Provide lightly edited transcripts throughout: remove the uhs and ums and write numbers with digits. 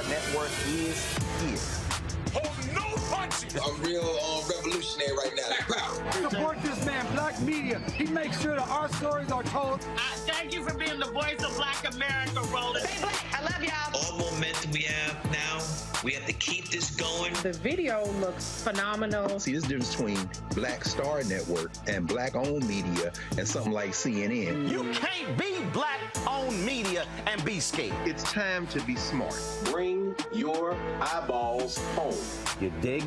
Network is here. Hold no punches. I'm real revolutionary right now. Support this man, Black Media. He makes sure that our stories are told. Thank you for being the voice of Black America, Roland. Stay black. I love y'all. All momentum we have now, we have to keep this going. The video looks phenomenal. See, there's a difference between Black Star Network and Black-owned media and something like CNN. You can't be Black-owned media and be scared. It's time to be smart. Bring your eyeballs home. You dig?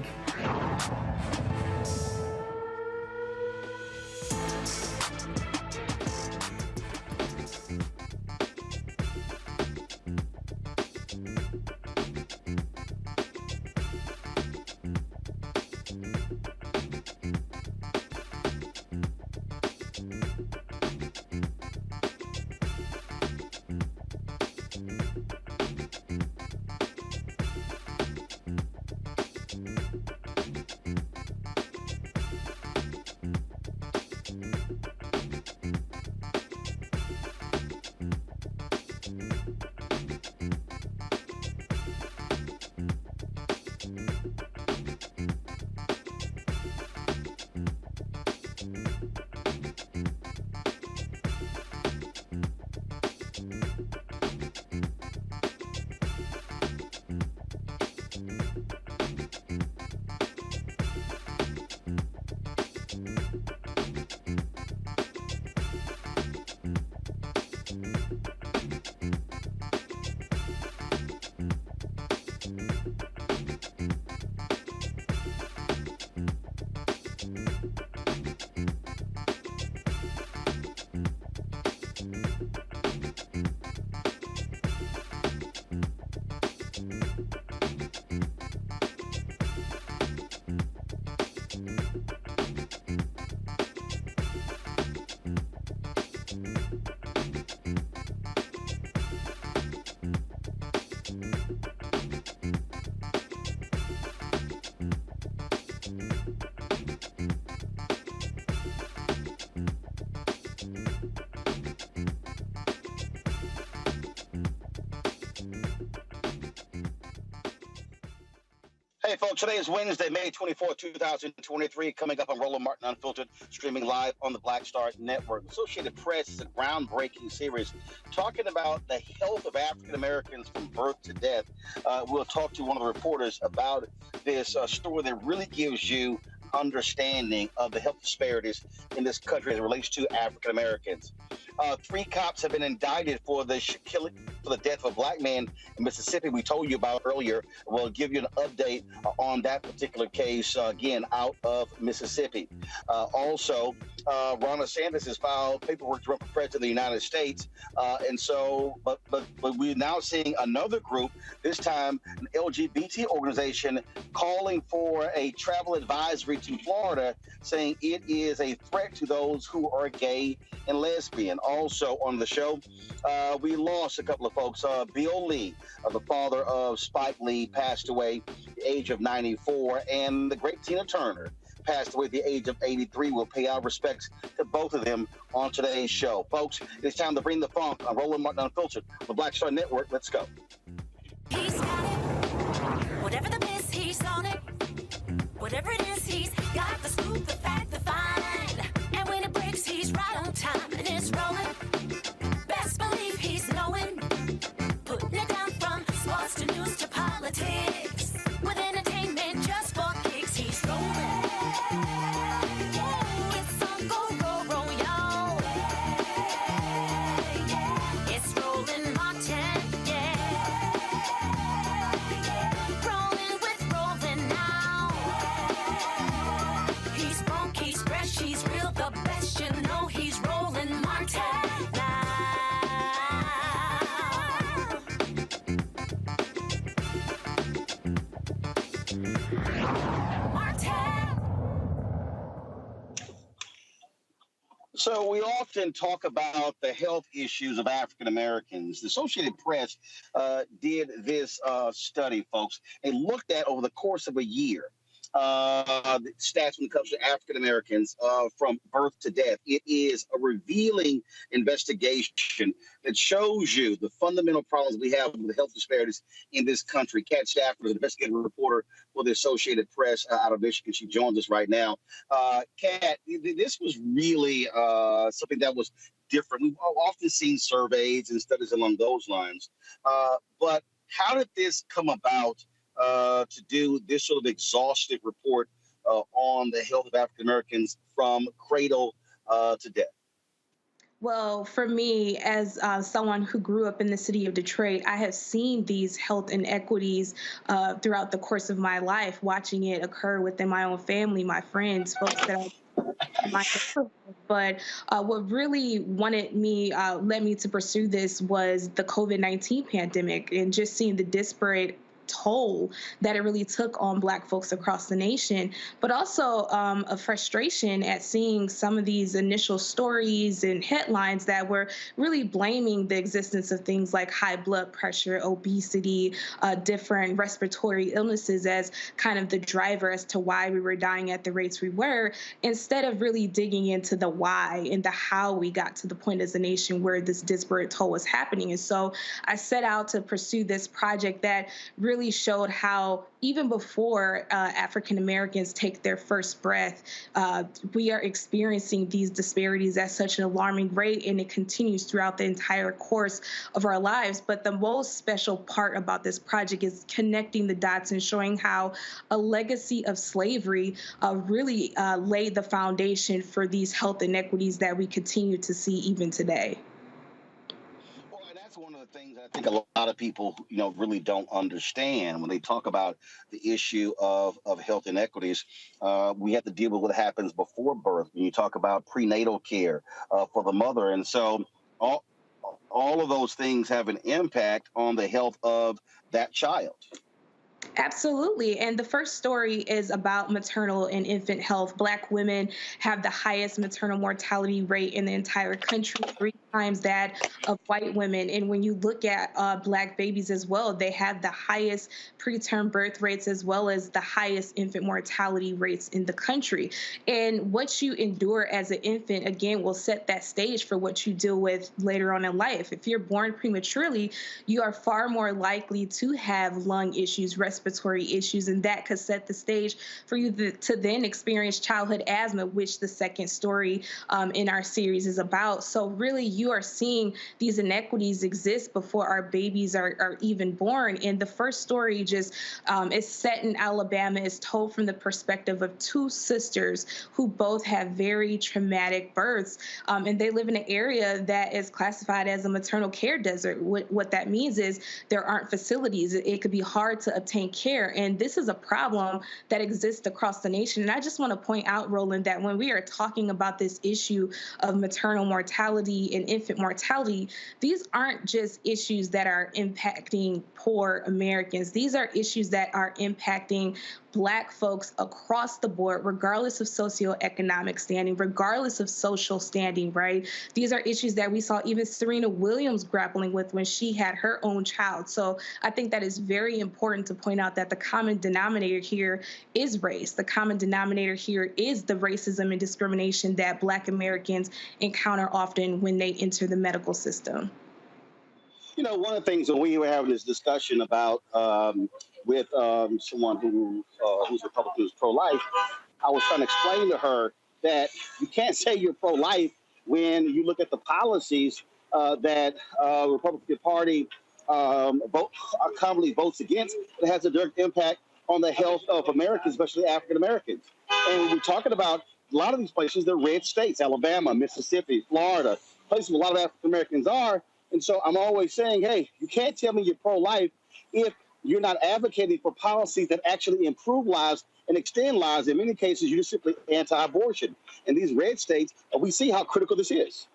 Hey, folks, today is Wednesday, May 24, 2023, coming up on Roland Martin Unfiltered, streaming live on the Black Star Network. Associated Press is a groundbreaking series talking about the health of African Americans from birth to death. We'll talk to one of the reporters about this story that really gives you understanding of the health disparities in this country as it relates to African Americans. 3 cops have been indicted for the death of a black man in Mississippi. We told you about earlier. We'll give you an update on that particular case, again, out of Mississippi. Also, Ron DeSantis has filed paperwork to run for president of the United States. But we're now seeing another group, this time an LGBT organization, calling for a travel advisory to Florida, saying it is a threat to those who are gay and lesbian. Also on the show, we lost a couple of folks. Bill Lee, the father of Spike Lee, passed away at the age of 94, and the great Tina Turner passed away at the age of 83. We'll pay our respects to both of them on today's show. Folks, it's time to bring the funk on Roland Martin Unfiltered, the Black Star Network. Let's go. He's got it. Whatever the miss, he's on it. Whatever it is, he's got the scoop, the fact, the find. And when it breaks, he's right on time and it's rolling. Best believe he's knowing. Putting it down from sports to news to politics. With entertainment just for kicks, he's rolling. It's on go, y'all. It's Roland Martin, rolling with Roland now. He's funk, he's fresh, he's real, the best, you know he's Roland Martin now. So we often talk about the health issues of African Americans. The Associated Press did this study, folks. They looked at over the course of a year the stats when it comes to African Americans from birth to death. It is a revealing investigation that shows you the fundamental problems we have with the health disparities in this country. Kat Stafford, the investigative reporter for the Associated Press out of Michigan, she joins us right now. Kat, this was really something that was different. We've often seen surveys and studies along those lines. But how did this come about to do this sort of exhaustive report on the health of African Americans from cradle to death? Well, for me, as someone who grew up in the city of Detroit, I have seen these health inequities throughout the course of my life, watching it occur within my own family, my friends, folks that I my but what really led me to pursue this was the COVID-19 pandemic and just seeing the disparate toll that it really took on Black folks across the nation, but also a frustration at seeing some of these initial stories and headlines that were really blaming the existence of things like high blood pressure, obesity, different respiratory illnesses as kind of the driver as to why we were dying at the rates we were, instead of really digging into the why and the how we got to the point as a nation where this disparate toll was happening. And so I set out to pursue this project that really showed how even before African Americans take their first breath, we are experiencing these disparities at such an alarming rate, and it continues throughout the entire course of our lives. But the most special part about this project is connecting the dots and showing how a legacy of slavery really laid the foundation for these health inequities that we continue to see even today. That's one of the things I think a lot of people, really don't understand when they talk about the issue of health inequities. We have to deal with what happens before birth. When you talk about prenatal care for the mother, and so all of those things have an impact on the health of that child. Absolutely. And the first story is about maternal and infant health. Black women have the highest maternal mortality rate in the entire country, 3 times that of white women. And when you look at Black babies as well, they have the highest preterm birth rates as well as the highest infant mortality rates in the country. And what you endure as an infant, again, will set that stage for what you deal with later on in life. If you're born prematurely, you are far more likely to have lung issues, respiratory issues, and that could set the stage for you to then experience childhood asthma, which the second story in our series is about. So really, you are seeing these inequities exist before our babies are even born. And the first story just is set in Alabama, is told from the perspective of 2 sisters who both have very traumatic births, and they live in an area that is classified as a maternal care desert. What that means is there aren't facilities. It could be hard to obtain care. And this is a problem that exists across the nation. And I just want to point out, Roland, that when we are talking about this issue of maternal mortality and infant mortality, these aren't just issues that are impacting poor Americans. These are issues that are impacting Black folks across the board, regardless of socioeconomic standing, regardless of social standing, right? These are issues that we saw even Serena Williams grappling with when she had her own child. So I think that is very important to point out that the common denominator here is race. The common denominator here is the racism and discrimination that Black Americans encounter often when they enter the medical system. One of the things when we were having this discussion about with someone who's Republican, who's pro-life, I was trying to explain to her that you can't say you're pro-life when you look at the policies that Republican Party commonly votes against. It has a direct impact on the health of Americans, especially African Americans. And when we're talking about a lot of these places, they're red states: Alabama, Mississippi, Florida, places where a lot of African Americans are. And so I'm always saying, hey, you can't tell me you're pro-life if you're not advocating for policies that actually improve lives and extend lives. In many cases, you're just simply anti-abortion. In these red states, we see how critical this is.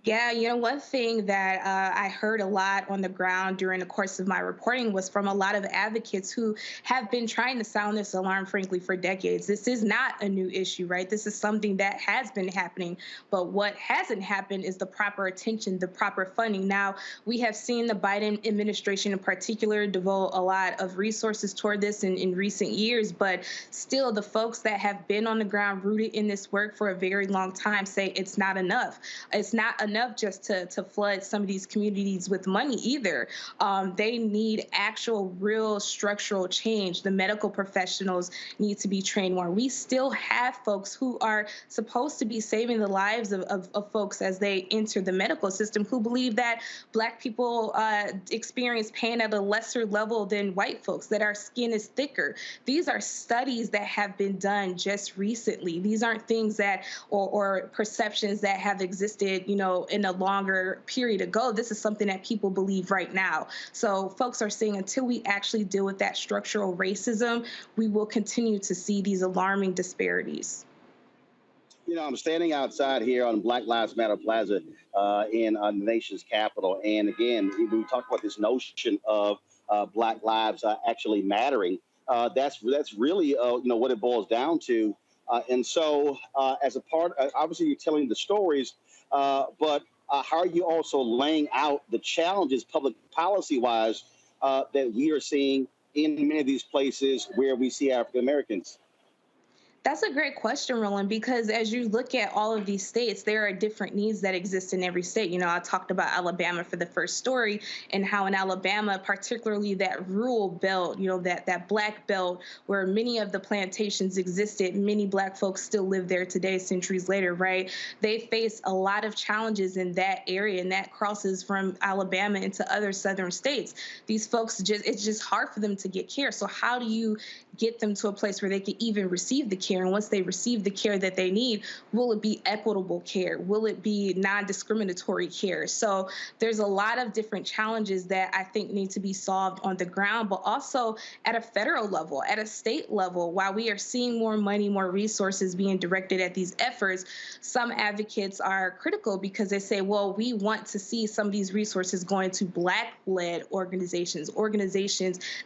Yeah, one thing that I heard a lot on the ground during the course of my reporting was from a lot of advocates who have been trying to sound this alarm, frankly, for decades. This is not a new issue, right? This is something that has been happening. But what hasn't happened is the proper attention, the proper funding. Now, we have seen the Biden administration in particular devote a lot of resources toward this in recent years, but still the folks that have been on the ground rooted in this work for a very long time say it's not enough. It's not enough enough just to flood some of these communities with money either. They need actual, real structural change. The medical professionals need to be trained more. We still have folks who are supposed to be saving the lives of folks as they enter the medical system who believe that Black people experience pain at a lesser level than white folks, that our skin is thicker. These are studies that have been done just recently. These aren't things that, or perceptions that have existed, in a longer period ago. This is something that people believe right now. So folks are saying until we actually deal with that structural racism, we will continue to see these alarming disparities. I'm standing outside here on Black Lives Matter Plaza in the nation's capital. And again, we talk about this notion of Black lives actually mattering. That's really, what it boils down to. And so as a part, obviously you're telling the stories, but how are you also laying out the challenges public policy wise that we are seeing in many of these places where we see African Americans? That's a great question, Roland, because as you look at all of these states, there are different needs that exist in every state. I talked about Alabama for the first story and how in Alabama, particularly that rural belt, that Black belt where many of the plantations existed, many Black folks still live there today, centuries later, right? They face a lot of challenges in that area, and that crosses from Alabama into other southern states. These folks it's just hard for them to get care. So how do you get them to a place where they can even receive the care? And once they receive the care that they need, will it be equitable care? Will it be non-discriminatory care? So there's a lot of different challenges that I think need to be solved on the ground, but also at a federal level, at a state level. While we are seeing more money, more resources being directed at these efforts, some advocates are critical because they say, well, we want to see some of these resources going to Black-led organizations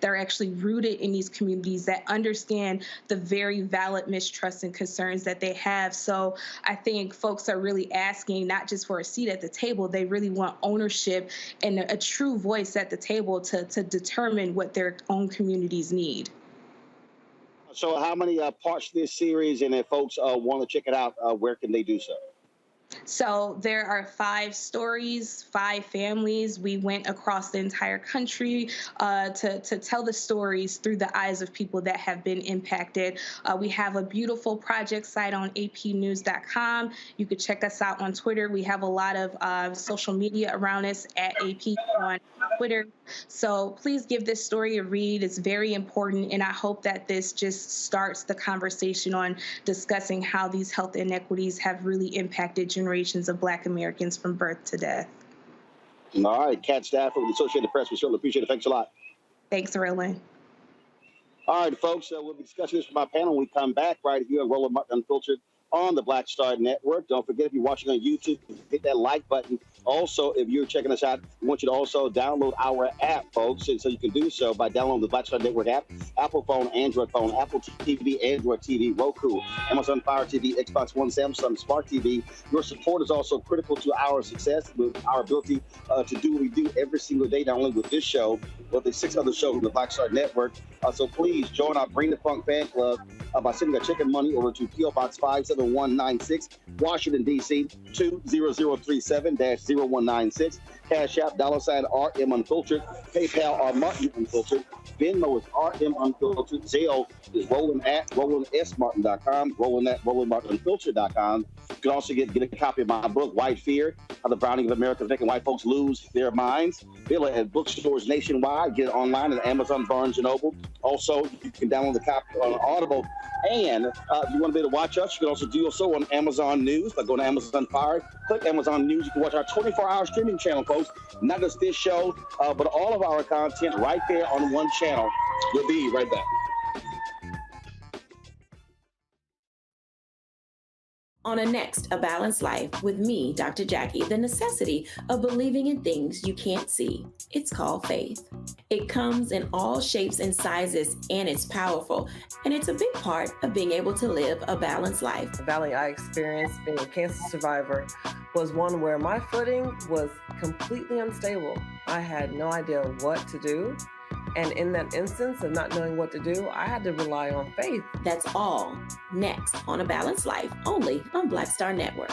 that are actually rooted in these communities, that understand the very valid mistrust and concerns that they have. So I think folks are really asking not just for a seat at the table, they really want ownership and a true voice at the table to determine what their own communities need. So how many parts of this series, and if folks want to check it out, where can they do so? So there are 5 stories, 5 families. We went across the entire country to tell the stories through the eyes of people that have been impacted. We have a beautiful project site on apnews.com. You could check us out on Twitter. We have a lot of social media around us at AP on Twitter. So please give this story a read. It's very important, and I hope that this just starts the conversation on discussing how these health inequities have really impacted generations of Black Americans from birth to death. All right, Kat Stafford with the Associated Press. We certainly appreciate it. Thanks a lot. Thanks, Roland. All right, folks, we'll be discussing this with my panel when we come back right here on Roland Martin Unfiltered on the Black Star Network. Don't forget, if you're watching on YouTube, hit that like button. Also, if you're checking us out, we want you to also download our app, folks. And so you can do so by downloading the Black Star Network app, Apple phone, Android phone, Apple TV, Android TV, Roku, Amazon Fire TV, Xbox One, Samsung Smart TV. Your support is also critical to our success, with our ability to do what we do every single day, not only with this show, but the 6 other shows on the Black Star Network. So please join our Bring the Funk fan club by sending a chicken money over to P.O. Box 57196, Washington, D.C. 20037-0196. Cash App, $RM Unfiltered. PayPal, R Martin Unfiltered. Venmo is RM Unfiltered. Zelle is Roland at RolandSMartin.com. Roland at RolandMartinUnfiltered.com. You can also get a copy of my book, White Fear, How the Browning of America is Making White Folks Lose Their Minds. Available at bookstores nationwide. Get it online at Amazon, Barnes & Noble. Also, you can download the copy on Audible. And if you want to be able to watch us, you can also do so on Amazon News by going to Amazon Fire. Click Amazon News. You can watch our 24-hour streaming channel, folks. Not just this show, but all of our content right there on one channel. We'll be right back. On next, A Balanced Life with me, Dr. Jackie, the necessity of believing in things you can't see. It's called faith. It comes in all shapes and sizes, and it's powerful. And it's a big part of being able to live a balanced life. The valley I experienced being a cancer survivor was one where my footing was completely unstable. I had no idea what to do. And in that instance of not knowing what to do, I had to rely on faith. That's all next on A Balanced Life, only on Black Star Network.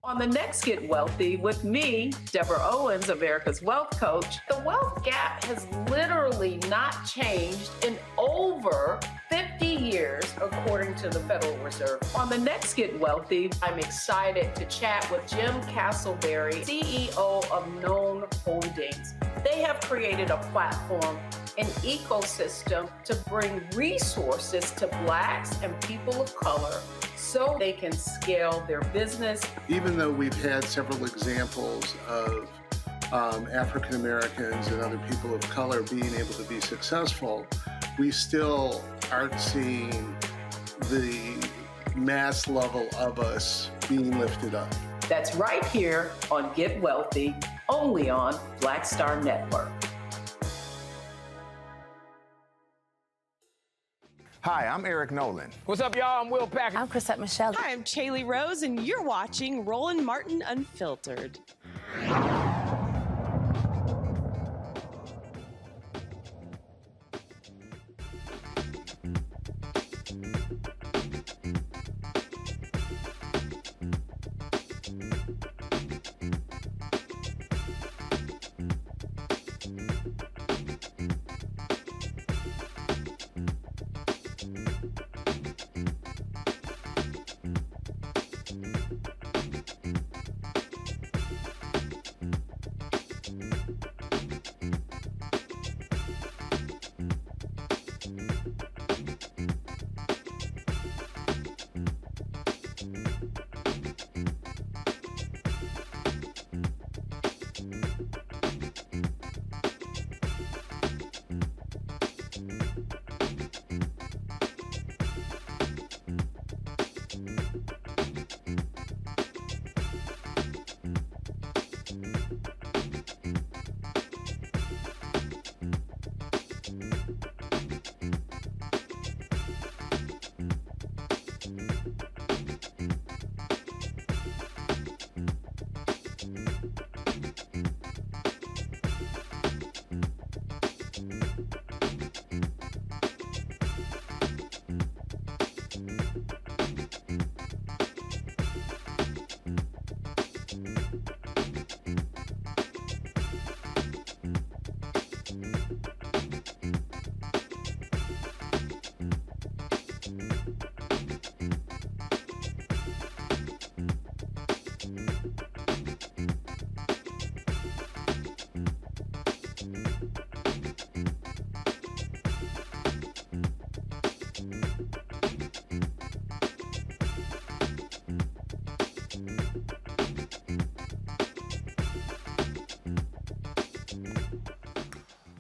On the next Get Wealthy with me, Deborah Owens, America's Wealth Coach, the wealth gap has literally not changed in over 50 years, according to the Federal Reserve. On the next Get Wealthy, I'm excited to chat with Jim Castleberry, CEO of Known Holdings. They have created a platform, an ecosystem to bring resources to Blacks and people of color so they can scale their business. Even though we've had several examples of African Americans and other people of color being able to be successful, we still aren't seeing the mass level of us being lifted up. That's right here on Get Wealthy, only on Black Star Network. Hi, I'm Eric Nolan. What's up, y'all? I'm Will Packer. I'm Chrisette Michelle. Hi, I'm Chaley Rose, and you're watching Roland Martin Unfiltered.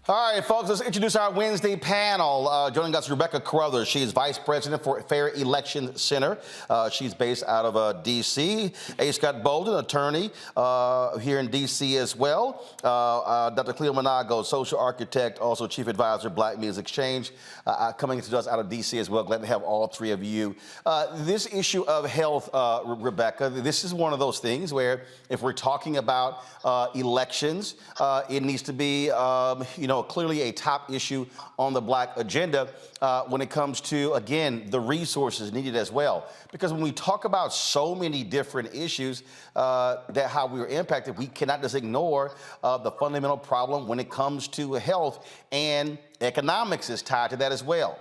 All right, folks, let's introduce our Wednesday panel. Joining us, Rebecca Carruthers. She is Vice President for Fair Election Center. She's based out of D.C. A. Scott Bolden, attorney here in D.C. as well. Dr. Cleo Monago, social architect, also chief advisor, Black Media Exchange, coming to us out of D.C. as well. Glad to have all three of you. This issue of health, Rebecca, this is one of those things where if we're talking about elections, it needs to be, clearly a top issue on the Black agenda when it comes to, again, the resources needed as well. Because when we talk about so many different issues that how we are impacted, we cannot just ignore the fundamental problem when it comes to health, and economics is tied to that as well.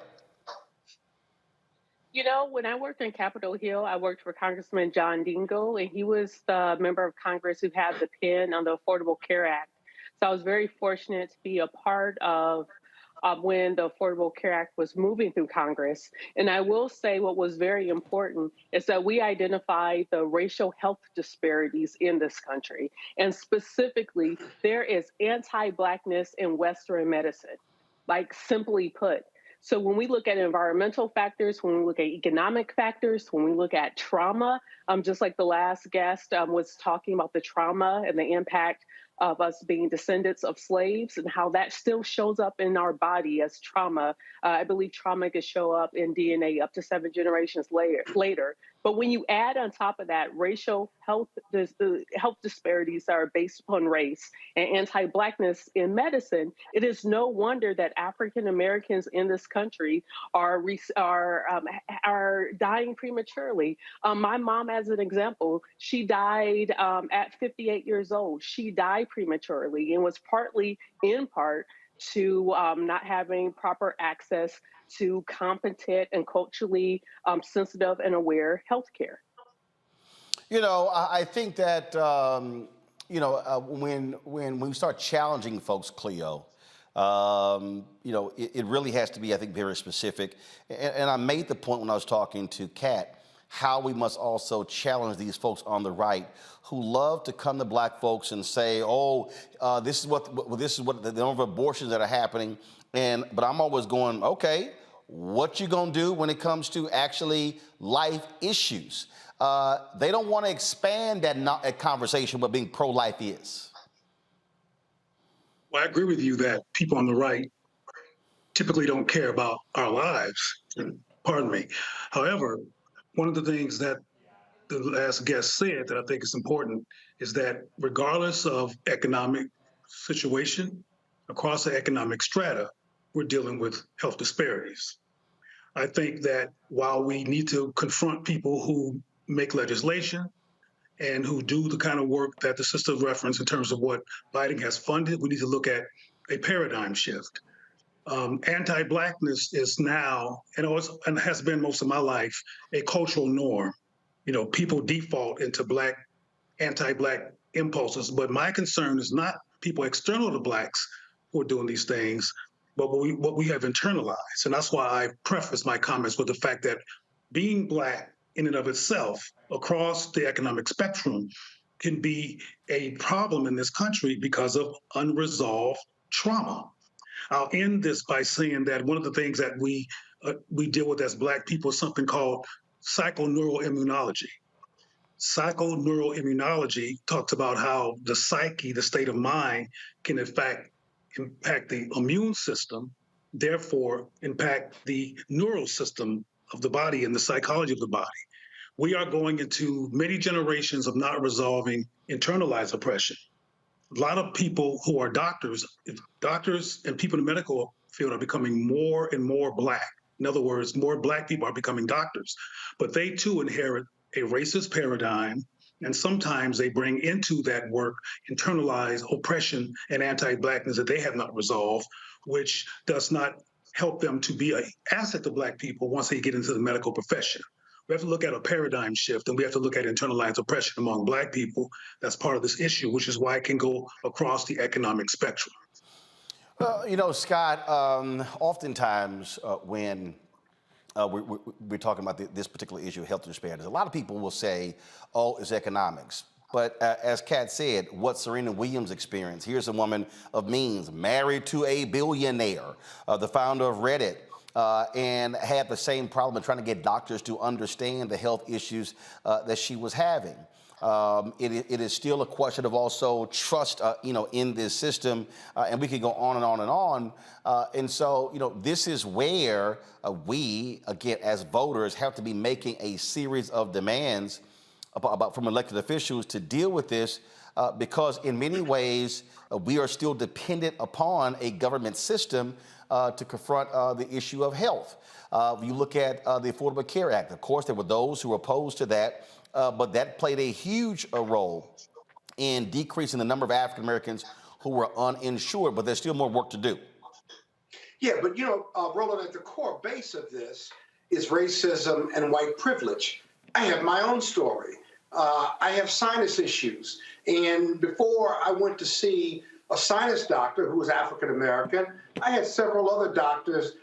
You know, when I worked in Capitol Hill, I worked for Congressman John Dingell, and he was the member of Congress who had the pen on the Affordable Care Act. So I was very fortunate to be a part of when the Affordable Care Act was moving through Congress. And I will say what was very important is that we identified the racial health disparities in this country. And specifically, there is anti-Blackness in Western medicine, like simply put. So when we look at environmental factors, when we look at economic factors, when we look at trauma, just like the last guest was talking about the trauma and the impact of us being descendants of slaves and how that still shows up in our body as trauma. I believe trauma could show up in DNA up to 7 generations later. But when you add on top of that racial health disparities that are based upon race and anti-Blackness in medicine, it is no wonder that African Americans in this country are are dying prematurely. My mom, as an example, she died at 58 years old. She died prematurely and was in part, to not having proper access to competent and culturally sensitive and aware healthcare. I think that when we start challenging folks, Cleo, it really has to be, I think, very specific. And I made the point when I was talking to Kat, how we must also challenge these folks on the right who love to come to black folks and say, this is what the number of abortions that are happening. But I'm always going, okay, what you gonna do when it comes to actually life issues? They don't want to expand that conversation what being pro-life is. Well, I agree with you that people on the right typically don't care about our lives. Pardon me. However, one of the things that the last guest said that I think is important is that regardless of economic situation, across the economic strata, we're dealing with health disparities. I think that while we need to confront people who make legislation and who do the kind of work that the sister referenced in terms of what Biden has funded, we need to look at a paradigm shift. Anti-Blackness is now, and has been most of my life, a cultural norm. People default into anti-Black impulses, but my concern is not people external to Blacks who are doing these things, but what we have internalized. And that's why I preface my comments with the fact that being Black in and of itself across the economic spectrum can be a problem in this country because of unresolved trauma. I'll end this by saying that one of the things that we deal with as Black people is something called psychoneuroimmunology. Psychoneuroimmunology talks about how the psyche, the state of mind, can in fact impact the immune system, therefore impact the neural system of the body and the psychology of the body. We are going into many generations of not resolving internalized oppression. A lot of people who are doctors and people in the medical field are becoming more and more Black. In other words, more Black people are becoming doctors, but they too inherit a racist paradigm, and sometimes they bring into that work internalized oppression and anti-Blackness that they have not resolved, which does not help them to be an asset to Black people once they get into the medical profession. We have to look at a paradigm shift, and we have to look at internalized oppression among Black people. That's part of this issue, which is why it can go across the economic spectrum. Scott, oftentimes when we're talking about this particular issue of health disparities, a lot of people will say, it's economics. But as Kat said, what Serena Williams experienced, here's a woman of means, married to a billionaire, the founder of Reddit, and had the same problem of trying to get doctors to understand the health issues that she was having. It is still a question of also trust, in this system, and we could go on and on and on. And so, this is where we, again, as voters, have to be making a series of demands from elected officials to deal with this, because in many ways, we are still dependent upon a government system to confront the issue of health. You look at the Affordable Care Act. Of course, there were those who were opposed to that, but that played a huge role in decreasing the number of African Americans who were uninsured, but there's still more work to do. Yeah, but Roland, at the core base of this is racism and white privilege. I have my own story. I have sinus issues. And before I went to see a sinus doctor who was African American, I had several other doctors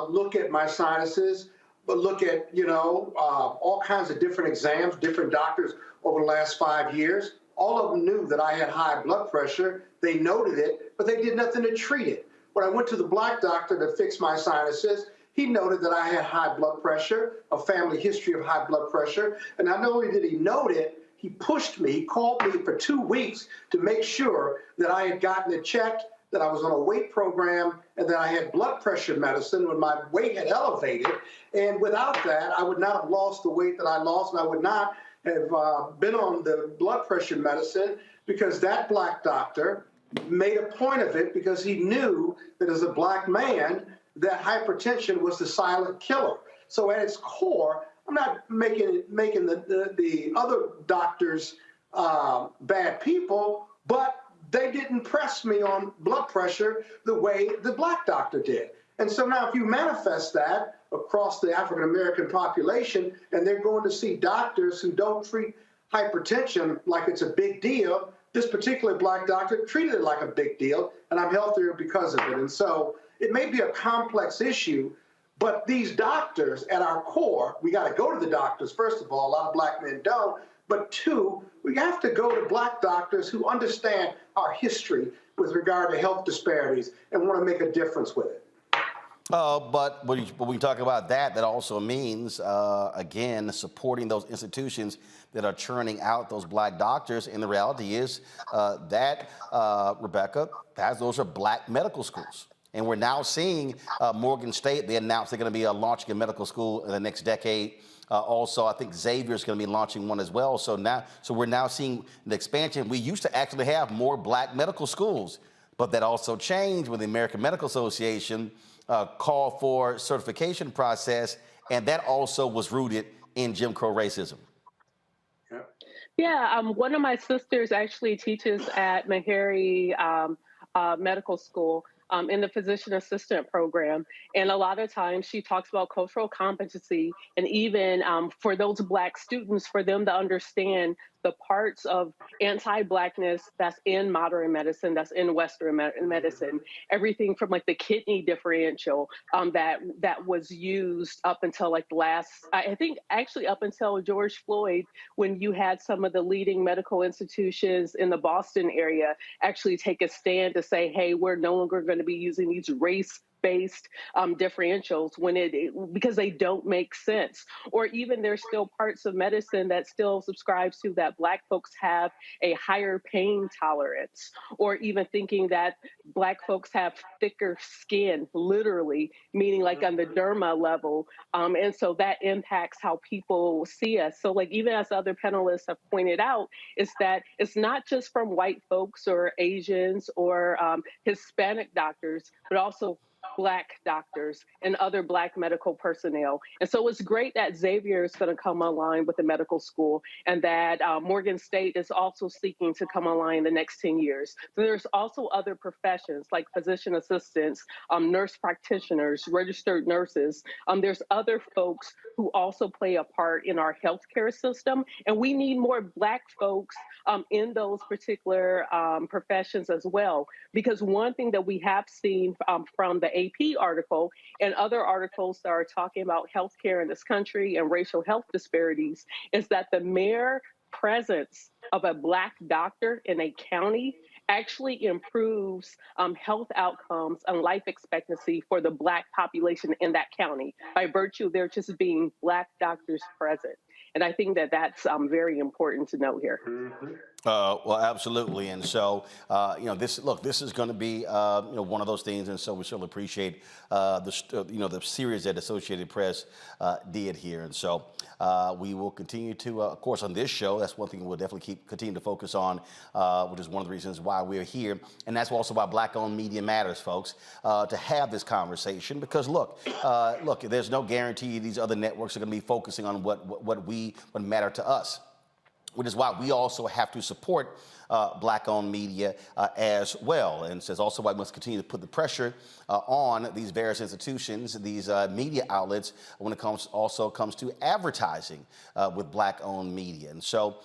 look at my sinuses, but look at, all kinds of different exams, different doctors over the last 5 years. All of them knew that I had high blood pressure. They noted it, but they did nothing to treat it. When I went to the Black doctor to fix my sinuses, he noted that I had high blood pressure, a family history of high blood pressure. And not only did he note it, he pushed me. He called me for 2 weeks to make sure that I had gotten it checked, that I was on a weight program, and that I had blood pressure medicine when my weight had elevated. And without that, I would not have lost the weight that I lost, and I would not have been on the blood pressure medicine, because that Black doctor made a point of it, because he knew that as a Black man, that hypertension was the silent killer. So at its core, I'm not making the other doctors bad people, but they didn't press me on blood pressure the way the black doctor did. And so now if you manifest that across the African American population, and they're going to see doctors who don't treat hypertension like it's a big deal, this particular black doctor treated it like a big deal, and I'm healthier because of it. And so it may be a complex issue, but these doctors at our core, we got to go to the doctors, first of all, a lot of black men don't, but two, we have to go to black doctors who understand our history with regard to health disparities and want to make a difference with it. But when we talk about that, that also means, again, supporting those institutions that are churning out those black doctors. And the reality is that, Rebecca, those are black medical schools. And we're now seeing Morgan State, they announced they're going to be launching a medical school in the next decade. Also, I think Xavier is going to be launching one as well. So we're now seeing the expansion. We used to actually have more black medical schools, but that also changed when the American Medical Association called for certification process, and that also was rooted in Jim Crow racism. Yeah, one of my sisters actually teaches at Meharry Medical School in the physician assistant program. And a lot of times she talks about cultural competency, and even for those black students, for them to understand the parts of anti-blackness that's in modern medicine, that's in Western medicine, everything from like the kidney differential that was used up until like I think actually up until George Floyd, when you had some of the leading medical institutions in the Boston area actually take a stand to say, hey, we're no longer going to be using these race-based differentials because they don't make sense. Or even there's still parts of medicine that still subscribes to that black folks have a higher pain tolerance, or even thinking that black folks have thicker skin, literally, meaning like on the derma level. And so that impacts how people see us. So like even as other panelists have pointed out, is that it's not just from white folks or Asians or Hispanic doctors, but also Black doctors and other Black medical personnel. And so it's great that Xavier is going to come online with the medical school, and that Morgan State is also seeking to come online in the next 10 years. So there's also other professions like physician assistants, nurse practitioners, registered nurses. There's other folks who also play a part in our healthcare system. And we need more Black folks in those particular professions as well. Because one thing that we have seen from the AP article and other articles that are talking about healthcare in this country and racial health disparities is that the mere presence of a Black doctor in a county actually improves health outcomes and life expectancy for the Black population in that county by virtue of there just being Black doctors present. And I think that that's very important to note here. Well, absolutely. And so, this is going to be, one of those things. And so we certainly appreciate, the series that Associated Press did here. And so we will continue to, of course, on this show, that's one thing we'll definitely continue to focus on, which is one of the reasons why we're here. And that's also why Black-owned media matters, folks, to have this conversation. Because look, there's no guarantee these other networks are going to be focusing on what matter to us, which is why we also have to support Black-owned media as well. And says also why we must continue to put the pressure on these various institutions, these media outlets, when it comes to advertising with Black-owned media. And so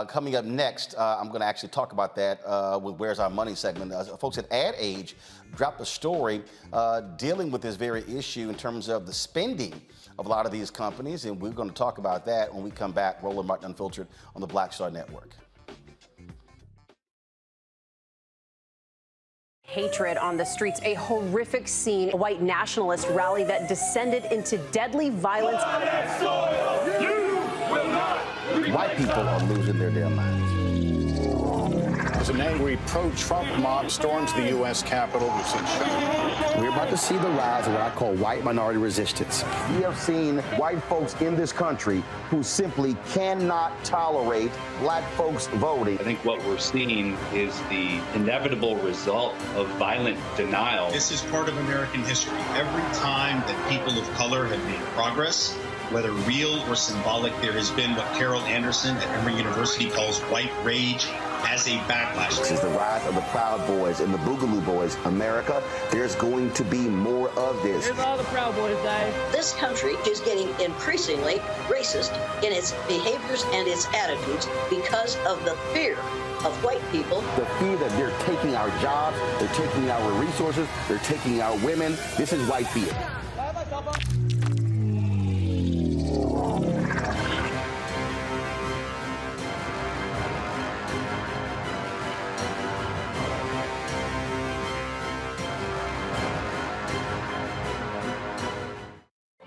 coming up next, I'm going to actually talk about that with Where's Our Money segment. Folks at Ad Age dropped a story dealing with this very issue in terms of the spending of a lot of these companies, and we're going to talk about that when we come back. Roland Martin Unfiltered on the Black Star Network. Hatred on the streets, a horrific scene, a white nationalist rally that descended into deadly violence. White people are losing their damn minds. As an angry pro-Trump mob storms the U.S. Capitol, we've seen shooting. We're about to see the rise of what I call white minority resistance. We have seen white folks in this country who simply cannot tolerate black folks voting. I think what we're seeing is the inevitable result of violent denial. This is part of American history. Every time that people of color have made progress, whether real or symbolic, there has been what Carol Anderson at Emory University calls white rage as a backlash. This is the rise of the Proud Boys and the Boogaloo Boys. America, there's going to be more of this. Here's all the Proud Boys, Dave. This country is getting increasingly racist in its behaviors and its attitudes because of the fear of white people. The fear that they're taking our jobs, they're taking our resources, they're taking our women. This is white fear.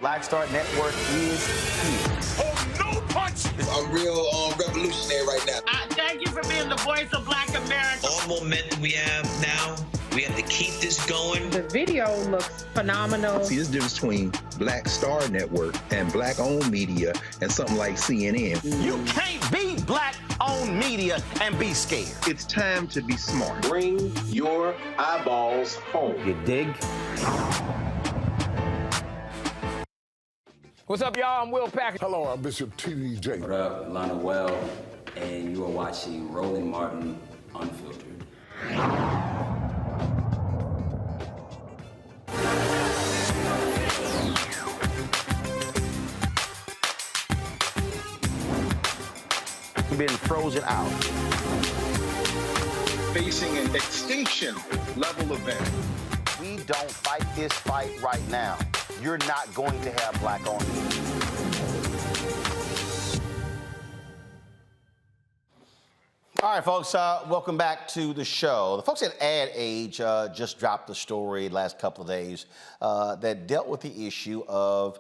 Black Star Network is here. Oh, no punch! I'm real revolutionary right now. Thank you for being the voice of Black America. All momentum we have now, we have to keep this going. The video looks phenomenal. See, this difference between Black Star Network and black-owned media and something like CNN. You can't be black-owned media and be scared. It's time to be smart. Bring your eyeballs home. You dig? What's up, y'all? I'm Will Packer. Hello, I'm Bishop T.D.J. What up, Lana Well, and you are watching Roland Martin Unfiltered. Been frozen out. Facing an extinction level event. We don't fight this fight right now, you're not going to have black-owned media. All right, folks, welcome back to the show. The folks at Ad Age just dropped a story last couple of days that dealt with the issue of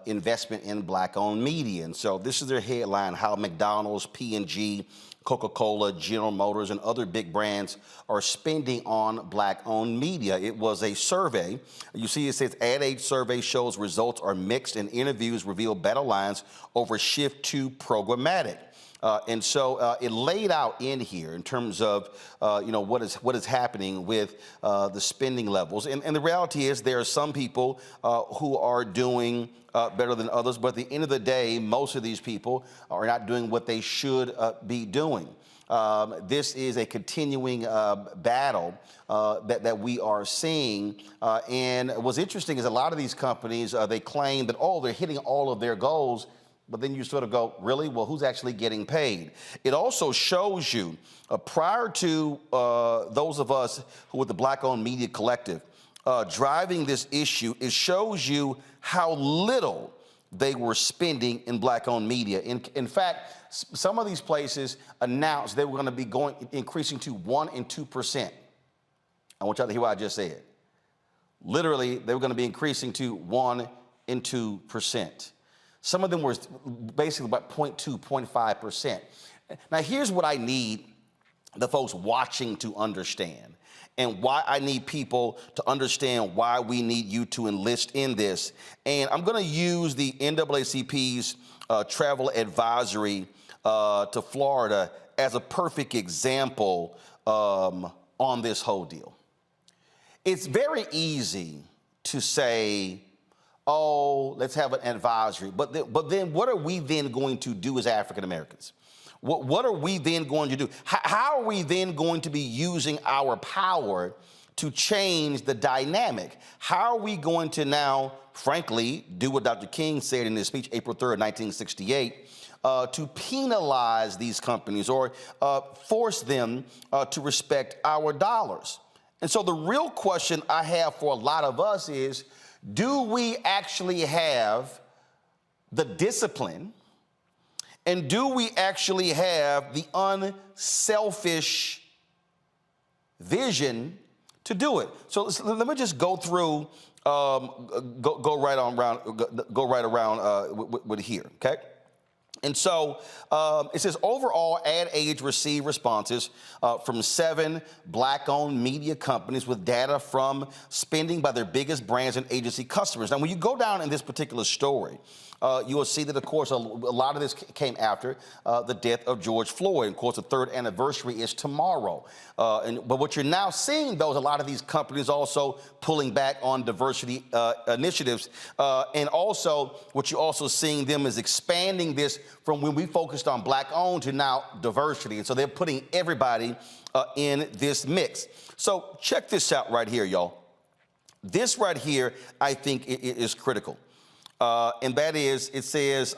investment in black-owned media. And so this is their headline, how McDonald's, P&G, Coca-Cola, General Motors, and other big brands are spending on black-owned media. It was a survey. You see it says Ad Age survey shows results are mixed and interviews reveal battle lines over shift to programmatic. And so it laid out in here in terms of, what is happening with the spending levels. And the reality is there are some people who are doing better than others, but at the end of the day, most of these people are not doing what they should be doing. This is a continuing battle that we are seeing. And what's interesting is a lot of these companies, they claim that, they're hitting all of their goals. But then you sort of go, really? Well, who's actually getting paid? It also shows you, prior to those of us who were the Black-Owned Media Collective driving this issue, it shows you how little they were spending in black-owned media. In fact, some of these places announced they were going to be increasing to 1% and 2%. I want y'all to hear what I just said. Literally, they were going to be increasing to 1% and 2%. Some of them were basically about 0.2%, 0.5%. Now, here's what I need the folks watching to understand, and why I need people to understand why we need you to enlist in this. And I'm going to use the NAACP's travel advisory to Florida as a perfect example on this whole deal. It's very easy to say, let's have an advisory. But then what are we then going to do as African Americans? What are we then going to do? How are we then going to be using our power to change the dynamic? How are we going to now, frankly, do what Dr. King said in his speech, April 3rd, 1968, to penalize these companies or force them to respect our dollars? And so the real question I have for a lot of us is, do we actually have the discipline, and do we actually have the unselfish vision to do it? So let me just go through, go right around with here, okay? And so it says overall Ad Age received responses from 7 Black-owned media companies with data from spending by their biggest brands and agency customers. Now, when you go down in this particular story, you will see that, of course, a lot of this came after the death of George Floyd. Of course, the 3rd anniversary is tomorrow. But what you're now seeing, though, is a lot of these companies also pulling back on diversity initiatives. And also, what you're also seeing them is expanding this from when we focused on Black-owned to now diversity. And so they're putting everybody in this mix. So check this out right here, y'all. This right here, I think, is critical. And that is, it says,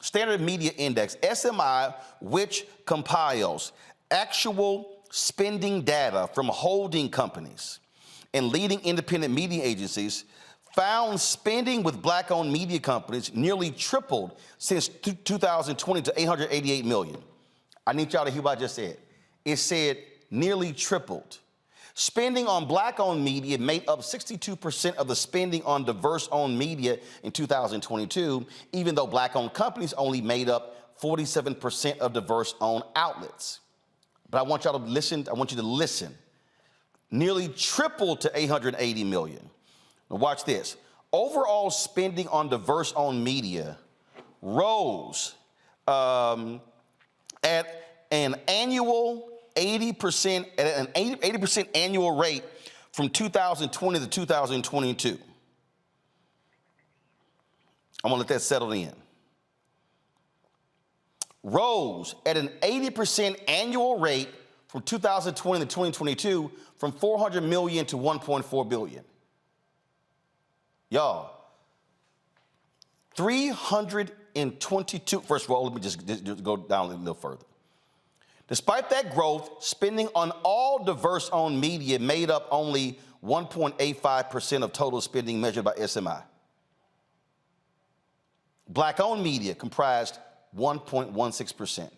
Standard Media Index, SMI, which compiles actual spending data from holding companies and leading independent media agencies, found spending with Black-owned media companies nearly tripled since 2020 to $888 million. I need y'all to hear what I just said. It said nearly tripled. Spending on Black-owned media made up 62% of the spending on diverse-owned media in 2022, even though Black-owned companies only made up 47% of diverse-owned outlets. But I want y'all to listen. I want you to listen. Nearly tripled to $880 million. Now watch this. Overall spending on diverse-owned media rose at an annual 80% at an 80% annual rate from 2020 to 2022. I'm gonna let that settle in. Rose at an 80% annual rate from 2020 to 2022 from 400 million to 1.4 billion. Y'all, 322, first of all, let me just go down a little further. Despite that growth, spending on all diverse-owned media made up only 1.85% of total spending measured by SMI. Black-owned media comprised 1.16%.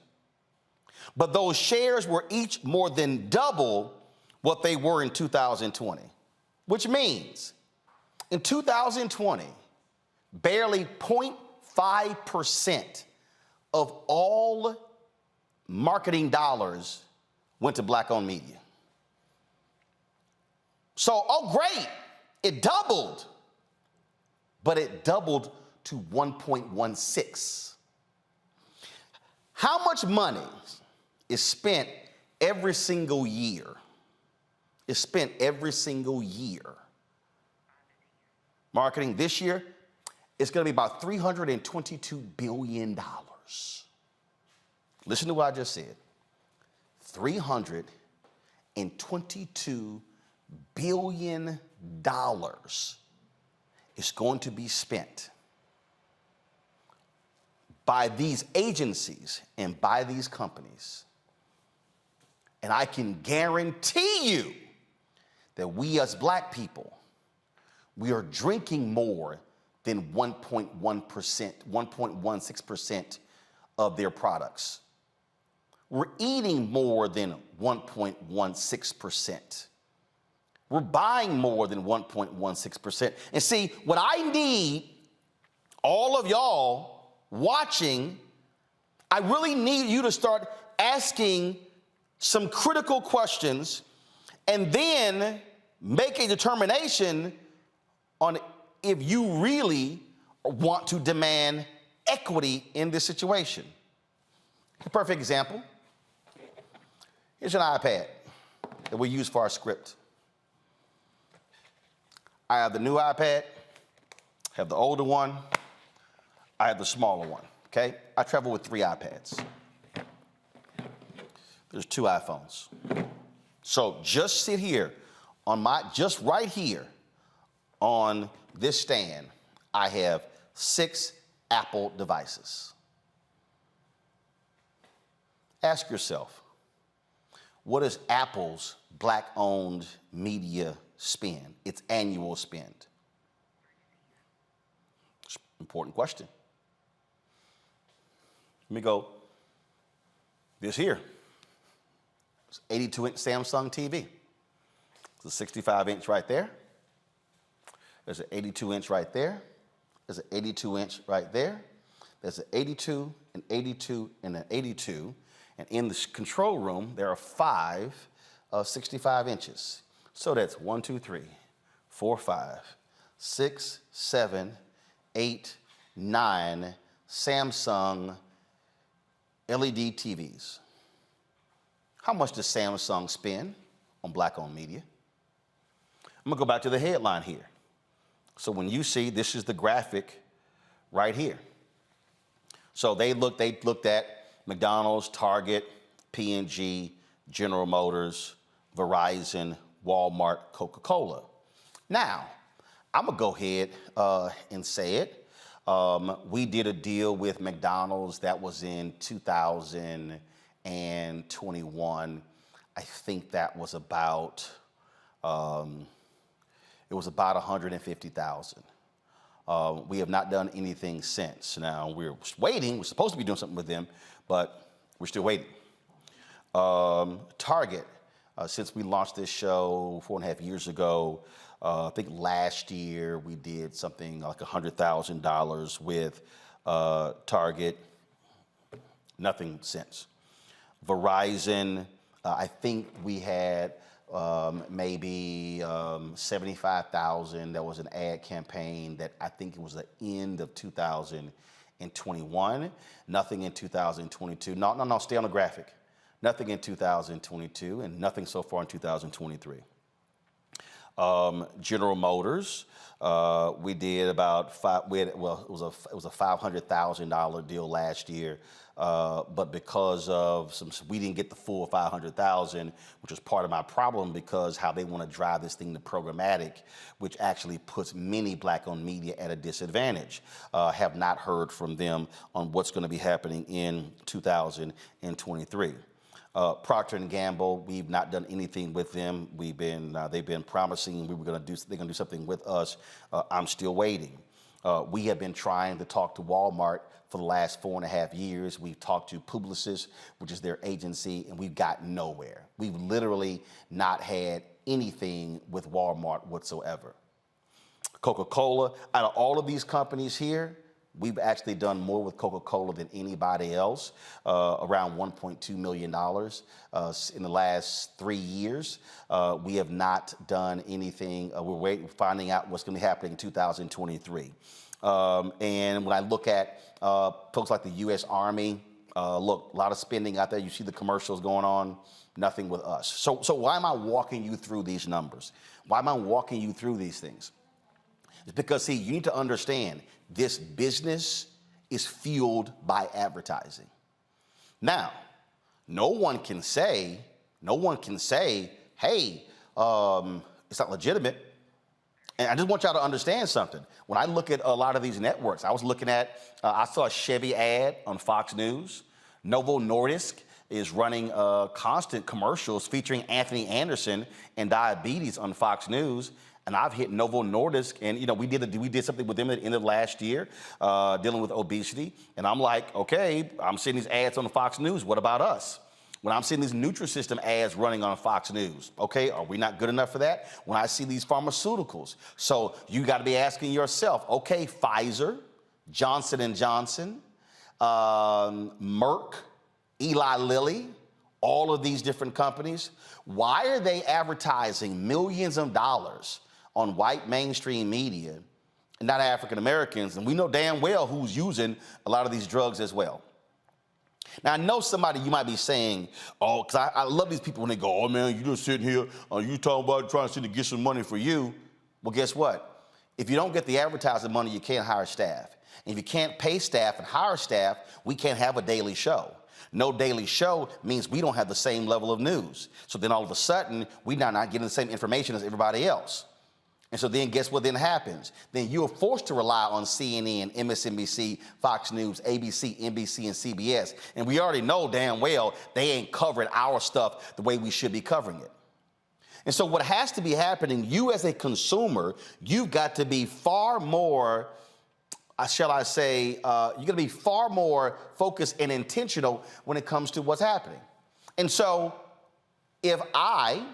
But those shares were each more than double what they were in 2020, which means in 2020, barely 0.5% of all marketing dollars went to Black-owned media. So, oh great, it doubled, but it doubled to 1.16. How much money is spent every single year? Is spent every single year. Marketing this year, it's going to be about $322 billion. Listen to what I just said. $322 billion is going to be spent by these agencies and by these companies. And I can guarantee you that we as Black people, we are drinking more than 1.1%, 1.16% of their products. We're eating more than 1.16%. We're buying more than 1.16%. And see, what I need all of y'all watching, I really need you to start asking some critical questions and then make a determination on if you really want to demand equity in this situation. A perfect example. Here's an iPad that we use for our script. I have the new iPad, have the older one, I have the smaller one, okay? I travel with 3 iPads. There's 2 iPhones. So just sit here on just right here on this stand, I have 6 Apple devices. Ask yourself, what is Apple's Black-owned media spend, its annual spend? It's an important question. Let me go this here. It's 82-inch Samsung TV. It's a 65-inch right there. There's an 82-inch right there. There's an 82-inch right there. there's an 82, an 82, and an 82. And in the control room, there are 5 65 inches. So that's 1, 2, 3, 4, 5, 6, 7, 8, 9 Samsung LED TVs. How much does Samsung spend on black-owned media? I'm gonna go back to the headline here. So when you see, this is the graphic right here. So they looked at McDonald's, Target, P&G, General Motors, Verizon, Walmart, Coca-Cola. Now, I'm gonna go ahead and say it. We did a deal with McDonald's that was in 2021. I think that was about, it was about 150,000. We have not done anything since. Now, we're waiting. We're supposed to be doing something with them, but we're still waiting. Target, since we launched this show 4.5 years ago, I think last year we did something like $100,000 with Target. Nothing since. Verizon, I think we had maybe 75,000. That was an ad campaign that I think it was the end of 2021. Nothing in 2022. No, stay on the graphic. Nothing in 2022 and nothing so far in 2023. General Motors, we did about it was a $500,000 deal last year, but because of we didn't get the full 500,000, which was part of my problem because how they want to drive this thing to programmatic, which actually puts many black-owned media at a disadvantage. Have not heard from them on what's going to be happening in 2023. Procter & Gamble, we've not done anything with them. They've been promising they're going to do something with us. I'm still waiting. We have been trying to talk to Walmart for the last 4.5 years. We've talked to Publicis, which is their agency, and we've got nowhere. We've literally not had anything with Walmart whatsoever. Coca-Cola, out of all of these companies here, we've actually done more with Coca-Cola than anybody else, around $1.2 million in the last 3 years. We have not done anything. We're finding out what's going to be happening in 2023. And when I look at folks like the U.S. Army, look, a lot of spending out there. You see the commercials going on, nothing with us. So why am I walking you through these numbers? Why am I walking you through these things? It's because, see, you need to understand this business is fueled by advertising. Now, no one can say, hey, it's not legitimate. And I just want y'all to understand something. When I look at a lot of these networks, I was looking at, I saw a Chevy ad on Fox News. Novo Nordisk is running constant commercials featuring Anthony Anderson and diabetes on Fox News. And I've hit Novo Nordisk, and we did something with them at the end of last year, dealing with obesity. And I'm like, okay, I'm seeing these ads on Fox News. What about us? When I'm seeing these Nutrisystem ads running on Fox News, okay, are we not good enough for that? When I see these pharmaceuticals, so you got to be asking yourself, okay, Pfizer, Johnson & Johnson, Merck, Eli Lilly, all of these different companies, why are they advertising millions of dollars on white mainstream media and not African Americans? And we know damn well who's using a lot of these drugs as well. Now, I know somebody, you might be saying, oh, because I love these people when they go, oh, man, you just sitting here, you talking about trying to get some money for you. Well, guess what? If you don't get the advertising money, you can't hire staff. And if you can't pay staff and hire staff, we can't have a daily show. No daily show means we don't have the same level of news. So then all of a sudden, we're not getting the same information as everybody else. And so then guess what then happens? Then you're forced to rely on CNN, MSNBC, Fox News, ABC, NBC, and CBS. And we already know damn well they ain't covering our stuff the way we should be covering it. And so what has to be happening, you as a consumer, you've got to be far more, shall I say, you're going to be far more focused and intentional when it comes to what's happening. And so if I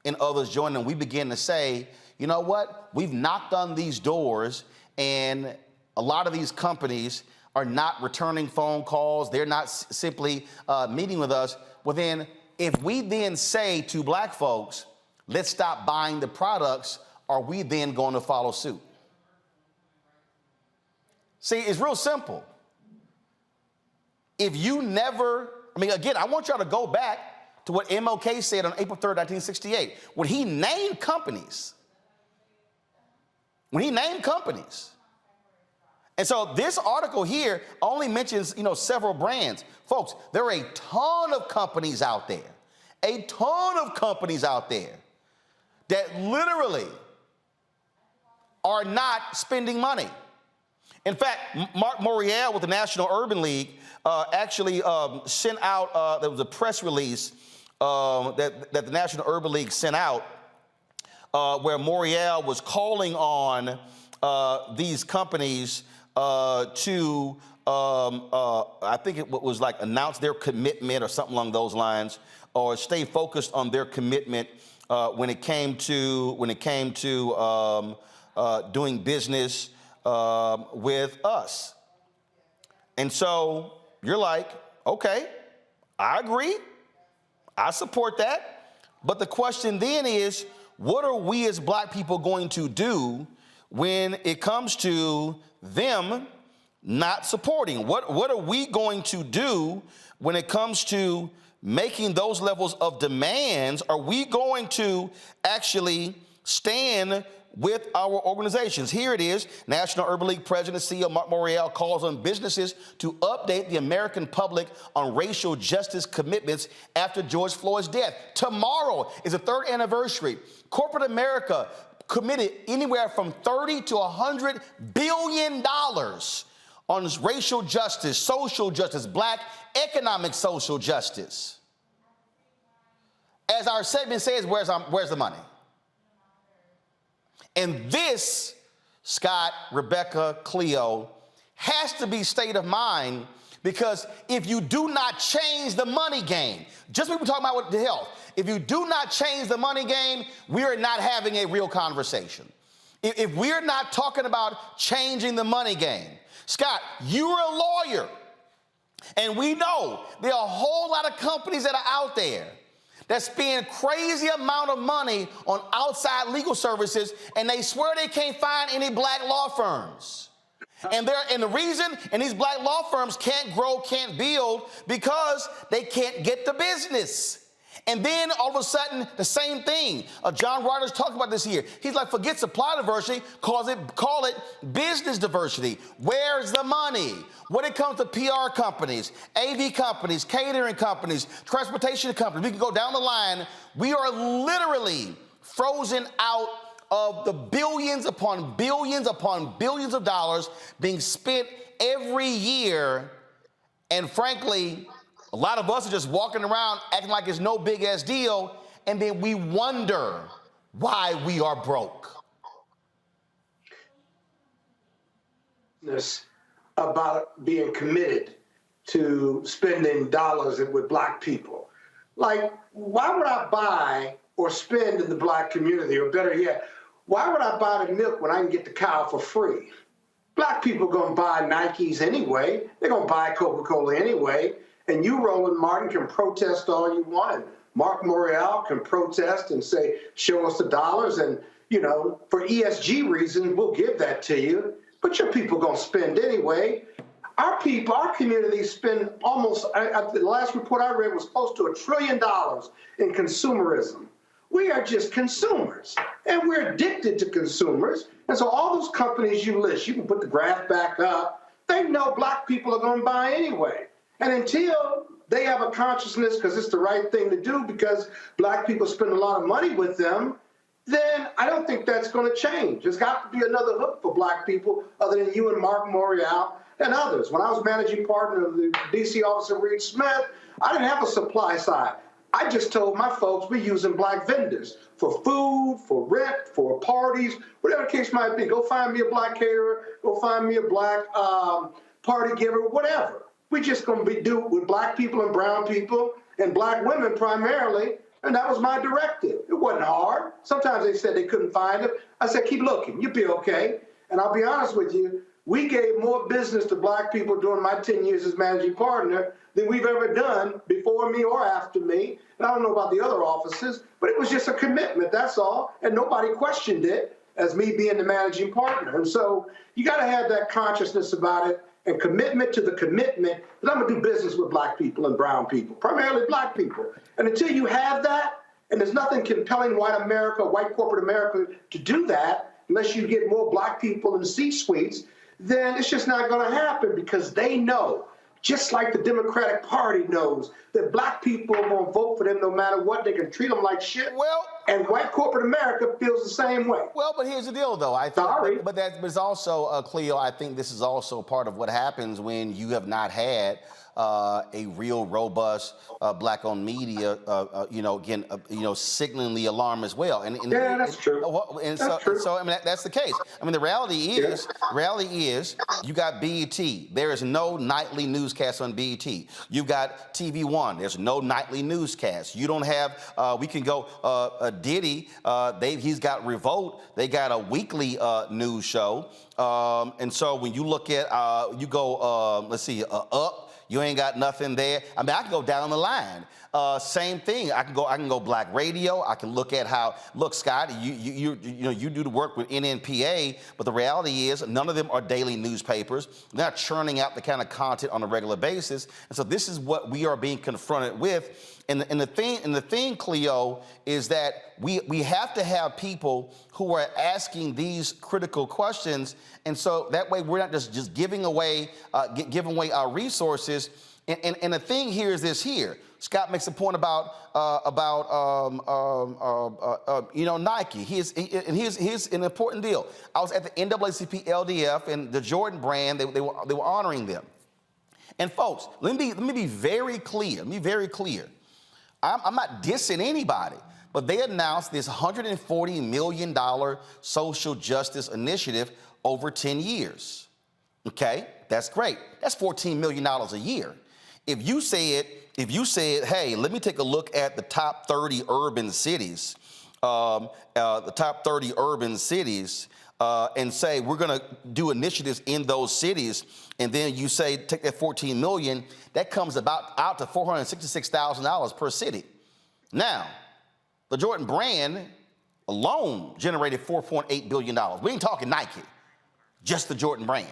and others join them, we begin to say, you know what? We've knocked on these doors, and a lot of these companies are not returning phone calls, they're not simply meeting with us, well then, if we then say to black folks, let's stop buying the products, are we then going to follow suit? See, it's real simple. If you never, I mean, again, I want y'all to go back to what MLK said on April 3rd, 1968, when he named companies. And so this article here only mentions, several brands. Folks, there are a ton of companies out there, that literally are not spending money. In fact, Mark Morial with the National Urban League actually sent out, there was a press release that the National Urban League sent out where Morial was calling on these companies to, I think it was like announce their commitment or something along those lines, or stay focused on their commitment when it came to doing business with us. And so you're like, okay, I agree, I support that. But the question then is, what are we as black people going to do when it comes to them not supporting? What are we going to do when it comes to making those levels of demands? Are we going to actually stand with our organizations? Here it is. National Urban League President CEO Mark Morial calls on businesses to update the American public on racial justice commitments after George Floyd's death. Tomorrow is the 3rd anniversary. Corporate America committed anywhere from $30 to $100 billion on racial justice, social justice, black economic social justice. As our segment says, where's the money? And this, Scott, Rebecca, Cleo, has to be state of mind, because if you do not change the money game, just what we're talking about with the health, if you do not change the money game, we are not having a real conversation. If we're not talking about changing the money game, Scott, you're a lawyer, and we know there are a whole lot of companies that are out there that spend crazy amount of money on outside legal services, and they swear they can't find any black law firms. And the reason, and these black law firms can't grow, can't build, because they can't get the business. And then all of a sudden, the same thing. John Rogers talked about this here. He's like, forget supply diversity, call it business diversity. Where's the money? When it comes to PR companies, AV companies, catering companies, transportation companies, we can go down the line. We are literally frozen out of the billions upon billions upon billions of dollars being spent every year. And frankly, a lot of us are just walking around acting like it's no big ass deal, and then we wonder why we are broke. About being committed to spending dollars with black people. Like, why would I buy or spend in the black community? Or better yet, why would I buy the milk when I can get the cow for free? Black people are going to buy Nikes anyway. They're going to buy Coca-Cola anyway. And you, Roland Martin, can protest all you want. And Mark Morial can protest and say, show us the dollars. And, for ESG reasons, we'll give that to you. But your people are going to spend anyway. Our people, our communities spend almost, the last report I read was close to $1 trillion in consumerism. We are just consumers, and we're addicted to consumers. And so all those companies you list, you can put the graph back up, they know black people are going to buy anyway. And until they have a consciousness, because it's the right thing to do, because black people spend a lot of money with them, then I don't think that's going to change. There's got to be another hook for black people other than you and Mark Morial and others. When I was managing partner of the D.C. office of Reed Smith, I didn't have a supply side. I just told my folks we're using black vendors for food, for rent, for parties, whatever the case might be. Go find me a black caterer, go find me a black party giver, whatever. We're just going to do it with black people and brown people and black women primarily, and that was my directive. It wasn't hard. Sometimes they said they couldn't find it. I said, keep looking. You'll be okay. And I'll be honest with you, We gave more business to Black people during my 10 years as managing partner than we've ever done before me or after me. And I don't know about the other offices, but it was just a commitment, that's all. And nobody questioned it as me being the managing partner. And so you got to have that consciousness about it and commitment to the commitment that I'm going to do business with Black people and brown people, primarily Black people. And until you have that, and there's nothing compelling white America, white corporate America to do that, unless you get more Black people in the C-suites, then it's just not going to happen because they know, just like the Democratic Party knows, that Black people are going to vote for them no matter what. They can treat them like shit. Well, and white corporate America feels the same way. Well, but here's the deal, though. I think, but it's also, Cleo, I think this is also part of what happens when you have not had a real robust Black-owned media, signaling the alarm as well. Yeah, that's true. So I mean, that's the case. I mean, the reality is, you got BET. There is no nightly newscast on BET. You've got TV One. There's no nightly newscast. You don't have. We can go Diddy. He's got Revolt. They got a weekly news show. And so when you look at, you go, let's see, Up. You ain't got nothing there. I mean, I can go down the line. Same thing. I can go Black Radio. I can look at how. Look, Scott, you do the work with NNPA, but the reality is none of them are daily newspapers. They're not churning out the kind of content on a regular basis, and so this is what we are being confronted with. And the thing, Cleo, is that we have to have people who are asking these critical questions, and so that way we're not just giving away our resources. And the thing here is this here. Scott makes a point about Nike. Here's an important deal. I was at the NAACP LDF and the Jordan brand. They were honoring them. And folks, let me be very clear. Let me be very clear. I'm not dissing anybody, but they announced this $140 million social justice initiative over 10 years. Okay, that's great. That's $14 million a year. If you said, hey, let me take a look at the top 30 urban cities, and say we're going to do initiatives in those cities, and then you say take that $14 million, that comes out to $466,000 per city. Now, the Jordan brand alone generated $4.8 billion. We ain't talking Nike, just the Jordan brand.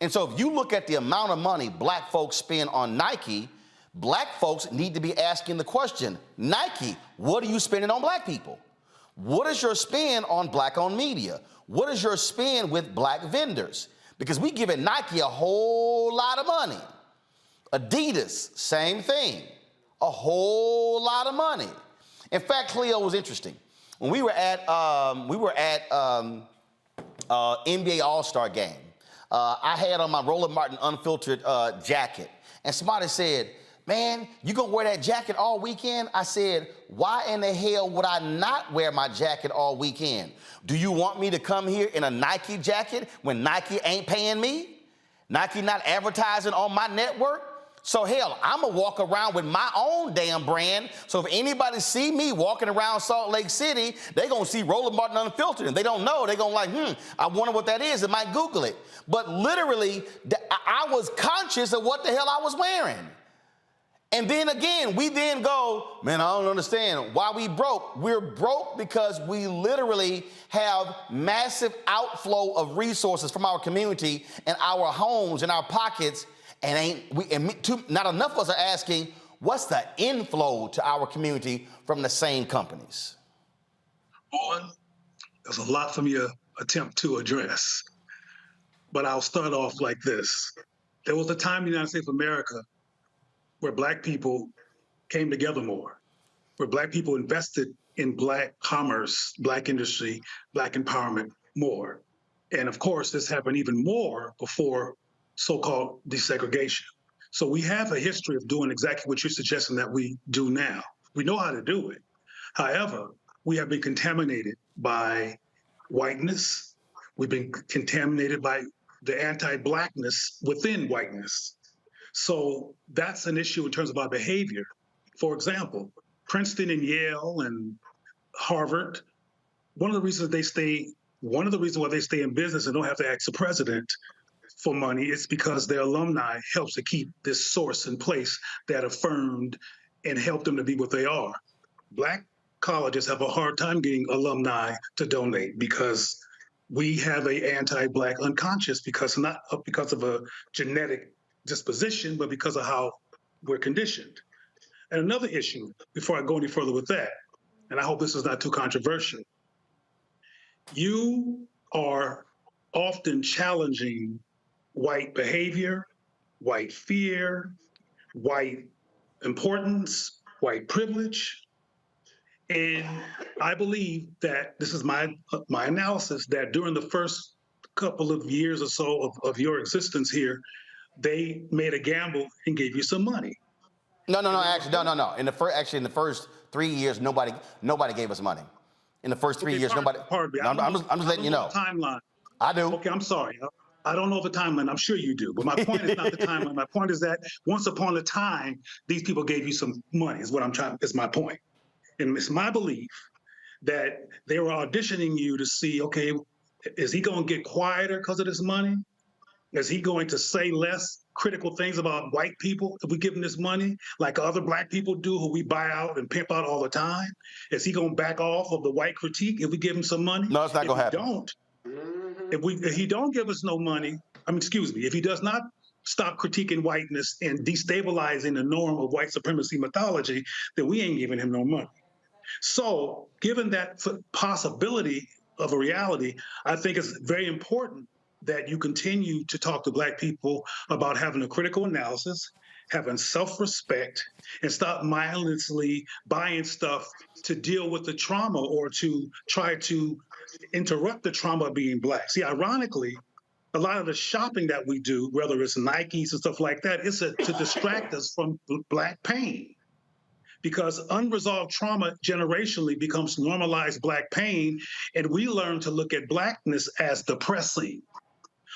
And so if you look at the amount of money Black folks spend on Nike, Black folks need to be asking the question, Nike, what are you spending on Black people? What is your spend on Black-owned media? What is your spend with Black vendors? Because we giving Nike a whole lot of money. Adidas, same thing, a whole lot of money. In fact, Cleo, was interesting. When we were at NBA All-Star game, I had on my Roland Martin Unfiltered jacket, and somebody said, man, you gonna wear that jacket all weekend? I said, why in the hell would I not wear my jacket all weekend? Do you want me to come here in a Nike jacket when Nike ain't paying me? Nike not advertising on my network? So hell, I'm gonna walk around with my own damn brand. So if anybody see me walking around Salt Lake City, they gonna see Roland Martin Unfiltered. And they don't know, they gonna like, I wonder what that is. They might Google it. But literally, I was conscious of what the hell I was wearing. And then again, we then go, man, I don't understand why we broke. We're broke because we literally have massive outflow of resources from our community and our homes and our pockets, and not enough of us are asking, what's the inflow to our community from the same companies? Owen, there's a lot from your attempt to address, but I'll start off like this. There was a time in the United States of America where Black people came together more, where Black people invested in Black commerce, Black industry, Black empowerment more. And of course, this happened even more before so-called desegregation. So we have a history of doing exactly what you're suggesting that we do now. We know how to do it. However, we have been contaminated by whiteness. We've been contaminated by the anti-Blackness within whiteness. So that's an issue in terms of our behavior. For example, Princeton and Yale and Harvard, one of the reasons why they stay in business and don't have to ask the president for money, it's because their alumni helps to keep this source in place that affirmed and helped them to be what they are. Black colleges have a hard time getting alumni to donate because we have a anti-Black unconscious, because not because of a genetic disposition, but because of how we're conditioned. And another issue, before I go any further with that, and I hope this is not too controversial, you are often challenging white behavior, white fear, white importance, white privilege. And I believe that this is my analysis, that during the first couple of years or so of your existence here, they made a gamble and gave you some money. No. In the first 3 years, nobody gave us money. In the first 3 years, nobody. Pardon me. I'm just letting you know. Timeline. I do. Okay, I'm sorry. I don't know the timeline. I'm sure you do. But my point is not the timeline. My point is that once upon a time, these people gave you some money, is my point. And it's my belief that they were auditioning you to see, okay, is he going to get quieter because of this money? Is he going to say less critical things about white people if we give him this money, like other Black people do, who we buy out and pimp out all the time? Is he going to back off of the white critique if we give him some money? No, it's not going to happen. If he don't give us no money, if he does not stop critiquing whiteness and destabilizing the norm of white supremacy mythology, then we ain't giving him no money. So given that possibility of a reality, I think it's very important that you continue to talk to Black people about having a critical analysis, having self-respect, and stop mindlessly buying stuff to deal with the trauma or to try to interrupt the trauma of being Black. See, ironically, a lot of the shopping that we do, whether it's Nikes and stuff like that, is to distract us from Black pain. Because unresolved trauma generationally becomes normalized Black pain, and we learn to look at Blackness as depressing.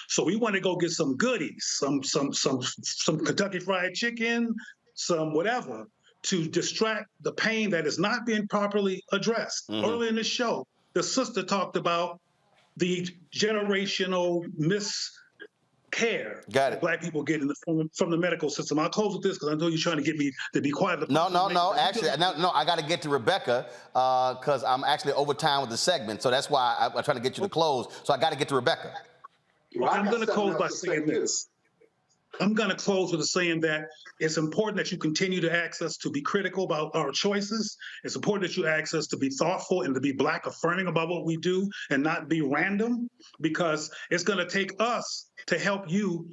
So we want to go get some goodies, some Kentucky Fried Chicken, some whatever, to distract the pain that is not being properly addressed. Early in the show, the sister talked about the generational miscare that Black people get from the medical system. I'll close with this because I know you're trying to get me to be quiet. No. Actually, I got to get to Rebecca because I'm actually over time with the segment. So that's why I'm trying to get you to close. So I got to get to Rebecca. Well, I'm going to close by saying this. I'm going to close with saying that it's important that you continue to ask us to be critical about our choices. It's important that you ask us to be thoughtful and to be Black affirming about what we do and not be random, because it's going to take us to help you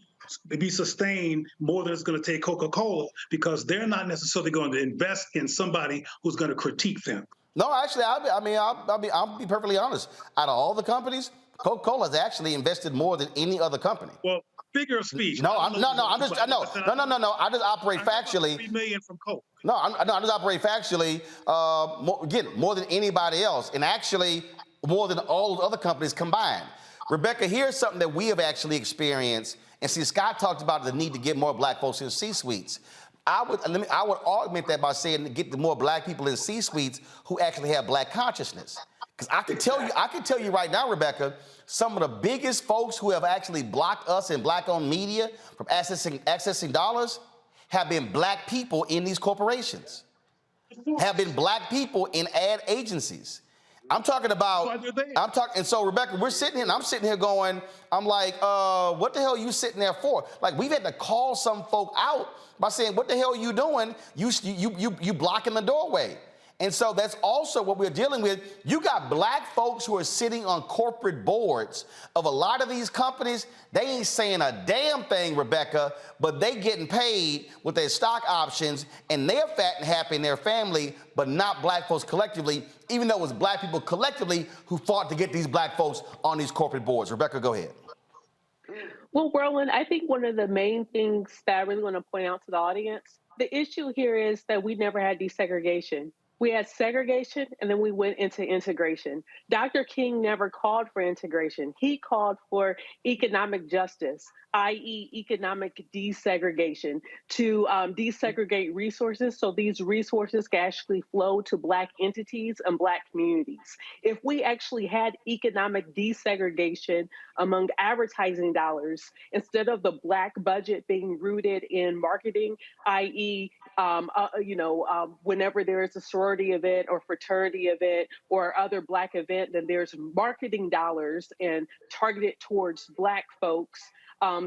be sustained more than it's going to take Coca-Cola, because they're not necessarily going to invest in somebody who's going to critique them. No, actually, I'll be perfectly honest. Out of all the companies, Coca-Cola has actually invested more than any other company. Well, figure of speech. I just operate factually. $3 million from Coke. I just operate factually. More than anybody else, and actually more than all the other companies combined. Rebecca, here's something that we have actually experienced. And see, Scott talked about the need to get more Black folks in C-suites. I would augment that by saying to get the more Black people in C-suites who actually have Black consciousness. Because I can tell you right now, Rebecca, some of the biggest folks who have actually blocked us in Black-owned media from accessing dollars have been Black people in these corporations, have been Black people in ad agencies. And so Rebecca, I'm sitting here going, I'm like, what the hell are you sitting there for? Like, we've had to call some folk out by saying, what the hell are you doing? You blocking the doorway. And so that's also what we're dealing with. You got Black folks who are sitting on corporate boards of a lot of these companies. They ain't saying a damn thing, Rebecca, but they getting paid with their stock options, and they're fat and happy in their family, but not Black folks collectively, even though it was Black people collectively who fought to get these Black folks on these corporate boards. Rebecca, go ahead. Well, Roland, I think one of the main things that I really want to point out to the audience, the issue here is that we never had desegregation. We had segregation, and then we went into integration. Dr. King never called for integration. He called for economic justice, i.e. economic desegregation, to desegregate resources so these resources can actually flow to Black entities and Black communities. If we actually had economic desegregation among advertising dollars, instead of the Black budget being rooted in marketing, i.e., whenever there is a sorority event or fraternity event or other Black event, then there's marketing dollars and targeted towards Black folks.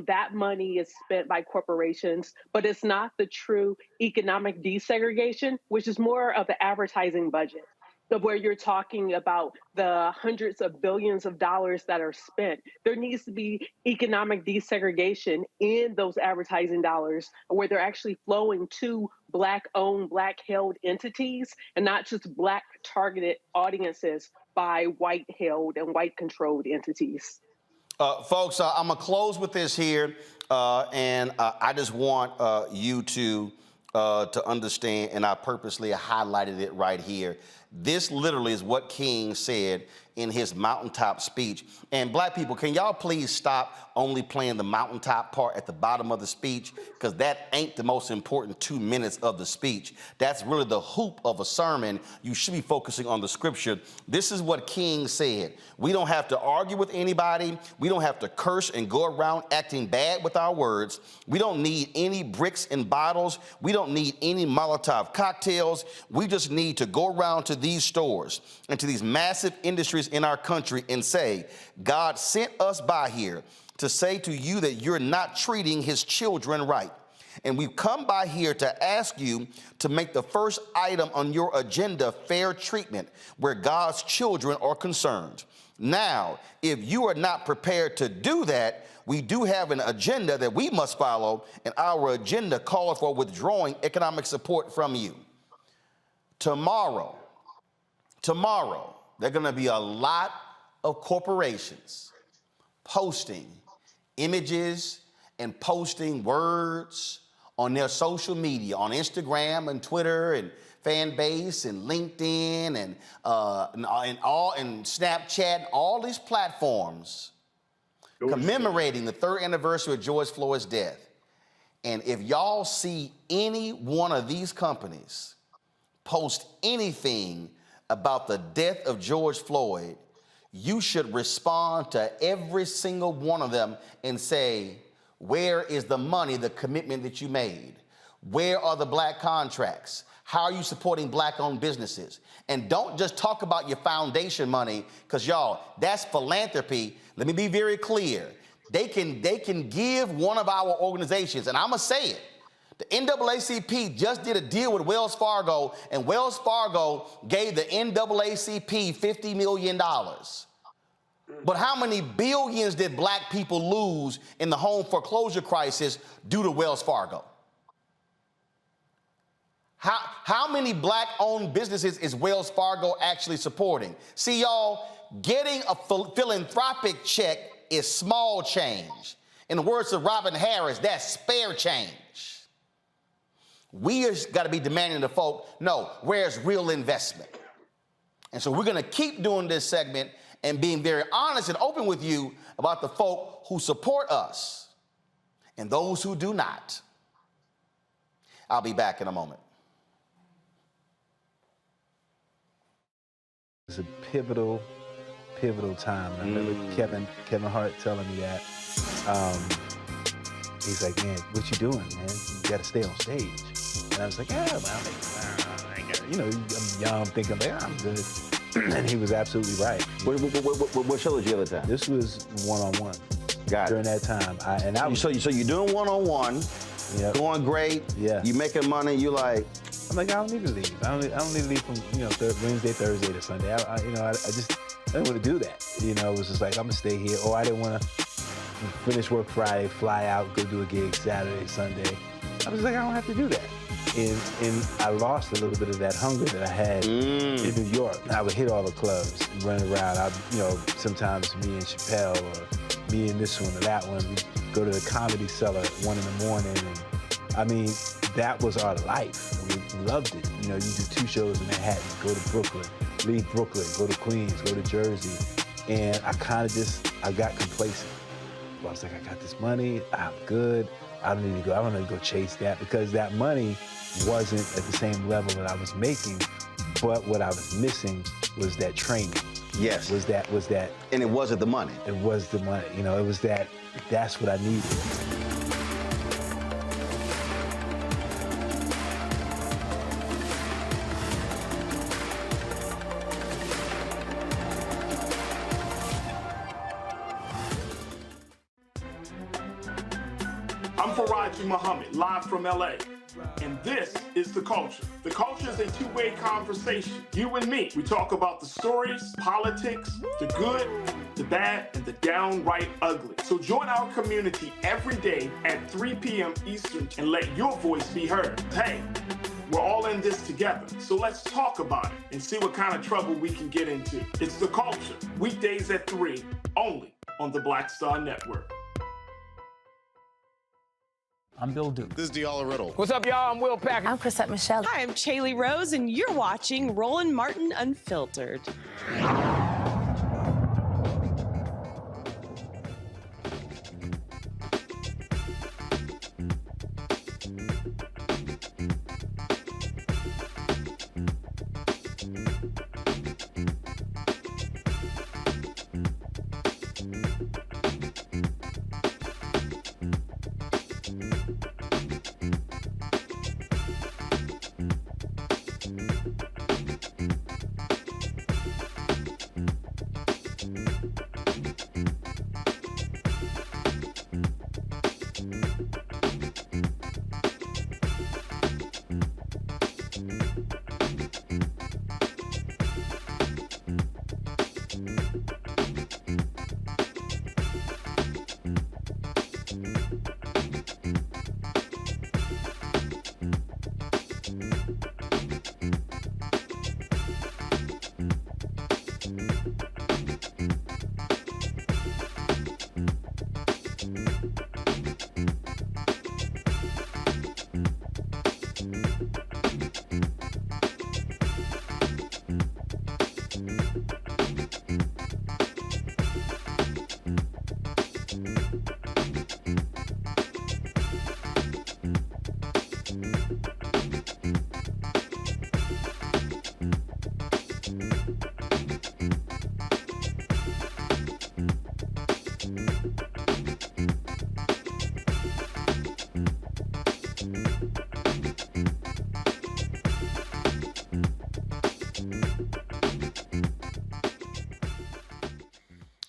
That money is spent by corporations, but it's not the true economic desegregation, which is more of the advertising budget, where you're talking about the hundreds of billions of dollars that are spent. There needs to be economic desegregation in those advertising dollars where they're actually flowing to Black-owned, Black-held entities and not just Black-targeted audiences by white-held and white-controlled entities. Folks, I'm going to close with this here, and I just want you to understand, and I purposely highlighted it right here. This literally is what King said in his mountaintop speech. And Black people, can y'all please stop only playing the mountaintop part at the bottom of the speech? Because that ain't the most important 2 minutes of the speech. That's really the hoop of a sermon. You should be focusing on the scripture. This is what King said. We don't have to argue with anybody. We don't have to curse and go around acting bad with our words. We don't need any bricks and bottles. We don't need any Molotov cocktails. We just need to go around to these stores and to these massive industries in our country and say, God sent us by here to say to you that you're not treating his children right. And we've come by here to ask you to make the first item on your agenda fair treatment where God's children are concerned. Now, if you are not prepared to do that, we do have an agenda that we must follow, and our agenda calls for withdrawing economic support from you. Tomorrow, there are going to be a lot of corporations posting images and posting words on their social media, on Instagram and Twitter and fan base and LinkedIn and Snapchat, all these platforms commemorating the 3rd anniversary of George Floyd's death. And if y'all see any one of these companies post anything about the death of George Floyd, you should respond to every single one of them and say, where is the money, the commitment that you made? Where are the Black contracts? How are you supporting Black-owned businesses? And don't just talk about your foundation money, because y'all, that's philanthropy. Let me be very clear. They can give one of our organizations, and I'm gonna say it. The NAACP just did a deal with Wells Fargo, and Wells Fargo gave the NAACP $50 million. But how many billions did Black people lose in the home foreclosure crisis due to Wells Fargo? How many Black-owned businesses is Wells Fargo actually supporting? See, y'all, getting a philanthropic check is small change. In the words of Robin Harris, that's spare change. We just got to be demanding to folk, no, where's real investment? And so we're going to keep doing this segment and being very honest and open with you about the folk who support us and those who do not. I'll be back in a moment. It's a pivotal time. I remember Kevin Hart telling me that. He's like, man, what you doing, man? You got to stay on stage. And I was like, yeah, well, I'm young, thinking, like, I'm good. And he was absolutely right. What show was the other time? This was one-on-one. Got it. During that time. So you're doing one-on-one, going great, you making money, you like... I'm like, I don't need to leave. I don't need to leave from, Wednesday, Thursday to Sunday. I didn't want to do that. It was just like, I'm going to stay here. Or I didn't want to finish work Friday, fly out, go do a gig Saturday, Sunday. I was like, I don't have to do that. And I lost a little bit of that hunger that I had in New York. I would hit all the clubs, run around. Sometimes me and Chappelle or me and this one or that one, we'd go to the Comedy Cellar at 1 in the morning. And that was our life. We loved it. You know, you do 2 shows in Manhattan, go to Brooklyn, leave Brooklyn, go to Queens, go to Jersey. And I got complacent. I was like, I got this money, I'm good. I don't need to go chase that, because that money wasn't at the same level that I was making, but what I was missing was that training. Yes. Was that. And it wasn't the money. It was the money. You know, it was that's what I needed. I'm Faraji Muhammad, live from LA. And this is The Culture. The Culture is a two-way conversation. You and me. We talk about the stories, politics, the good, the bad, and the downright ugly. So join our community every day at 3 p.m. Eastern and let your voice be heard. Hey, we're all in this together. So let's talk about it and see what kind of trouble we can get into. It's The Culture, weekdays at 3, only on the Black Star Network. I'm Bill Duke. This is Diala Riddle. What's up, y'all? I'm Will Packer. I'm Chrisette Michelle. Hi, I'm Chaley Rose, and you're watching Roland Martin Unfiltered.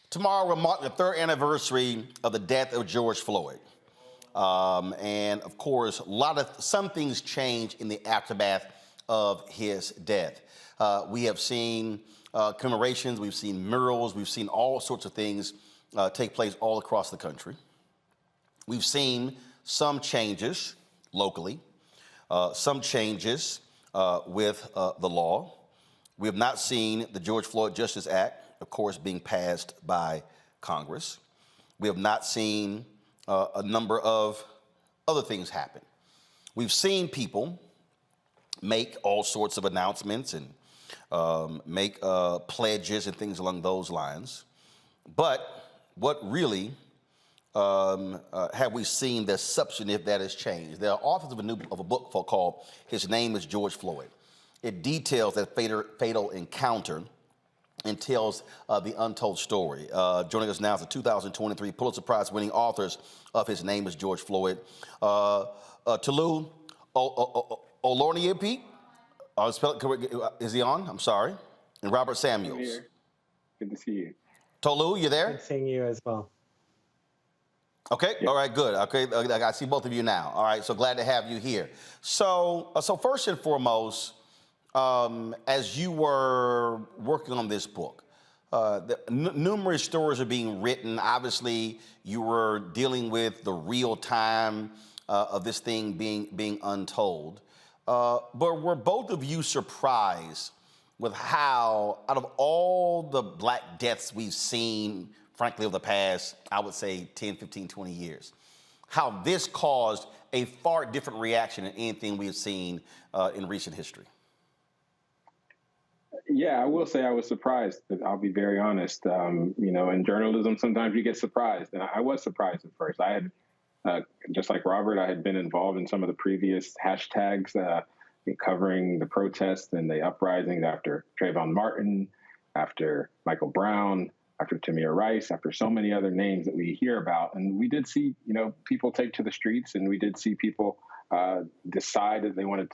Tomorrow will mark the 3rd anniversary of the death of George Floyd. And of course, some things changed in the aftermath of his death. We have seen commemorations, we've seen murals, we've seen all sorts of things take place all across the country. We've seen some changes locally, some changes with the law. We have not seen the George Floyd Justice Act, of course, being passed by Congress. We have not seen a number of other things happen. We've seen people make all sorts of announcements and make pledges and things along those lines. But what really have we seen that's substantive that has changed? There are authors of a book called His Name is George Floyd. It details that fatal encounter and tells the untold story. Joining us now is the 2023 Pulitzer Prize-winning authors of His Name is George Floyd. Tolu Oloruniapi, is he on? I'm sorry. And Robert Samuels. I'm here. Good to see you. Tolu, you there? Good seeing you as well. Okay, all right, good. Okay, I see both of you now. All right, so glad to have you here. So first and foremost, as you were working on this book, numerous stories are being written. Obviously, you were dealing with the real time of this thing being untold. But were both of you surprised with how, out of all the Black deaths we've seen, frankly, over the past, I would say 10, 15, 20 years, how this caused a far different reaction than anything we have seen in recent history. Yeah, I will say I was surprised. I'll be very honest. In journalism, sometimes you get surprised, and I was surprised at first. I had, just like Robert, I had been involved in some of the previous hashtags covering the protests and the uprisings after Trayvon Martin, after Michael Brown, after Tamir Rice, after so many other names that we hear about. And we did see, people take to the streets, and we did see people decide that they wanted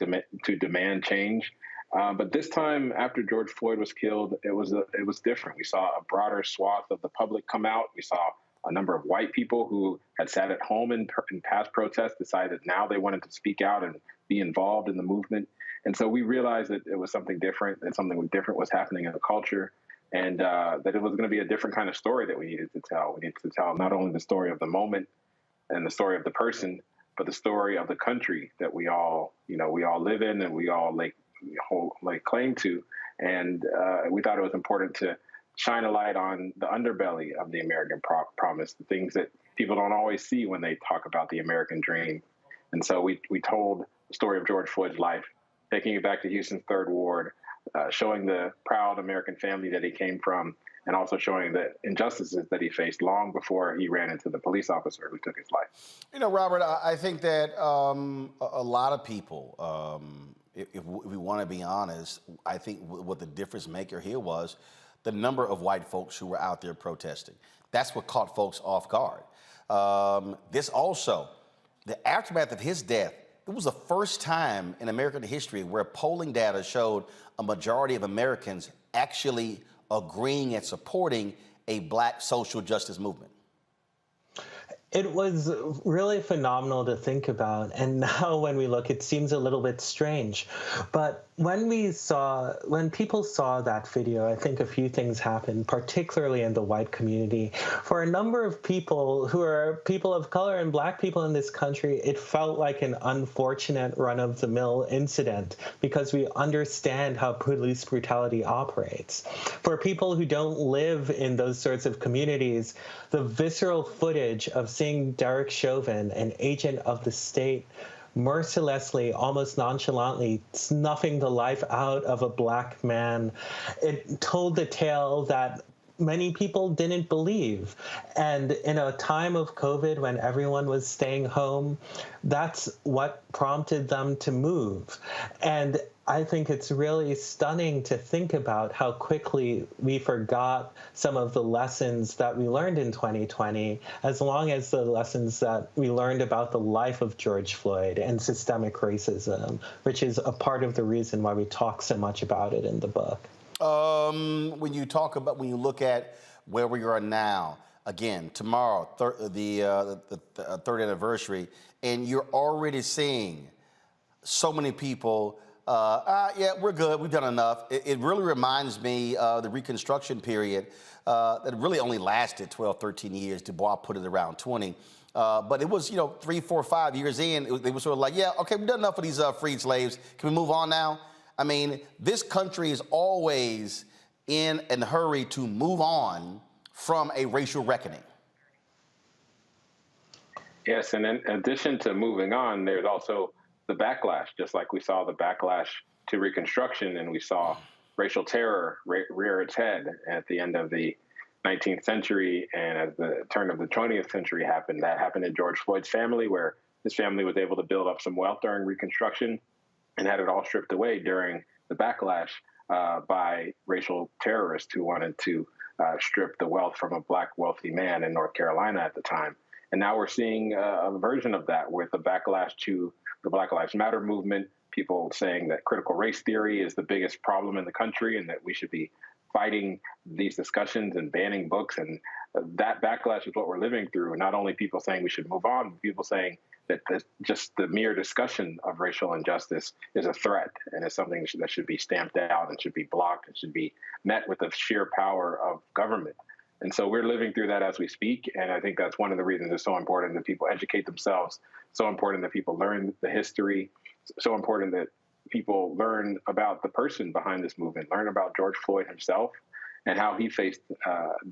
to demand change. But this time, after George Floyd was killed, it was different. We saw a broader swath of the public come out. We saw a number of white people who had sat at home in past protests decided now they wanted to speak out and be involved in the movement. And so we realized that it was something different, that something different was happening in the culture, and that it was going to be a different kind of story that we needed to tell. We needed to tell not only the story of the moment and the story of the person, but the story of the country that we all live in and we all lay claim to. And we thought it was important to shine a light on the underbelly of the American promise, the things that people don't always see when they talk about the American dream. And so we told the story of George Floyd's life, taking it back to Houston's Third Ward, showing the proud American family that he came from, and also showing the injustices that he faced long before he ran into the police officer who took his life. Robert, I think that a lot of people, if we want to be honest, I think what the difference maker here was the number of white folks who were out there protesting. That's what caught folks off guard. This also, the aftermath of his death, it was the first time in American history where polling data showed a majority of Americans actually agreeing and supporting a black social justice movement. It was really phenomenal to think about. And now when we look, it seems a little bit strange. But when people saw that video, I think a few things happened, particularly in the white community. For a number of people who are people of color and black people in this country, it felt like an unfortunate run-of-the-mill incident because we understand how police brutality operates. For people who don't live in those sorts of communities, the visceral footage of seeing Derek Chauvin, an agent of the state, mercilessly, almost nonchalantly snuffing the life out of a black man, it told the tale that many people didn't believe. And in a time of COVID, when everyone was staying home, that's what prompted them to move. And I think it's really stunning to think about how quickly we forgot some of the lessons that we learned in 2020, as long as the lessons that we learned about the life of George Floyd and systemic racism, which is a part of the reason why we talk so much about it in the book. When you look at where we are now, again, tomorrow, the third anniversary, and you're already seeing so many people, yeah, we're good, we've done enough. It really reminds me of the Reconstruction period that really only lasted 12, 13 years. Du Bois put it around 20. But it was, 3, 4, 5 years in, they were sort of like, yeah, okay, we've done enough of these freed slaves. Can we move on now? I mean, this country is always in a hurry to move on from a racial reckoning. Yes, and in addition to moving on, there's also the backlash, just like we saw the backlash to Reconstruction, and we saw racial terror rear its head at the end of the 19th century, and as the turn of the 20th century happened. That happened in George Floyd's family, where his family was able to build up some wealth during Reconstruction and had it all stripped away during the backlash by racial terrorists who wanted to strip the wealth from a black wealthy man in North Carolina at the time. And now we're seeing a version of that with the backlash to the Black Lives Matter movement, people saying that critical race theory is the biggest problem in the country and that we should be fighting these discussions and banning books. And that backlash is what we're living through. Not only people saying we should move on, but people saying that just the mere discussion of racial injustice is a threat and is something that should be stamped out and should be blocked and should be met with the sheer power of government. And so we're living through that as we speak. And I think that's one of the reasons it's so important that people educate themselves, so important that people learn the history, so important that people learn about the person behind this movement, learn about George Floyd himself and how he faced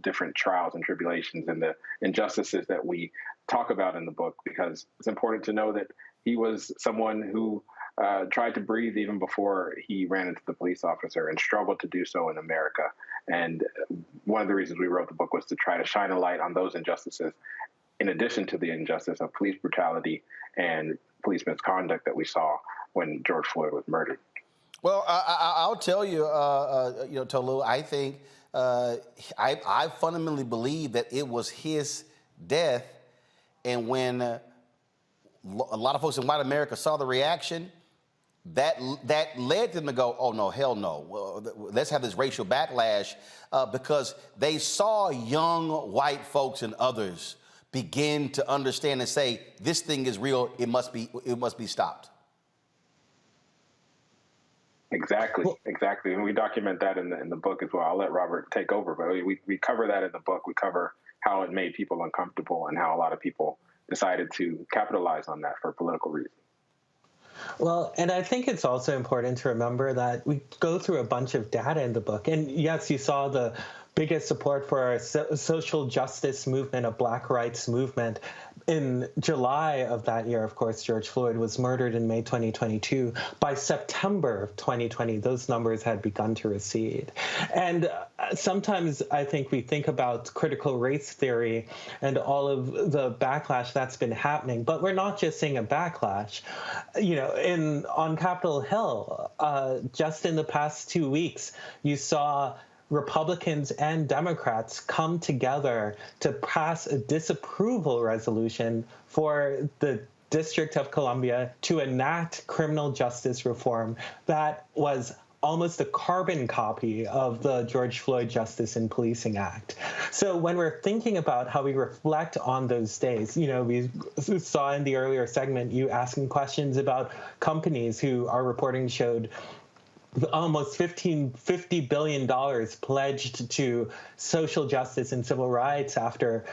different trials and tribulations and the injustices that we talk about in the book, because it's important to know that He was someone who tried to breathe even before he ran into the police officer and struggled to do so in America. And one of the reasons we wrote the book was to try to shine a light on those injustices, in addition to the injustice of police brutality and police misconduct that we saw when George Floyd was murdered. Well, I'll tell you, Tolu, I think I fundamentally believe that it was his death, and when a lot of folks in white America saw the reaction, that led them to go, oh, no, hell no. Well, let's have this racial backlash because they saw young white folks and others begin to understand and say, this thing is real, it must be stopped. Exactly. And we document that in the book as well. I'll let Robert take over, but we cover that in the book. We cover how it made people uncomfortable and how a lot of people decided to capitalize on that for political reasons. Well, and I think it's also important to remember that we go through a bunch of data in the book. And yes, you saw the biggest support for our social justice movement, a Black rights movement. In July of that year, of course, George Floyd was murdered in May 2022. By September of 2020, those numbers had begun to recede. And sometimes I think we think about critical race theory and all of the backlash that's been happening, but we're not just seeing a backlash. On Capitol Hill, just in the past 2 weeks, you saw Republicans and Democrats come together to pass a disapproval resolution for the District of Columbia to enact criminal justice reform that was almost a carbon copy of the George Floyd Justice in Policing Act. So when we're thinking about how we reflect on those days, we saw in the earlier segment you asking questions about companies who our reporting showed almost $50 billion pledged to social justice and civil rights after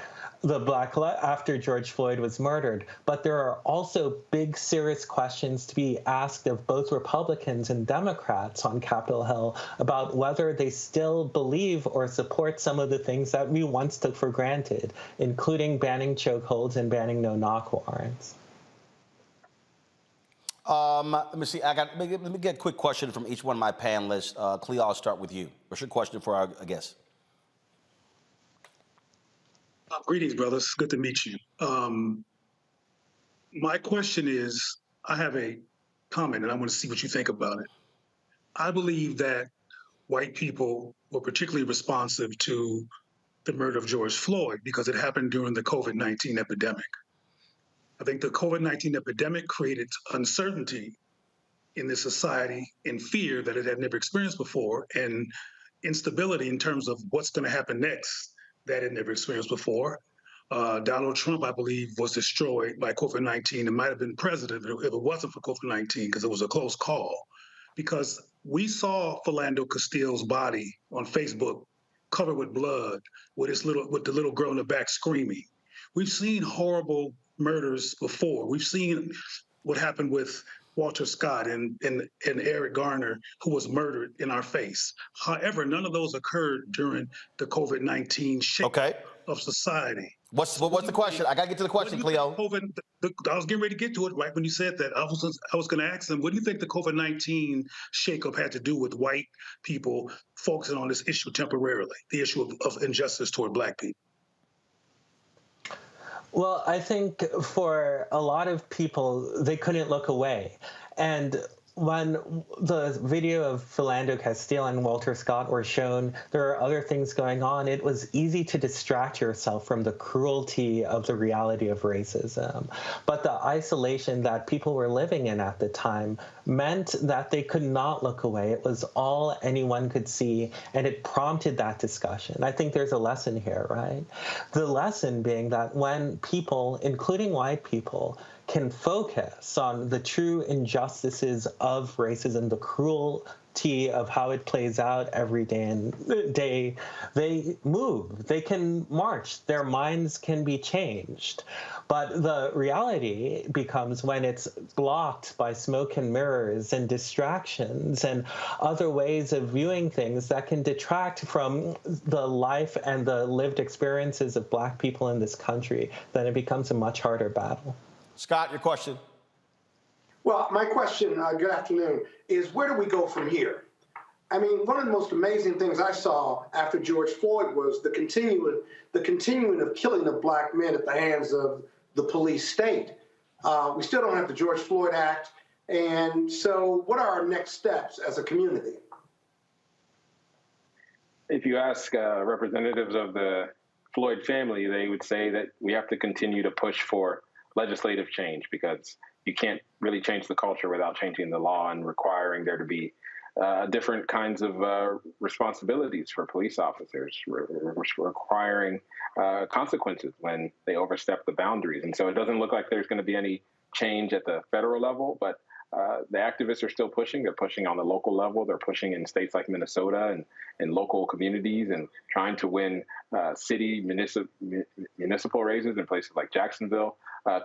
George Floyd was murdered. But there are also big, serious questions to be asked of both Republicans and Democrats on Capitol Hill about whether they still believe or support some of the things that we once took for granted, including banning chokeholds and banning no-knock warrants. Let me see. Let me get a quick question from each one of my panelists. Cleo, I'll start with you. What's your question for our guest? Greetings, brothers. Good to meet you. My question is, I have a comment, and I want to see what you think about it. I believe that white people were particularly responsive to the murder of George Floyd because it happened during the COVID-19 epidemic. I think the COVID-19 epidemic created uncertainty in this society and fear that it had never experienced before, and instability in terms of what's going to happen next that it never experienced before. Donald Trump, I believe, was destroyed by COVID-19 and might have been president if it wasn't for COVID-19, because it was a close call. Because we saw Philando Castile's body on Facebook covered with blood with the little girl in the back screaming. We've seen horrible murders before. We've seen what happened with Walter Scott and Eric Garner, who was murdered in our face. However, none of those occurred during the COVID-19 shake of society. What's the question? I got to get to the question, Cleo. I was getting ready to get to it right when you said that. I was going to ask them, what do you think the COVID-19 shakeup had to do with white people focusing on this issue temporarily, the issue of injustice toward Black people? Well, I think for a lot of people, they couldn't look away. And when the video of Philando Castile and Walter Scott were shown, there are other things going on. It was easy to distract yourself from the cruelty of the reality of racism. But the isolation that people were living in at the time meant that they could not look away. It was all anyone could see, and it prompted that discussion. I think there's a lesson here, right? The lesson being that when people, including white people, can focus on the true injustices of racism, the cruelty of how it plays out every day, they move, they can march, their minds can be changed. But the reality becomes when it's blocked by smoke and mirrors and distractions and other ways of viewing things that can detract from the life and the lived experiences of Black people in this country, then it becomes a much harder battle. Scott, your question. Well, my question, good afternoon, is where do we go from here? I mean, one of the most amazing things I saw after George Floyd was the continuing of killing of black men at the hands of the police state. We still don't have the George Floyd Act. And so what are our next steps as a community? If you ask representatives of the Floyd family, they would say that we have to continue to push for legislative change, because you can't really change the culture without changing the law and requiring there to be different kinds of responsibilities for police officers, requiring consequences when they overstep the boundaries. And so it doesn't look like there's going to be any change at the federal level, but the activists are still pushing. They're pushing on the local level. They're pushing in states like Minnesota and local communities, and trying to win city municipal races in places like Jacksonville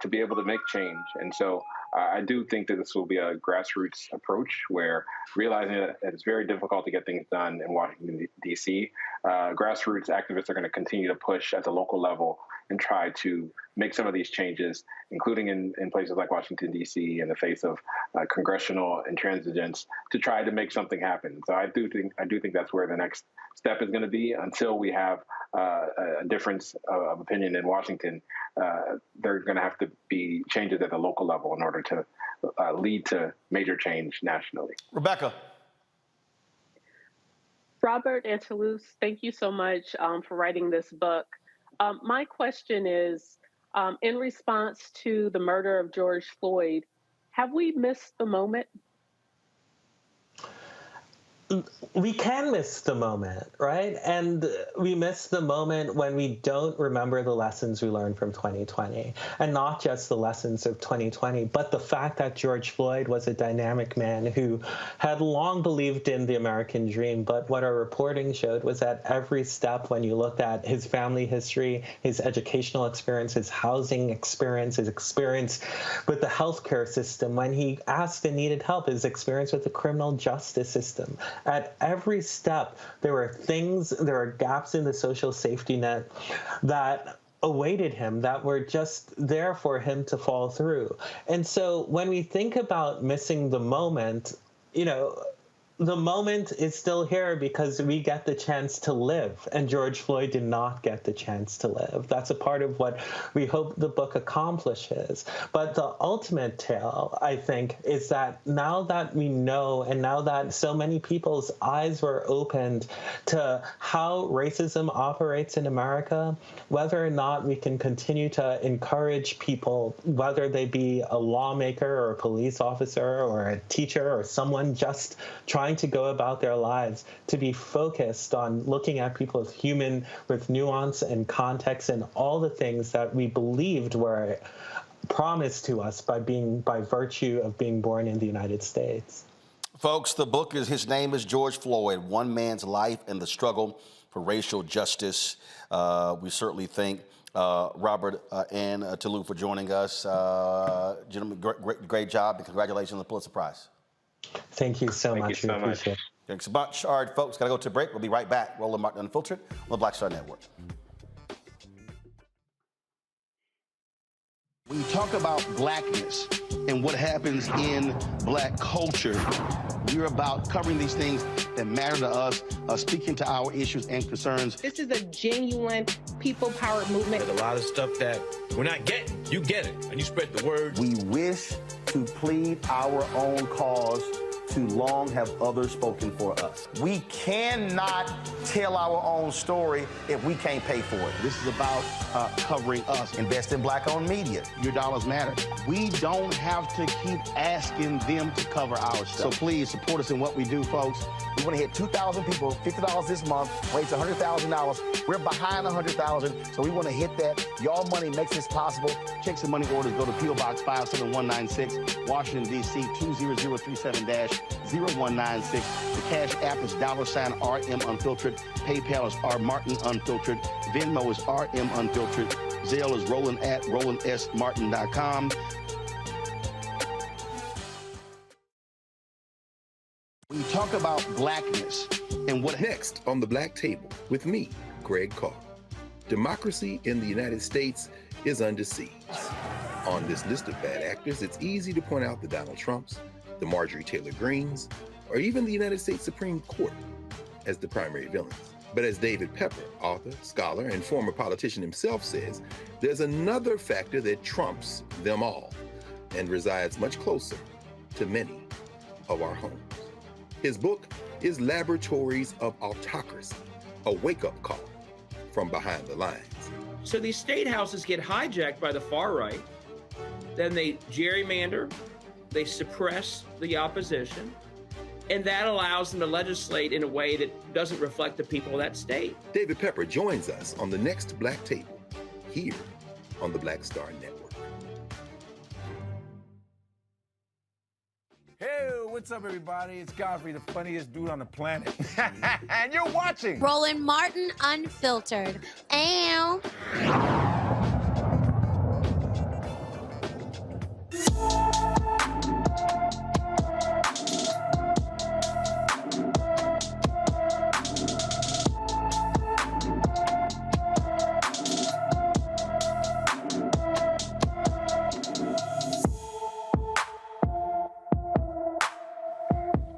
to be able to make change. And so I do think that this will be a grassroots approach, where realizing that it's very difficult to get things done in Washington, D.C., grassroots activists are going to continue to push at the local level and try to make some of these changes, including in places like Washington, D.C., in the face of congressional intransigence, to try to make something happen. So I do think that's where the next step is going to be. Until we have a difference of opinion in Washington, there are going to have to be changes at the local level in order to lead to major change nationally. Rebecca. Robert and Toulouse, thank you so much for writing this book. My question is, in response to the murder of George Floyd, have we missed the moment? We can miss the moment, right? And we miss the moment when we don't remember the lessons we learned from 2020. And not just the lessons of 2020, but the fact that George Floyd was a dynamic man who had long believed in the American dream. But what our reporting showed was that every step, when you looked at his family history, his educational experience, his housing experience, his experience with the healthcare system, when he asked and needed help, his experience with the criminal justice system, at every step, there were gaps in the social safety net that awaited him, that were just there for him to fall through. And so when we think about missing the moment, the moment is still here because we get the chance to live, and George Floyd did not get the chance to live. That's a part of what we hope the book accomplishes. But the ultimate tale, I think, is that now that we know, and now that so many people's eyes were opened to how racism operates in America, whether or not we can continue to encourage people, whether they be a lawmaker or a police officer or a teacher or someone just trying to go about their lives, to be focused on looking at people as human with nuance and context and all the things that we believed were promised to us by virtue of being born in the United States. Folks, the book is, his name is George Floyd, One Man's Life and the Struggle for Racial Justice. We certainly thank Robert and Toulouse for joining us. Gentlemen, great job, and congratulations on the Pulitzer Prize. Thank you so much. We appreciate it. Thanks a bunch. All right, folks, got to go to a break. We'll be right back. Roland Martin Unfiltered on the Black Star Network. When you talk about blackness and what happens in black culture, we're about covering these things that matter to us, speaking to our issues and concerns. This is a genuine people-powered movement. There's a lot of stuff that we're not getting. You get it, and you spread the word. We wish to plead our own cause. Too long have others spoken for us. We cannot tell our own story if we can't pay for it. This is about covering us. Invest in black-owned media. Your dollars matter. We don't have to keep asking them to cover our stuff. So please support us in what we do, folks. We want to hit 2,000 people, $50 this month, raise $100,000. We're behind 100,000, so we want to hit that. Your money makes this possible. Checks and money orders go to P.O. Box 57196, Washington, D.C. 20037-0196. The Cash App is $RM Unfiltered. PayPal is R Martin Unfiltered. Venmo is RM Unfiltered. Zelle is Roland@RolandSMartin.com. When you talk about blackness and what next on the Black Table with me, Greg Carr. Democracy in the United States is under siege. On this list of bad actors, it's easy to point out the Donald Trumps, the Marjorie Taylor Greens, or even the United States Supreme Court as the primary villains. But as David Pepper, author, scholar, and former politician himself says, there's another factor that trumps them all and resides much closer to many of our homes. His book is Laboratories of Autocracy, a wake-up call from behind the lines. So these state houses get hijacked by the far right, then they gerrymander, they suppress the opposition, and that allows them to legislate in a way that doesn't reflect the people of that state. David Pepper joins us on the next Black Table, here on the Black Star Network. Hey, what's up, everybody? It's Godfrey, the funniest dude on the planet. And you're watching Roland Martin Unfiltered. Ow.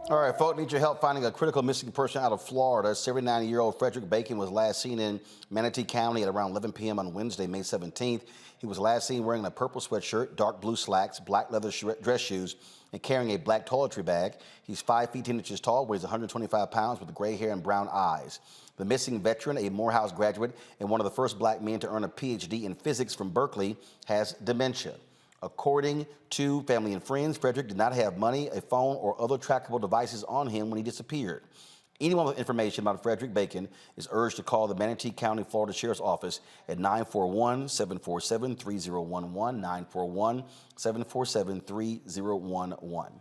All right, folks, need your help finding a critical missing person out of Florida. 79-year-old Frederick Bacon was last seen in Manatee County at around 11 p.m. on Wednesday, May 17th. He was last seen wearing a purple sweatshirt, dark blue slacks, black leather dress shoes, and carrying a black toiletry bag. He's 5 feet 10 inches tall, weighs 125 pounds, with gray hair and brown eyes. The missing veteran, a Morehouse graduate and one of the first black men to earn a PhD in physics from Berkeley, has dementia. According to family and friends, Frederick did not have money, a phone, or other trackable devices on him when he disappeared. Anyone with information about Frederick Bacon is urged to call the Manatee County, Florida Sheriff's Office at 941-747-3011, 941-747-3011.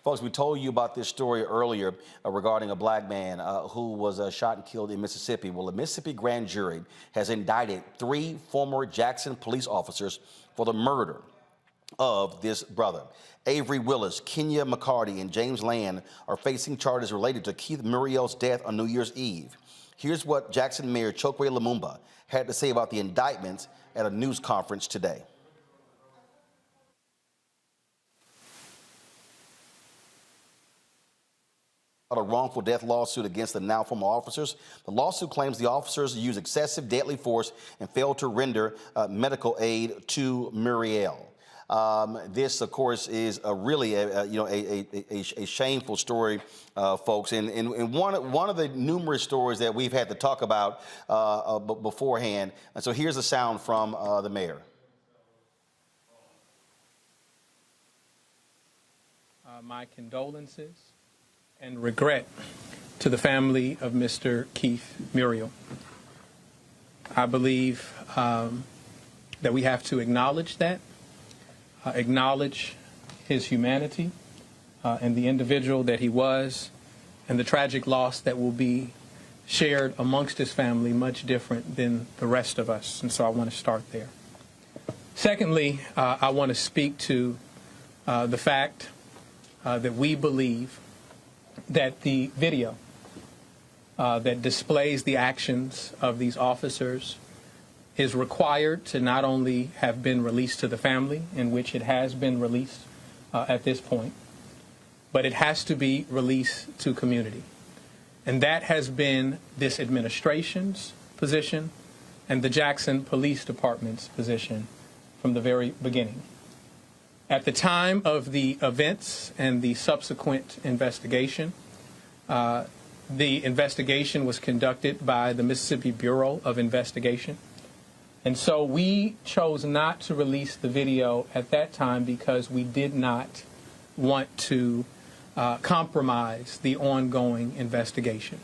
Folks, we told you about this story earlier regarding a black man who was shot and killed in Mississippi. Well, a Mississippi grand jury has indicted 3 former Jackson police officers for the murder of this brother. Avery Willis, Kenya McCarty, and James Land are facing charges related to Keith Muriel's death on New Year's Eve. Here's what Jackson Mayor Chokwe Lumumba had to say about the indictments at a news conference today. A wrongful death lawsuit against the now former officers. The lawsuit claims the officers used excessive deadly force and failed to render medical aid to Muriel. This, of course, is really a shameful story, folks, and one of the numerous stories that we've had to talk about beforehand. And so here's the sound from the mayor. My condolences and regret to the family of Mr. Keith Muriel. I believe that we have to acknowledge that. Acknowledge his humanity and the individual that he was, and the tragic loss that will be shared amongst his family, much different than the rest of us. And so I want to start there. Secondly, I want to speak to the fact that we believe that the video that displays the actions of these officers is required to not only have been released to the family, in which it has been released at this point, but it has to be released to community. And that has been this administration's position and the Jackson Police Department's position from the very beginning. At the time of the events and the subsequent investigation, the investigation was conducted by the Mississippi Bureau of Investigation. And so we chose not to release the video at that time because we did not want to compromise the ongoing investigation.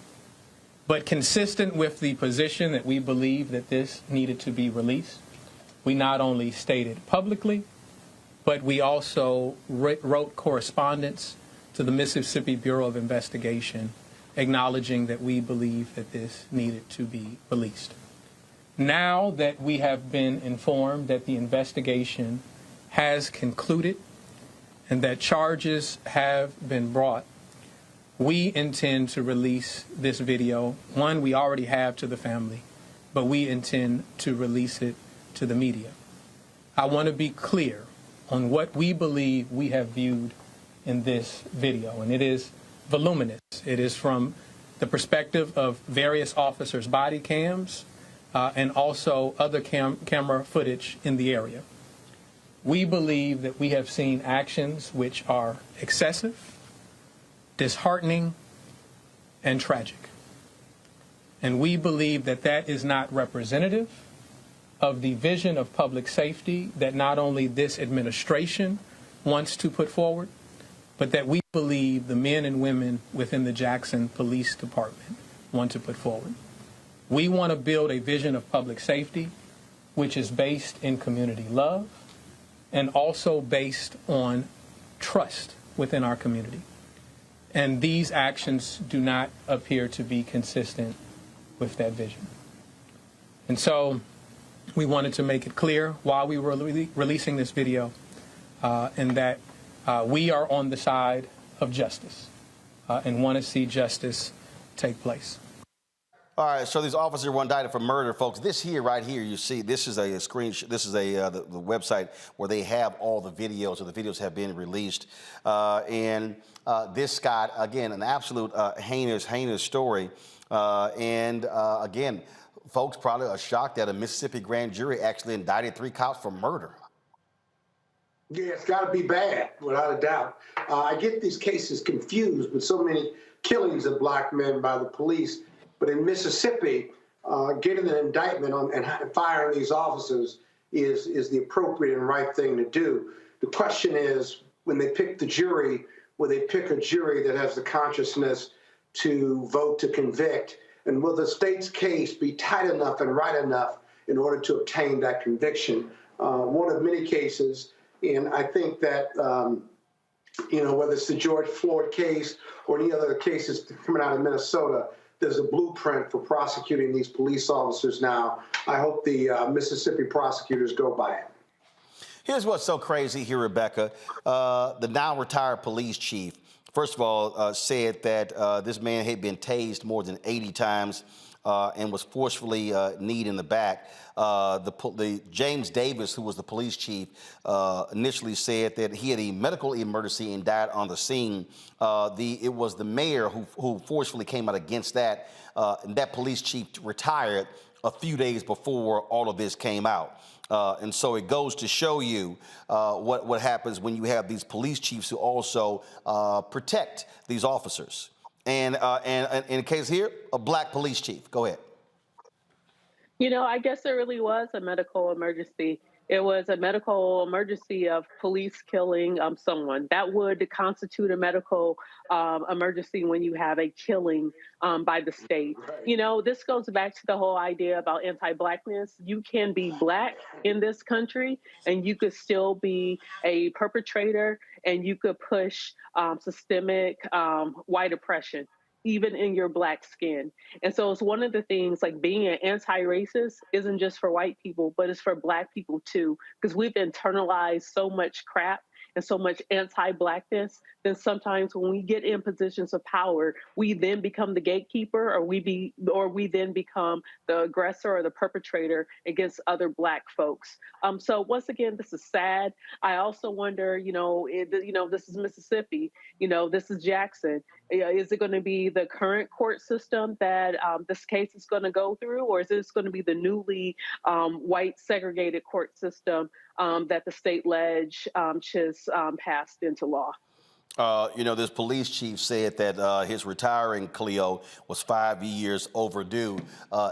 But consistent with the position that we believe that this needed to be released, we not only stated publicly, but we also wrote correspondence to the Mississippi Bureau of Investigation acknowledging that we believe that this needed to be released. Now that we have been informed that the investigation has concluded and that charges have been brought, we intend to release this video. One, we already have to the family, but we intend to release it to the media. I want to be clear on what we believe we have viewed in this video. And it is voluminous. It is from the perspective of various officers' body cams and also other camera footage in the area. We believe that we have seen actions which are excessive, disheartening, and tragic. And we believe that that is not representative of the vision of public safety that not only this administration wants to put forward, but that we believe the men and women within the Jackson Police Department want to put forward. We want to build a vision of public safety which is based in community love and also based on trust within our community. And these actions do not appear to be consistent with that vision. And so we wanted to make it clear while we were releasing this video and that we are on the side of justice and want to see justice take place. All right, so these officers were indicted for murder, folks. This here, right here, you see, this is a screenshot. This is the website where they have all the videos, or the videos have been released. And this got, again, an absolute heinous story. Again, folks probably are shocked that a Mississippi grand jury actually indicted 3 cops for murder. Yeah, it's got to be bad, without a doubt. I get these cases confused with so many killings of black men by the police. But in Mississippi, getting an indictment on and firing these officers is the appropriate and right thing to do. The question is, when they pick the jury, will they pick a jury that has the consciousness to vote to convict? And will the state's case be tight enough and right enough in order to obtain that conviction? One of many cases, and I think that, whether it's the George Floyd case or any other cases coming out of Minnesota, there's a blueprint for prosecuting these police officers now. I hope the Mississippi prosecutors go by it. Here's what's so crazy here, Rebecca. The now retired police chief, first of all, said that this man had been tased more than 80 times and was forcefully kneed in the back. The James Davis, who was the police chief, initially said that he had a medical emergency and died on the scene. It was the mayor who forcefully came out against that. And that police chief retired a few days before all of this came out. And so it goes to show you what happens when you have these police chiefs who also protect these officers. And in the case here, a black police chief. Go ahead. I guess it really was a medical emergency. It was a medical emergency of police killing someone. That would constitute a medical emergency when you have a killing by the state. Right. This goes back to the whole idea about anti-blackness. You can be black in this country and you could still be a perpetrator and you could push systemic white oppression, even in your black skin. And so it's one of the things, like being an anti-racist isn't just for white people, but it's for black people too, because we've internalized so much crap and so much anti-blackness, then sometimes when we get in positions of power, we then become the gatekeeper, or we then become the aggressor or the perpetrator against other black folks. So once again, this is sad. I also wonder, this is Mississippi, this is Jackson. Is it going to be the current court system that this case is going to go through, or is this going to be the newly white segregated court system that the state ledge just passed into law? This police chief said that his retiring, Cleo, was 5 years overdue.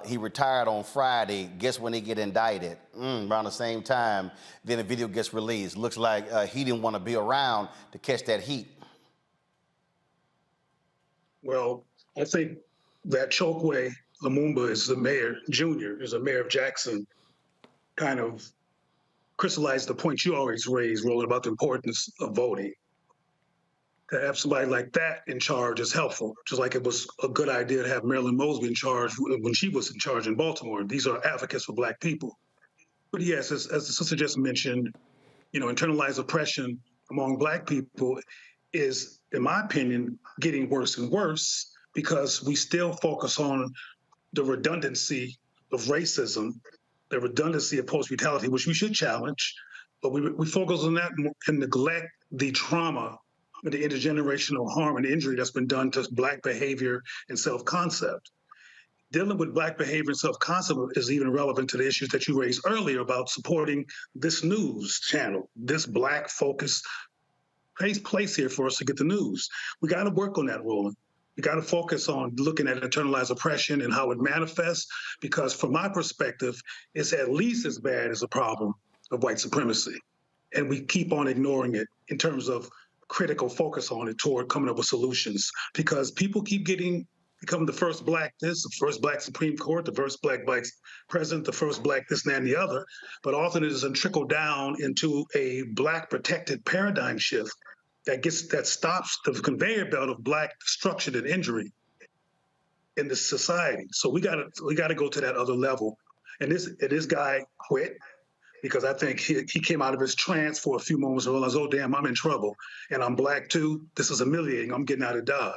He retired on Friday. Guess when he get indicted? Around the same time. Then the video gets released. Looks like he didn't want to be around to catch that heat. Well, I think that Chokwe Lumumba is the mayor, Jr., is a mayor of Jackson, kind of crystallized the point you always raised, Roland, about the importance of voting. To have somebody like that in charge is helpful, just like it was a good idea to have Marilyn Mosby in charge when she was in charge in Baltimore. These are advocates for black people. But yes, as the sister just mentioned, internalized oppression among black people is, in my opinion, getting worse and worse because we still focus on the redundancy of racism, the redundancy of police brutality, which we should challenge, But we focus on that and neglect the trauma and the intergenerational harm and injury that's been done to Black behavior and self-concept. Dealing with Black behavior and self-concept is even relevant to the issues that you raised earlier about supporting this news channel, this Black-focused place here for us to get the news. We got to work on that, Roland. We got to focus on looking at internalized oppression and how it manifests, because from my perspective, it's at least as bad as a problem of white supremacy. And we keep on ignoring it in terms of critical focus on it toward coming up with solutions, because people keep become the first Black this, the first Black Supreme Court, the first Black Vice President, the first Black this, and that, and the other. But often it doesn't trickle down into a Black protected paradigm shift that stops the conveyor belt of Black destruction and injury in this society. So we gotta go to that other level. And this guy quit because I think he came out of his trance for a few moments and realized, oh damn, I'm in trouble, and I'm Black too. This is humiliating. I'm getting out of Dodge.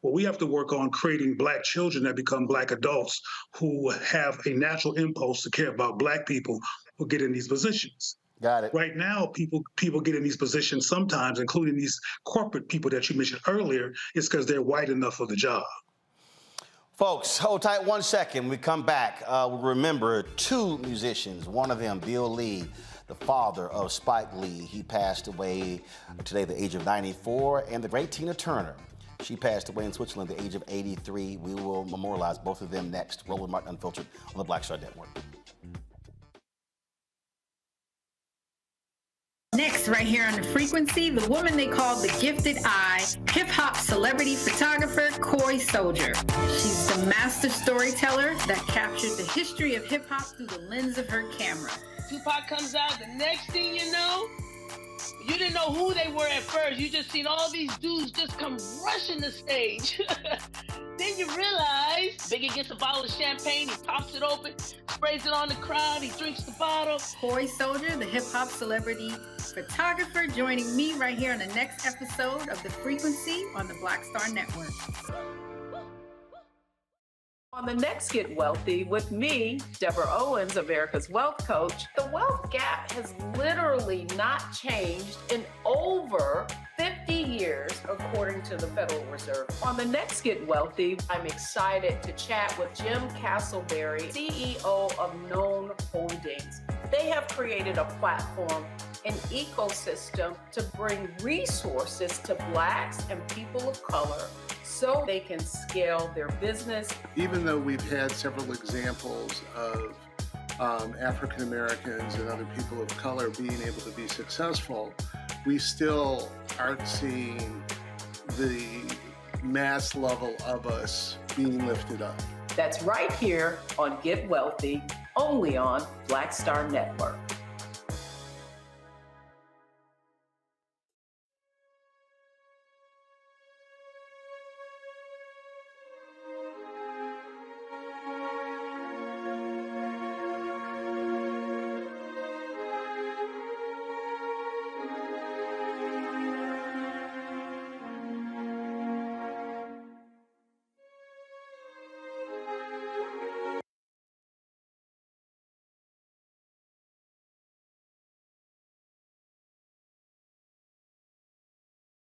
Well, we have to work on creating Black children that become Black adults who have a natural impulse to care about Black people who get in these positions. Got it. Right now, people get in these positions sometimes, including these corporate people that you mentioned earlier, is because they're white enough for the job. Folks, hold tight 1 second. When we come back, we'll remember two musicians. One of them, Bill Lee, the father of Spike Lee. He passed away today at the age of 94. And the great Tina Turner. She passed away in Switzerland at the age of 83. We will memorialize both of them next. Roland Martin Unfiltered on the Black Star Network. Next, right here on The Frequency, the woman they call the Gifted Eye, hip-hop celebrity photographer Coy Soldier. She's the master storyteller that captured the history of hip-hop through the lens of her camera. Tupac comes out, the next thing you know, you didn't know who they were at first. You just seen all these dudes just come rushing the stage. Then you realize Biggie gets a bottle of champagne, he pops it open, sprays it on the crowd, he drinks the bottle. Coy Soldier, the hip-hop celebrity photographer, joining me right here on the next episode of The Frequency on the Black Star Network. On the next Get Wealthy with me, Deborah Owens, America's Wealth Coach, the wealth gap has literally not changed in over 50 years, according to the Federal Reserve. On the next Get Wealthy, I'm excited to chat with Jim Castleberry, CEO of Known Holdings. They have created a platform, an ecosystem to bring resources to Blacks and people of color so they can scale their business. Even though we've had several examples of African Americans and other people of color being able to be successful, we still aren't seeing the mass level of us being lifted up. That's right here on Get Wealthy, only on Black Star Network.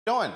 Doing?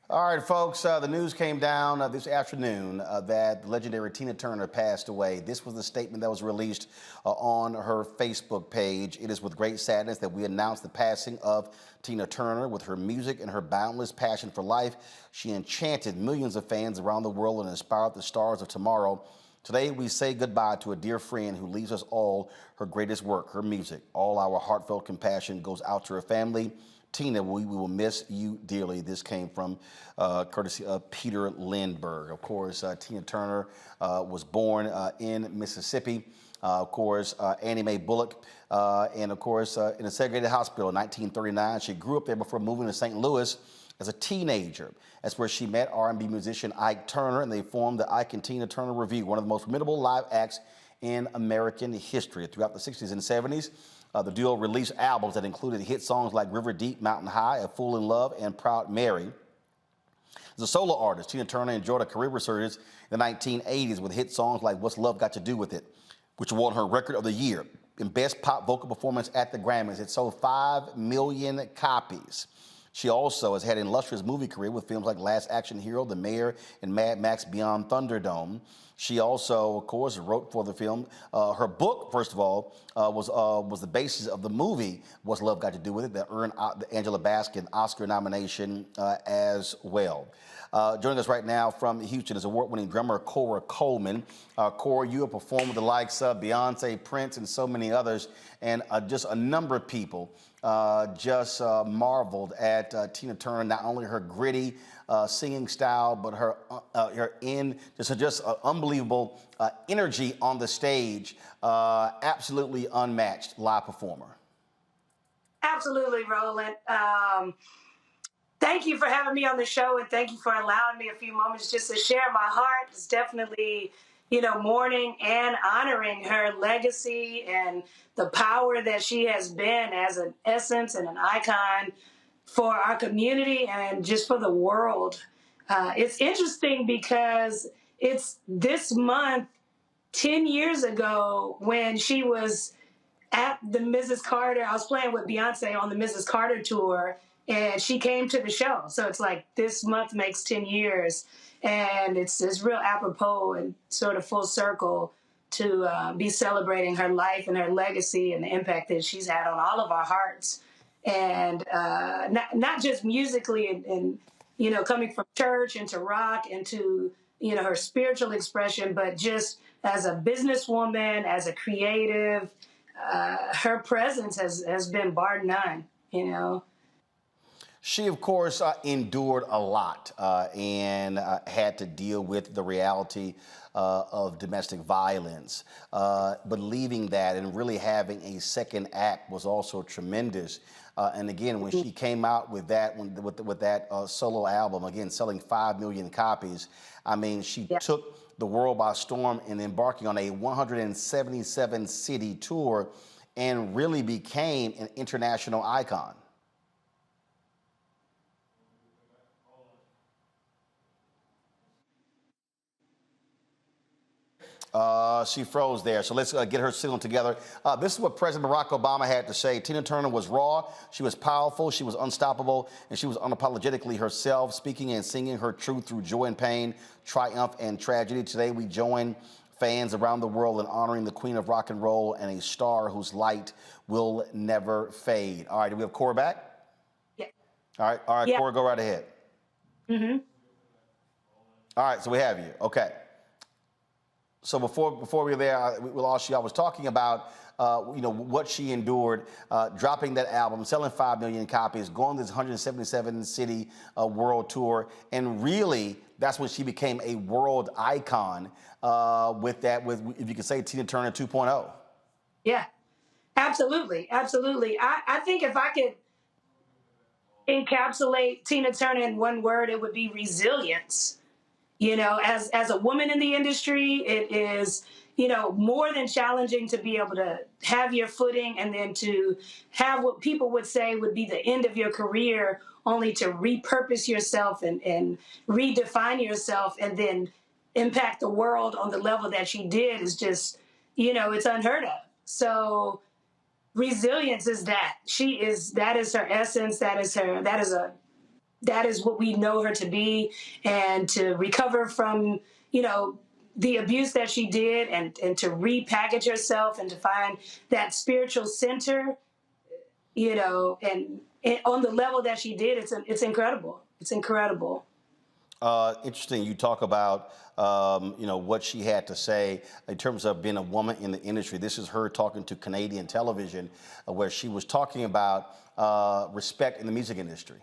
All right, folks, the news came down this afternoon that the legendary Tina Turner passed away. This was the statement that was released on her Facebook page. It is with great sadness that we announce the passing of Tina Turner. With her music and her boundless passion for life, she enchanted millions of fans around the world and inspired the stars of tomorrow. Today, we say goodbye to a dear friend who leaves us all her greatest work, her music. All our heartfelt compassion goes out to her family. Tina, we will miss you dearly. This came from courtesy of Peter Lindbergh. Of course, Tina Turner was born in Mississippi. Of course, Annie Mae Bullock, and of course, in a segregated hospital in 1939. She grew up there before moving to St. Louis as a teenager. That's where she met R&B musician Ike Turner, and they formed the Ike and Tina Turner Revue, one of the most formidable live acts in American history. Throughout the 60s and 70s, The duo released albums that included hit songs like River Deep, Mountain High, A Fool in Love, and Proud Mary. As a solo artist, Tina Turner enjoyed a career resurgence in the 1980s with hit songs like What's Love Got to Do With It, which won her Record of the Year in Best Pop Vocal Performance at the Grammys. It sold 5 million copies. She also has had an illustrious movie career with films like Last Action Hero, The Mayor, and Mad Max Beyond Thunderdome. She also, of course, wrote for the film. Her book, first of all, was the basis of the movie What's Love Got to Do With It, that earned Angela Bassett an Oscar nomination as well. Joining us right now from Houston is award-winning drummer Cora Coleman. Cora, you have performed with the likes of Beyonce, Prince, and so many others, and just a number of people just marveled at Tina Turner, not only her gritty singing style, but her unbelievable energy on the stage. Absolutely unmatched live performer. Absolutely, Roland. Thank you for having me on the show, and thank you for allowing me a few moments just to share my heart. It's definitely, mourning and honoring her legacy and the power that she has been as an essence and an icon for our community and just for the world. It's interesting because it's this month, 10 years ago, when she was at the Mrs. Carter. I was playing with Beyonce on the Mrs. Carter tour, and she came to the show. So it's like this month makes 10 years, and it's real apropos and sort of full circle to be celebrating her life and her legacy and the impact that she's had on all of our hearts. And not just musically and coming from church into rock into, her spiritual expression, but just as a businesswoman, as a creative, her presence has been bar none, She, of course, endured a lot and had to deal with the reality of domestic violence. But leaving that and really having a second act was also tremendous. And again, when she came out with that, with that solo album, again, selling 5 million copies, I mean, she took the world by storm and embarking on a 177-city tour and really became an international icon. She froze there, so let's get her signal together. This is what President Barack Obama had to say. Tina Turner was raw, she was powerful, she was unstoppable, and she was unapologetically herself, speaking and singing her truth through joy and pain, triumph and tragedy. Today we join fans around the world in honoring the queen of rock and roll and a star whose light will never fade. All right, do we have Cora back? Yeah. All right, Yeah. Cora, go right ahead. Mm-hmm. All right, so we have you. Okay. So before we were there, we lost you. I was talking about what she endured, dropping that album, selling 5 million copies, going this 177-city world tour, and really that's when she became a world icon with if you could say Tina Turner 2.0. Yeah, Absolutely. I think if I could encapsulate Tina Turner in one word, it would be resilience. As a woman in the industry, it is, more than challenging to be able to have your footing and then to have what people would say would be the end of your career, only to repurpose yourself and redefine yourself and then impact the world on the level that she did is just, it's unheard of. So resilience is that. That is her essence. That is what we know her to be, and to recover from, the abuse that she did and to repackage herself and to find that spiritual center, and on the level that she did, it's incredible. It's incredible. Interesting. You talk about, what she had to say in terms of being a woman in the industry. This is her talking to Canadian television, where she was talking about respect in the music industry.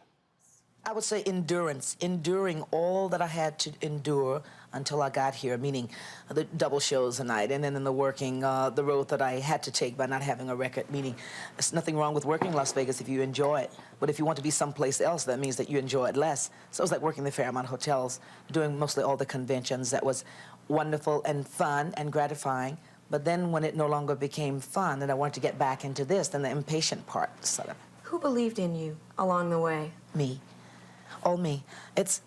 I would say endurance, enduring all that I had to endure until I got here, meaning the double shows a night, and then in the working, the road that I had to take by not having a record, meaning there's nothing wrong with working in Las Vegas if you enjoy it, but if you want to be someplace else, that means that you enjoy it less. So it was like working the Fairmont hotels, doing mostly all the conventions. That was wonderful and fun and gratifying, But then when it no longer became fun and I wanted to get back into this, then the impatient part sort of. Who believed in you along the way? Me. All me.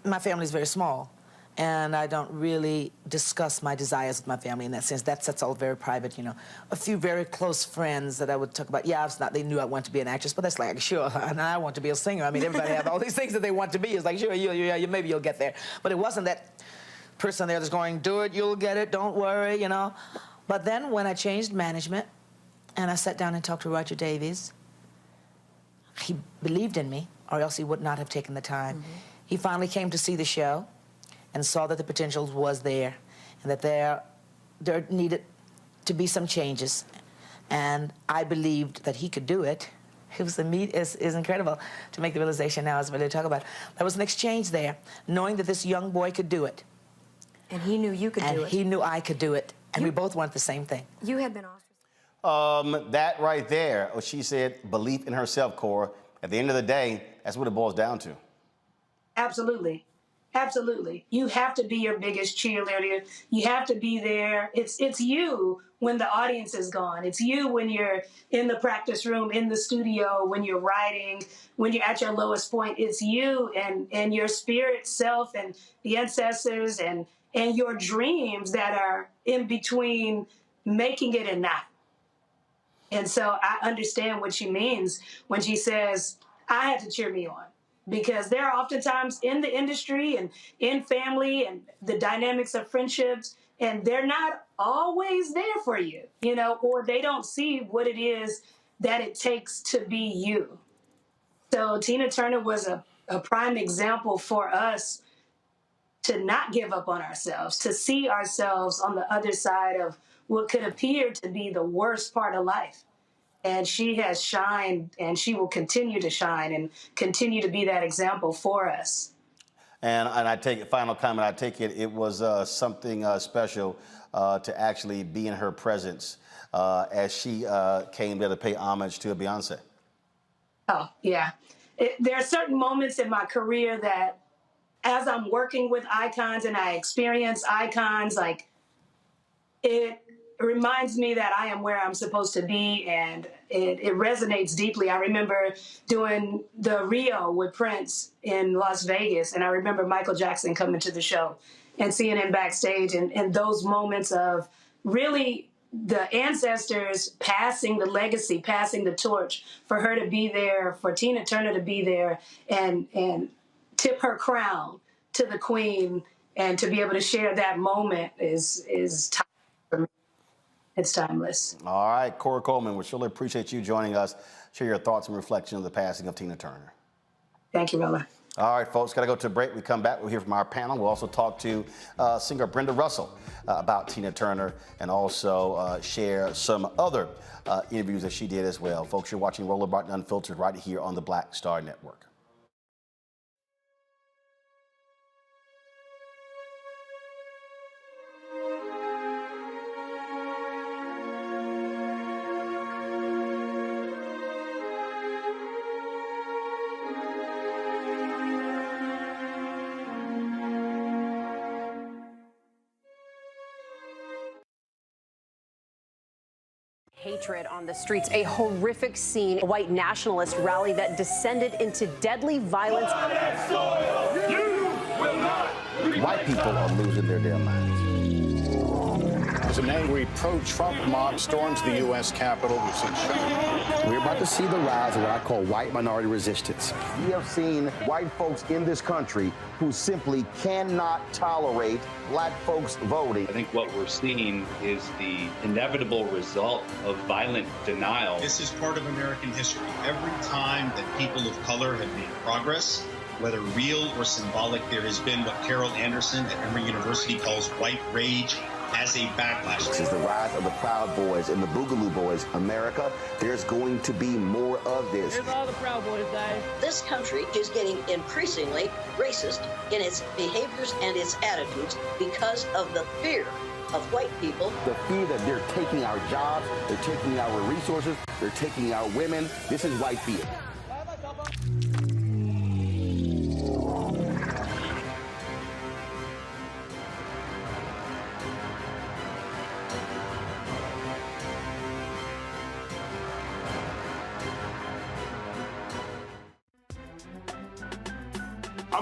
My family's very small, and I don't really discuss my desires with my family in that sense. That's all very private, you know. A few very close friends that I would talk about. Yeah, it's not, they knew I wanted to be an actress, but that's like, sure, and I want to be a singer. I mean, everybody has all these things that they want to be. It's like, sure, maybe you'll get there. But it wasn't that person there that's going, do it, you'll get it, don't worry, you know. But then when I changed management and I sat down and talked to Roger Davies, he believed in me, or else he would not have taken the time. Mm-hmm. He finally came to see the show and saw that the potential was there and that there needed to be some changes. And I believed that he could do it. It was is incredible to make the realization now as we really talk about it. There was an exchange there, knowing that this young boy could do it. And he knew you could do it. And he knew I could do it. And we both wanted the same thing. You had been ostracized. That right there, she said, belief in herself, Cora. At the end of the day, that's what it boils down to. Absolutely. Absolutely. You have to be your biggest cheerleader. You have to be there. It's you when the audience is gone. It's you when you're in the practice room, in the studio, when you're writing, when you're at your lowest point. It's you and your spirit self and the ancestors and your dreams that are in between making it and not. And so I understand what she means when she says, I had to cheer me on. Because there are oftentimes in the industry and in family and the dynamics of friendships, and they're not always there for you, you know, or they don't see what it is that it takes to be you. So Tina Turner was a prime example for us to not give up on ourselves, to see ourselves on the other side of what could appear to be the worst part of life. And she has shined, and she will continue to shine and continue to be that example for us. And I take it, final comment, I take it, it was something special to actually be in her presence as she came there to pay homage to Beyonce. Oh, yeah. There are certain moments in my career that as I'm working with icons and I experience icons, like it reminds me that I am where I'm supposed to be, and it resonates deeply. I remember doing the Rio with Prince in Las Vegas, and I remember Michael Jackson coming to the show and seeing him backstage, and those moments of really the ancestors passing the legacy, passing the torch, for her to be there, for Tina Turner to be there and tip her crown to the queen, and to be able to share that moment is for me. It's timeless. All right, Cora Coleman, we surely appreciate you joining us. Share your thoughts and reflections of the passing of Tina Turner. Thank you, Rolla. All right, folks, got to go to a break. We come back, we'll hear from our panel. We'll also talk to singer Brenda Russell about Tina Turner and also share some other interviews that she did as well. Folks, you're watching Rolla Barton Unfiltered right here on the Black Star Network. Hatred on the streets, a horrific scene, a white nationalist rally that descended into deadly violence. White people are losing their damn minds. As an angry pro-Trump mob storms the U.S. Capitol, we've seen shooting. We're about to see the rise of what I call white minority resistance. We have seen white folks in this country who simply cannot tolerate black folks voting. I think what we're seeing is the inevitable result of violent denial. This is part of American history. Every time that people of color have made progress, whether real or symbolic, there has been what Carol Anderson at Emory University calls white rage as a backlash. This is the rise of the Proud Boys and the Boogaloo Boys. America, there's going to be more of this. Here's all the Proud Boys, guys. This country is getting increasingly racist in its behaviors and its attitudes because of the fear of white people. The fear that they're taking our jobs, they're taking our resources, they're taking our women. This is white fear.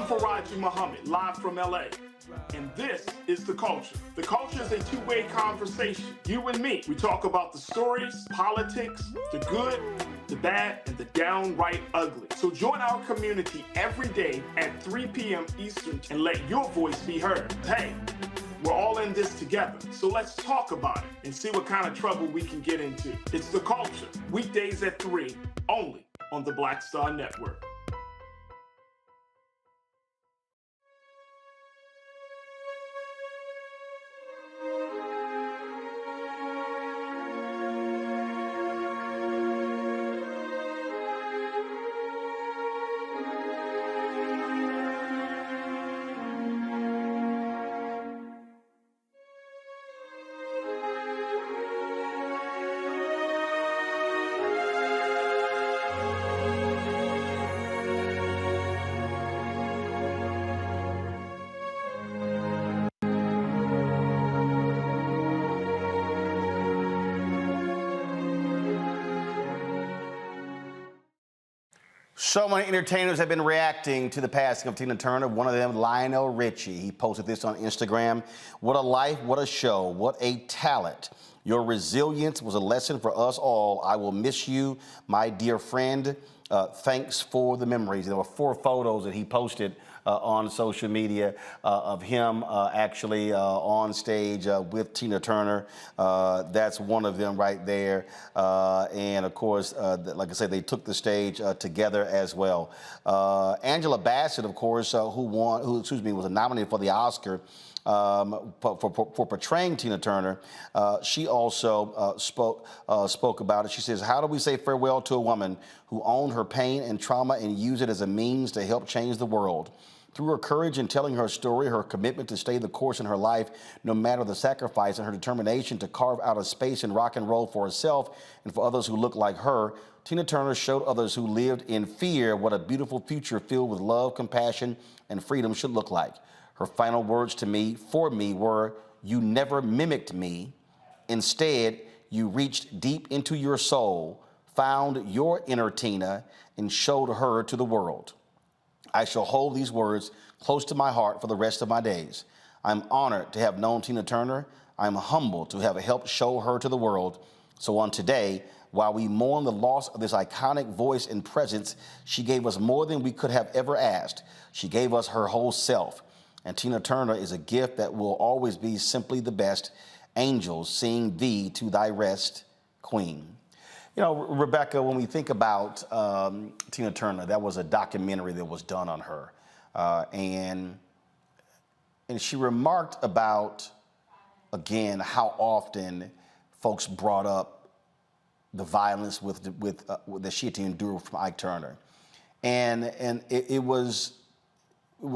Faraji Muhammad, live from LA. And this is The Culture. The Culture is a two-way conversation. You and me. We talk about the stories, politics, the good, the bad, and the downright ugly. So join our community every day at 3 p.m. Eastern and let your voice be heard. Hey, we're all in this together. So let's talk about it and see what kind of trouble we can get into. It's The Culture, weekdays at 3, only on the Black Star Network. So many entertainers have been reacting to the passing of Tina Turner. One of them, Lionel Richie. He posted this on Instagram. What a life, what a show, what a talent. Your resilience was a lesson for us all. I will miss you, my dear friend. Thanks for the memories. There were 4 photos that he posted on social media of him actually on stage with Tina Turner. That's one of them right there. And of course, like I said, they took the stage together as well. Angela Bassett, of course, who was nominated for the Oscar for portraying Tina Turner. She also spoke about it. She says, how do we say farewell to a woman who owned her pain and trauma and used it as a means to help change the world? Through her courage in telling her story, her commitment to stay the course in her life, no matter the sacrifice, and her determination to carve out a space in rock and roll for herself and for others who look like her, Tina Turner showed others who lived in fear what a beautiful future filled with love, compassion, and freedom should look like. Her final words to me, for me, were, "You never mimicked me. Instead, you reached deep into your soul, found your inner Tina, and showed her to the world." I shall hold these words close to my heart for the rest of my days. I'm honored to have known Tina Turner. I'm humbled to have helped show her to the world. So on today, while we mourn the loss of this iconic voice and presence, she gave us more than we could have ever asked. She gave us her whole self. And Tina Turner is a gift that will always be simply the best. Angels sing thee to thy rest, Queen. You know, Rebecca, when we think about Tina Turner, that was a documentary that was done on her. And she remarked about, again, how often folks brought up the violence that she had to endure from Ike Turner. And it was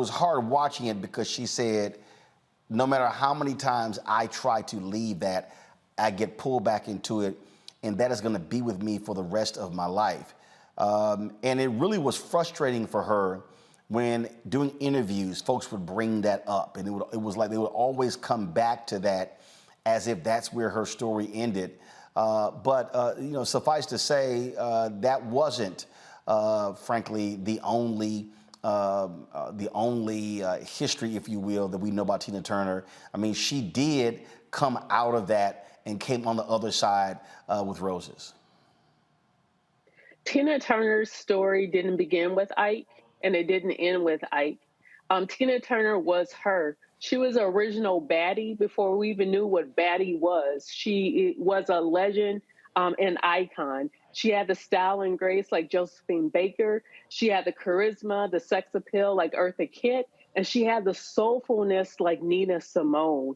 hard watching it because she said, no matter how many times I try to leave that, I get pulled back into it, and that is going to be with me for the rest of my life. And it really was frustrating for her when doing interviews, folks would bring that up, and it was like they would always come back to that as if that's where her story ended. But you know, suffice to say, that wasn't, frankly, the only history, if you will, that we know about Tina Turner. I mean, she did come out of that and came on the other side with roses. Tina Turner's story didn't begin with Ike, and it didn't end with Ike. Tina Turner was her. She was the original baddie before we even knew what baddie was. She was a legend, an icon. She had the style and grace like Josephine Baker. She had the charisma, the sex appeal like Eartha Kitt. And she had the soulfulness like Nina Simone.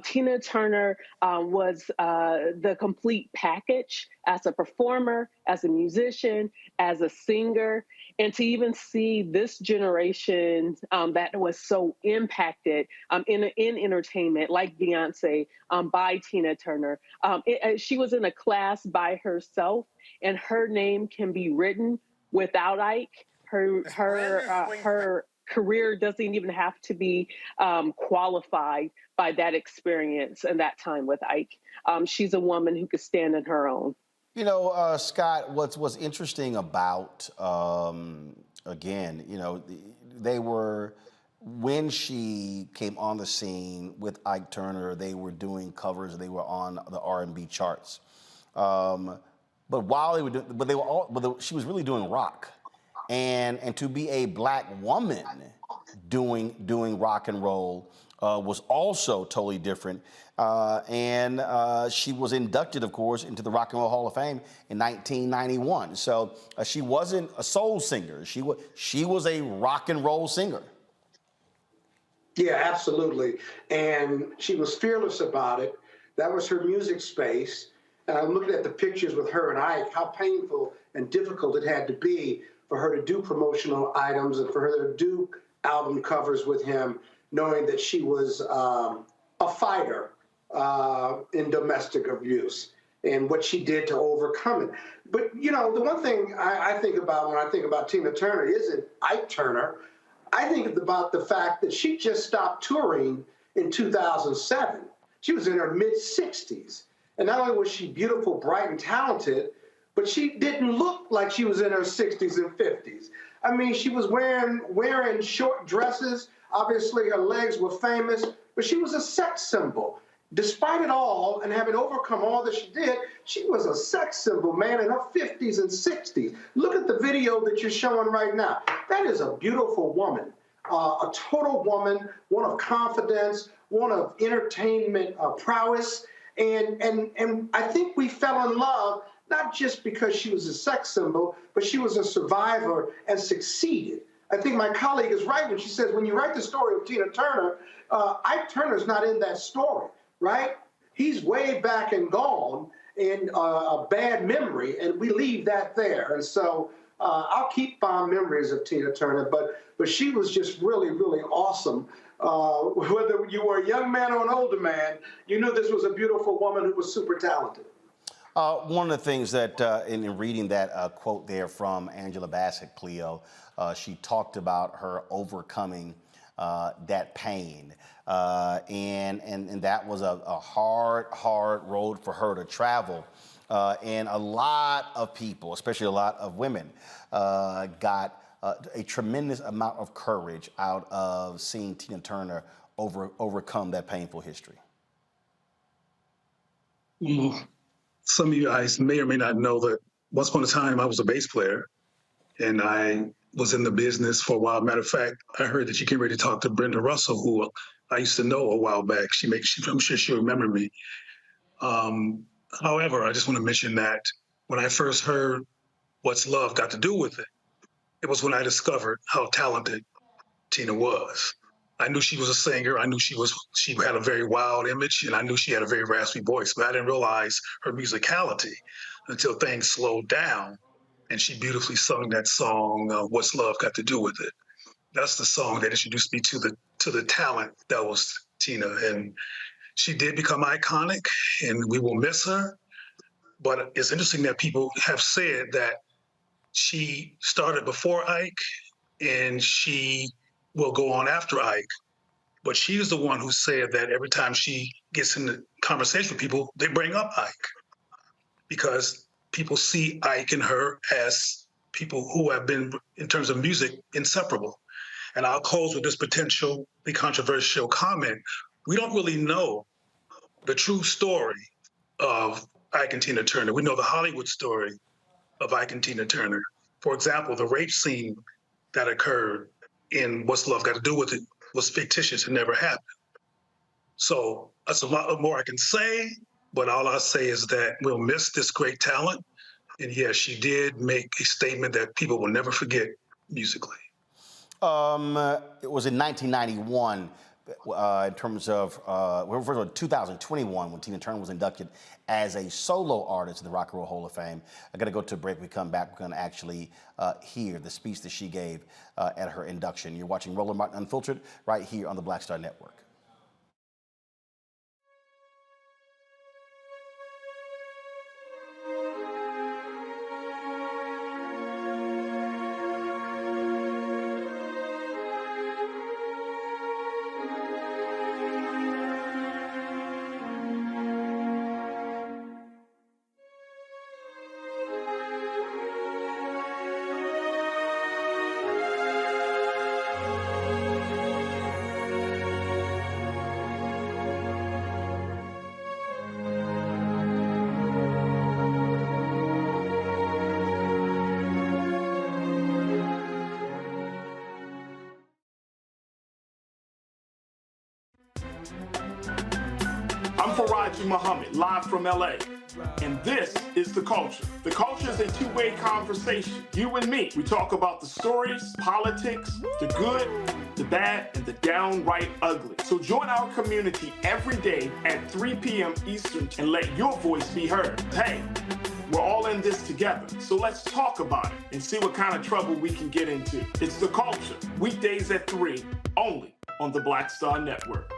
Tina Turner was the complete package as a performer, as a musician, as a singer. And to even see this generation that was so impacted in entertainment, like Beyonce, by Tina Turner. She was in a class by herself, and her name can be written without Ike. Her career doesn't even have to be qualified by that experience and that time with Ike. She's a woman who could stand on her own. You know, Scott, what's interesting about, again, you know, when she came on the scene with Ike Turner, they were doing covers. They were on the R&B charts. But while they were doing, she was really doing rock, and to be a black woman doing rock and roll was also totally different. And she was inducted, of course, into the Rock and Roll Hall of Fame in 1991. So she wasn't a soul singer. She was a rock and roll singer. Yeah, absolutely. And she was fearless about it. That was her music space. And I'm looking at the pictures with her and Ike, how painful and difficult it had to be for her to do promotional items and for her to do album covers with him, knowing that she was a fighter in domestic abuse and what she did to overcome it. But, you know, the one thing I think about when I think about Tina Turner isn't Ike Turner. I think about the fact that she just stopped touring in 2007. She was in her mid-60s. And not only was she beautiful, bright, and talented, but she didn't look like she was in her 60s and 50s. I mean, she was wearing short dresses. Obviously, her legs were famous, but she was a sex symbol. Despite it all, and having overcome all that she did, she was a sex symbol, man, in her 50s and 60s. Look at the video that you're showing right now. That is a beautiful woman, a total woman, one of confidence, one of entertainment prowess. And I think we fell in love, not just because she was a sex symbol, but she was a survivor and succeeded. I think my colleague is right when she says, when you write the story of Tina Turner, Ike Turner's not in that story, right? He's way back and gone in a bad memory, and we leave that there. And so I'll keep fond memories of Tina Turner, but she was just really, really awesome. Whether you were a young man or an older man, you knew this was a beautiful woman who was super talented. One of the things that, in reading that quote there from Angela Bassett, Cleo, she talked about her overcoming that pain. And that was a hard road for her to travel. And a lot of people, especially a lot of women, got a tremendous amount of courage out of seeing Tina Turner overcome that painful history. Some of you guys may or may not know that once upon a time I was a bass player, and I was in the business for a while. Matter of fact, I heard that you came ready to talk to Brenda Russell, who I used to know a while back. I'm sure she'll remember me. However, I just want to mention that when I first heard What's Love Got to Do with It, it was when I discovered how talented Tina was. I knew she was a singer. I knew she had a very wild image, and I knew she had a very raspy voice, but I didn't realize her musicality until things slowed down and she beautifully sung that song, What's Love Got to Do with It. That's the song that introduced me to the talent that was Tina. And she did become iconic, and we will miss her. But it's interesting that people have said that she started before Ike and she will go on after Ike. But she is the one who said that every time she gets in the conversation with people, they bring up Ike because people see Ike and her as people who have been, in terms of music, inseparable. And I'll close with this potentially controversial comment. We don't really know the true story of Ike and Tina Turner. We know the Hollywood story of Ike and Tina Turner. For example, the rape scene that occurred in What's Love Got to Do with It was fictitious. It never happened. So that's a lot more I can say, but all I'll say is that we'll miss this great talent. And yes, she did make a statement that people will never forget musically. It was in 1991, in terms of, 2021, when Tina Turner was inducted as a solo artist in the Rock and Roll Hall of Fame. I got to go to a break. We come back, we're going to actually hear the speech that she gave at her induction. You're watching Roland Martin Unfiltered right here on the Black Star Network. I'm Faraji Muhammad, live from LA. And this is The Culture. The Culture is a two-way conversation. You and me. We talk about the stories, politics, the good, the bad, and the downright ugly. So join our community every day at 3 p.m. Eastern and let your voice be heard. Hey, we're all in this together. So let's talk about it and see what kind of trouble we can get into. It's The Culture, weekdays at 3, only on the Black Star Network.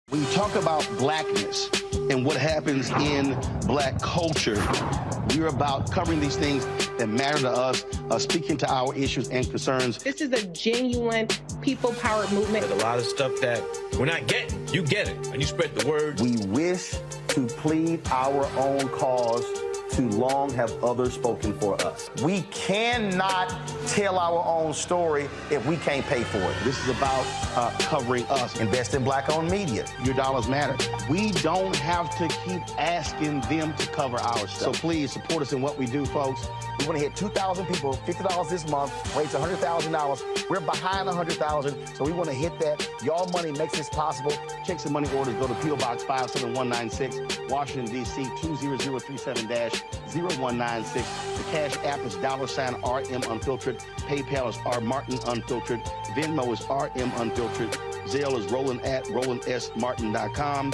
When you talk about blackness and what happens in black culture, we're about covering these things that matter to us, speaking to our issues and concerns. This is a genuine people-powered movement. There's a lot of stuff that we're not getting. You get it, and you spread the word. We wish to plead our own cause. Too long have others spoken for us. We cannot tell our own story if we can't pay for it. This is about covering us. Invest in black-owned media. Your dollars matter. We don't have to keep asking them to cover our stuff. So please support us in what we do, folks. We want to hit 2,000 people, $50 this month, raise $100,000. We're behind 100,000, so we want to hit that. Y'all money makes this possible. Check some money orders. Go to P.O. Box 57196, Washington, D.C. 20037-0196. The Cash App is $RM Unfiltered. PayPal is R Martin Unfiltered. Venmo is RM Unfiltered. Zelle is Roland at RolandSMartin.com.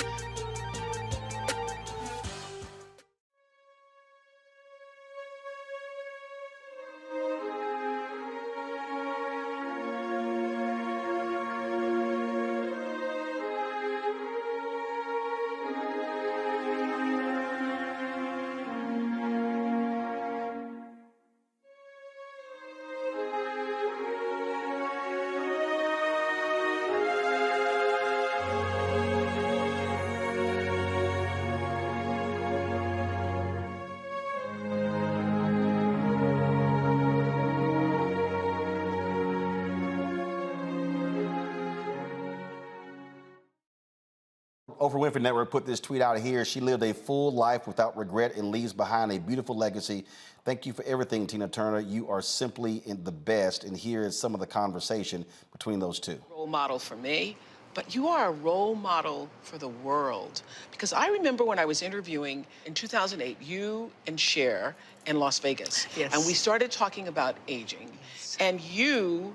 Oprah Winfrey Network put this tweet out here. She lived a full life without regret and leaves behind a beautiful legacy. Thank you for everything, Tina Turner. You are simply the best. And here is some of the conversation between those two. Role model for me, but you are a role model for the world. Because I remember when I was interviewing in 2008, you and Cher in Las Vegas. Yes. And we started talking about aging. And you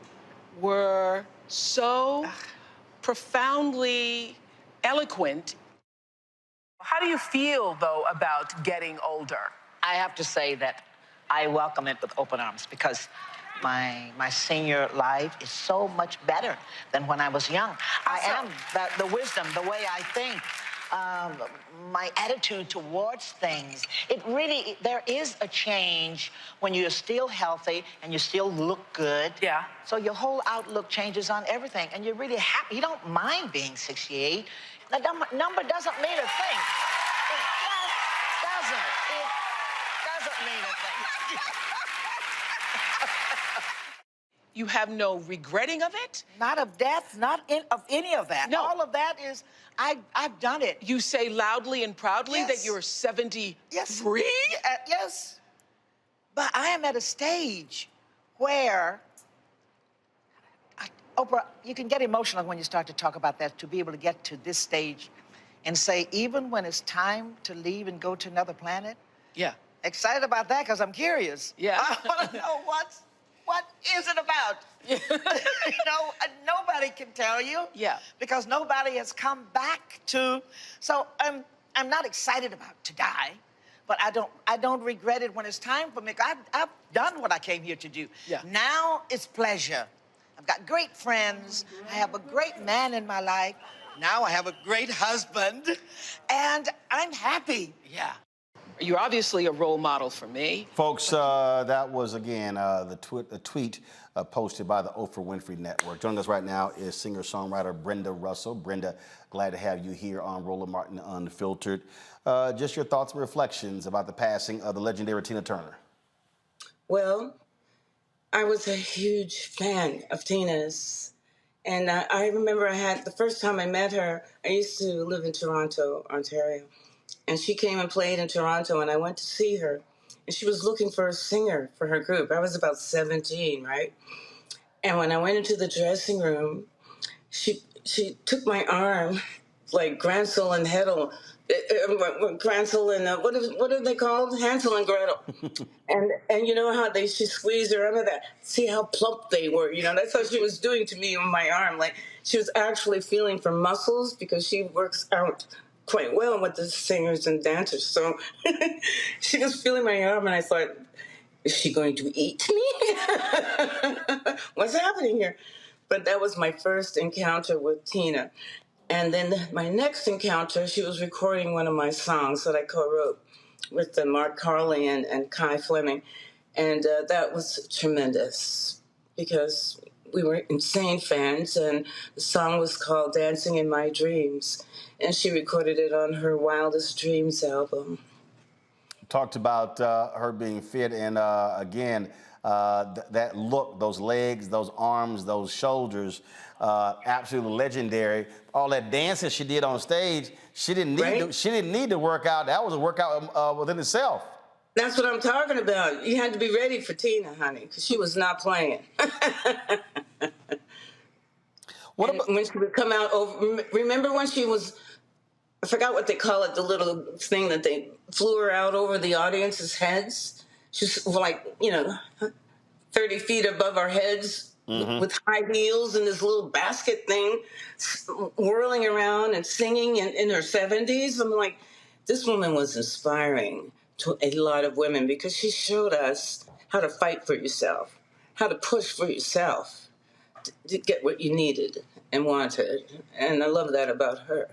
were so profoundly eloquent. How do you feel, though, about getting older? I have to say that I welcome it with open arms because my senior life is so much better than when I was young. I am the wisdom, the way I think, my attitude towards things. There is a change when you're still healthy and you still look good. Yeah. So your whole outlook changes on everything, and you're really happy. You don't mind being 68. The number doesn't mean a thing. It just doesn't. It doesn't mean a thing. You have no regretting of it? Not of death, of any of that. No. All of that is, I've done it. You say loudly and proudly that you're 73? Yes. But I am at a stage where, Oprah, you can get emotional when you start to talk about that, to be able to get to this stage and say, even when it's time to leave and go to another planet. Yeah. Excited about that because I'm curious. Yeah. I want to know what is it about? Nobody can tell you. Yeah. Because nobody has come back to. So I'm not excited about to die, but I don't regret it when it's time for me. I've done what I came here to do. Yeah. Now it's pleasure. I've got great friends. I have a great man in my life. Now I have a great husband, and I'm happy. Yeah. You're obviously a role model for me. Folks, that was, again, the tweet posted by the Oprah Winfrey Network. Joining us right now is singer-songwriter Brenda Russell. Brenda, glad to have you here on Roland Martin Unfiltered. Just your thoughts and reflections about the passing of the legendary Tina Turner. Well, I was a huge fan of Tina's. And I remember the first time I met her, I used to live in Toronto, Ontario. And she came and played in Toronto, and I went to see her. And she was looking for a singer for her group. I was about 17, right? And when I went into the dressing room, she took my arm, like Gransel and Hedel, Gransel and what are they called? Hansel and Gretel. And you know how she squeezed her under that. See how plump they were. That's how she was doing to me on my arm. Like she was actually feeling for muscles because she works out quite well with the singers and dancers. So she was feeling my arm, and I thought, is she going to eat me? What's happening here? But that was my first encounter with Tina. And then my next encounter, she was recording one of my songs that I co-wrote with Mark Carley and Kai Fleming. And that was tremendous because we were insane fans. And the song was called Dancing in My Dreams. And she recorded it on her Wildest Dreams album. Talked about her being fit, and again, that look, those legs, those arms, those shoulders, absolutely legendary. All that dancing she did on stage, she didn't need to work out. That was a workout within itself. That's what I'm talking about. You had to be ready for Tina, honey, because she was not playing. When she would come out over, remember when she was, I forgot what they call it, the little thing that they flew her out over the audience's heads. She's like, 30 feet above our heads with high heels and this little basket thing whirling around and singing in her 70s. I'm like, this woman was inspiring to a lot of women because she showed us how to fight for yourself, how to push for yourself to get what you needed and wanted. And I love that about her.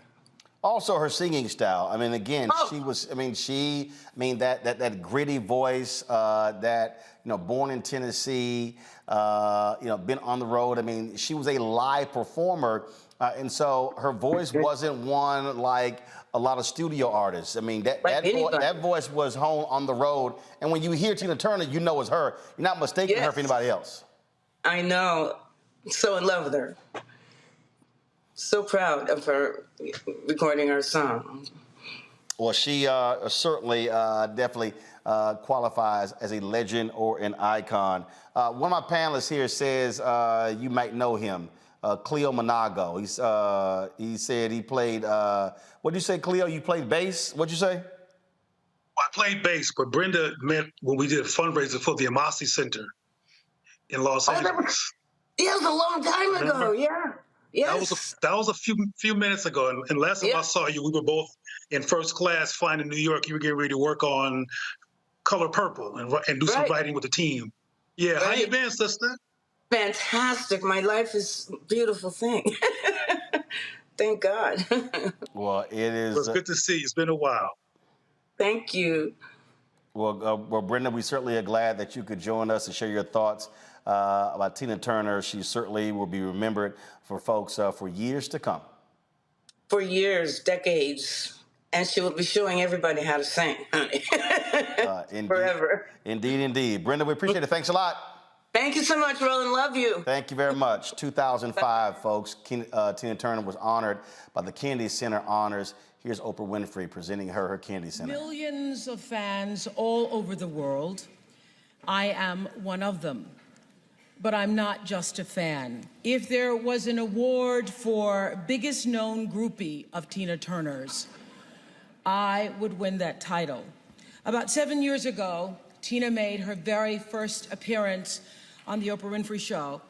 Also, her singing style. I mean, again, she was. I mean, that gritty voice. Born in Tennessee. Been on the road. I mean, she was a live performer, and so her voice wasn't one like a lot of studio artists. I mean, that voice was honed on the road. And when you hear Tina Turner, you know it's her. You're not mistaking her for anybody else. I know. So in love with her. So proud of her recording her song. Well, she certainly, definitely qualifies as a legend or an icon. One of my panelists here says you might know him, Cleo Monago. He said he played, what did you say, Cleo? You played bass? What'd you say? I played bass, but Brenda met when we did a fundraiser for the Amasi Center in Los Angeles. That was a long time ago, yeah. Yes. That was a few minutes ago. And last time I saw you, we were both in first class flying to New York. You were getting ready to work on Color Purple and do some writing with the team. Yeah, how you been, sister? Fantastic. My life is a beautiful thing. Thank God. Well, it is. Well, it's good to see you. It's been a while. Thank you. Well, Brenda, we certainly are glad that you could join us and share your thoughts about Tina Turner. She certainly will be remembered for folks for years to come. For years, decades. And she will be showing everybody how to sing, honey. Forever. Indeed, indeed. Brenda, we appreciate it. Thanks a lot. Thank you so much, Roland. Love you. Thank you very much. 2005, folks, Tina Turner was honored by the Kennedy Center Honors. Here's Oprah Winfrey presenting her Kennedy Center. Millions of fans all over the world. I am one of them. But I'm not just a fan. If there was an award for biggest known groupie of Tina Turner's, I would win that title. About 7 years ago, Tina made her very first appearance on the Oprah Winfrey Show,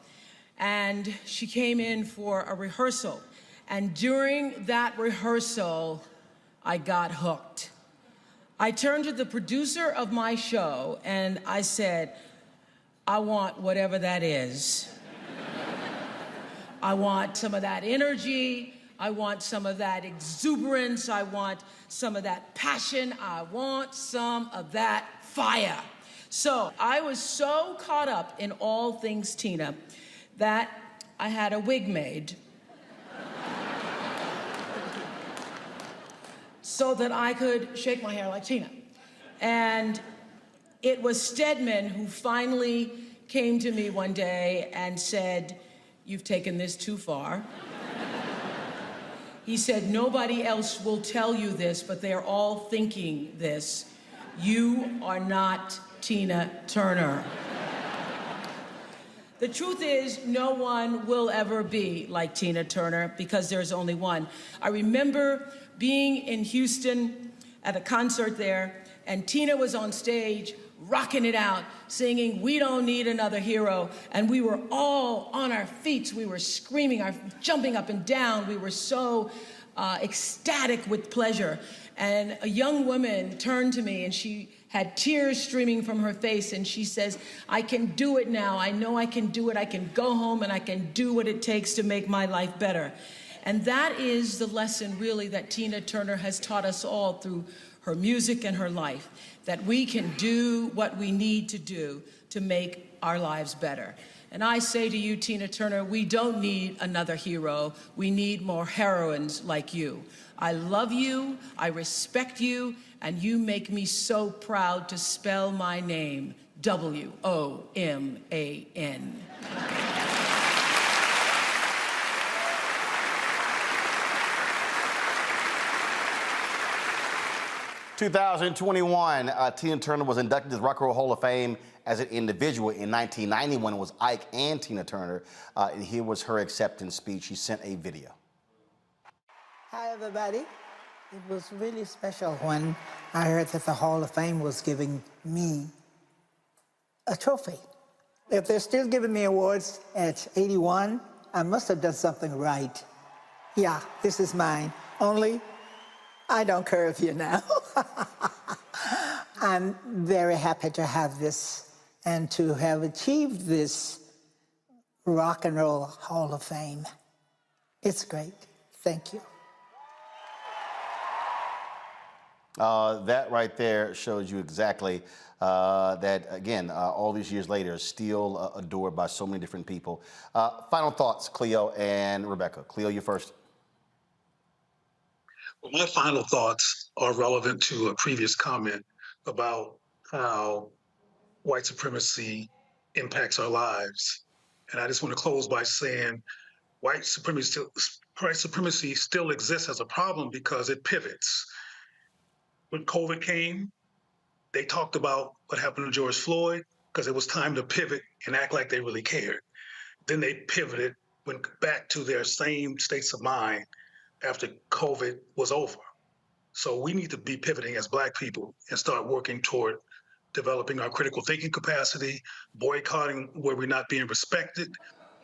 and she came in for a rehearsal. And during that rehearsal, I got hooked. I turned to the producer of my show and I said, I want whatever that is. I want some of that energy. I want some of that exuberance. I want some of that passion. I want some of that fire. So I was so caught up in all things Tina that I had a wig made so that I could shake my hair like Tina. And it was Stedman who finally came to me one day and said, "You've taken this too far." He said, "Nobody else will tell you this, but they're all thinking this. You are not Tina Turner." The truth is, no one will ever be like Tina Turner because there's only one. I remember being in Houston at a concert there, and Tina was on stage rocking it out, singing "We Don't Need Another Hero," and we were all on our feet. We were screaming, jumping up and down. We were so ecstatic with pleasure. And a young woman turned to me, and she had tears streaming from her face, and she says, "I can do it now. I know I can do it. I can go home and I can do what it takes to make my life better." And that is the lesson, really, that Tina Turner has taught us all through her music and her life, that we can do what we need to do to make our lives better. And I say to you, Tina Turner, we don't need another hero. We need more heroines like you. I love you, I respect you, and you make me so proud to spell my name, W-O-M-A-N. 2021, Tina Turner was inducted to the Rock and Roll Hall of Fame as an individual. In 1991, it was Ike and Tina Turner. And here was her acceptance speech. She sent a video. Hi, everybody. It was really special when I heard that the Hall of Fame was giving me a trophy. If they're still giving me awards at 81, I must have done something right. Yeah, this is mine. Only I don't curve you now. I'm very happy to have this and to have achieved this Rock and Roll Hall of Fame. It's great. Thank you. That right there shows you exactly that, again, all these years later, is still adored by so many different people. Final thoughts, Cleo and Rebecca. Cleo, you first. Well, my final thoughts are relevant to a previous comment about how white supremacy impacts our lives. And I just want to close by saying white supremacy still exists as a problem because it pivots. When COVID came, they talked about what happened to George Floyd because it was time to pivot and act like they really cared. Then they pivoted, went back to their same states of mind after COVID was over. So we need to be pivoting as Black people and start working toward developing our critical thinking capacity, boycotting where we're not being respected,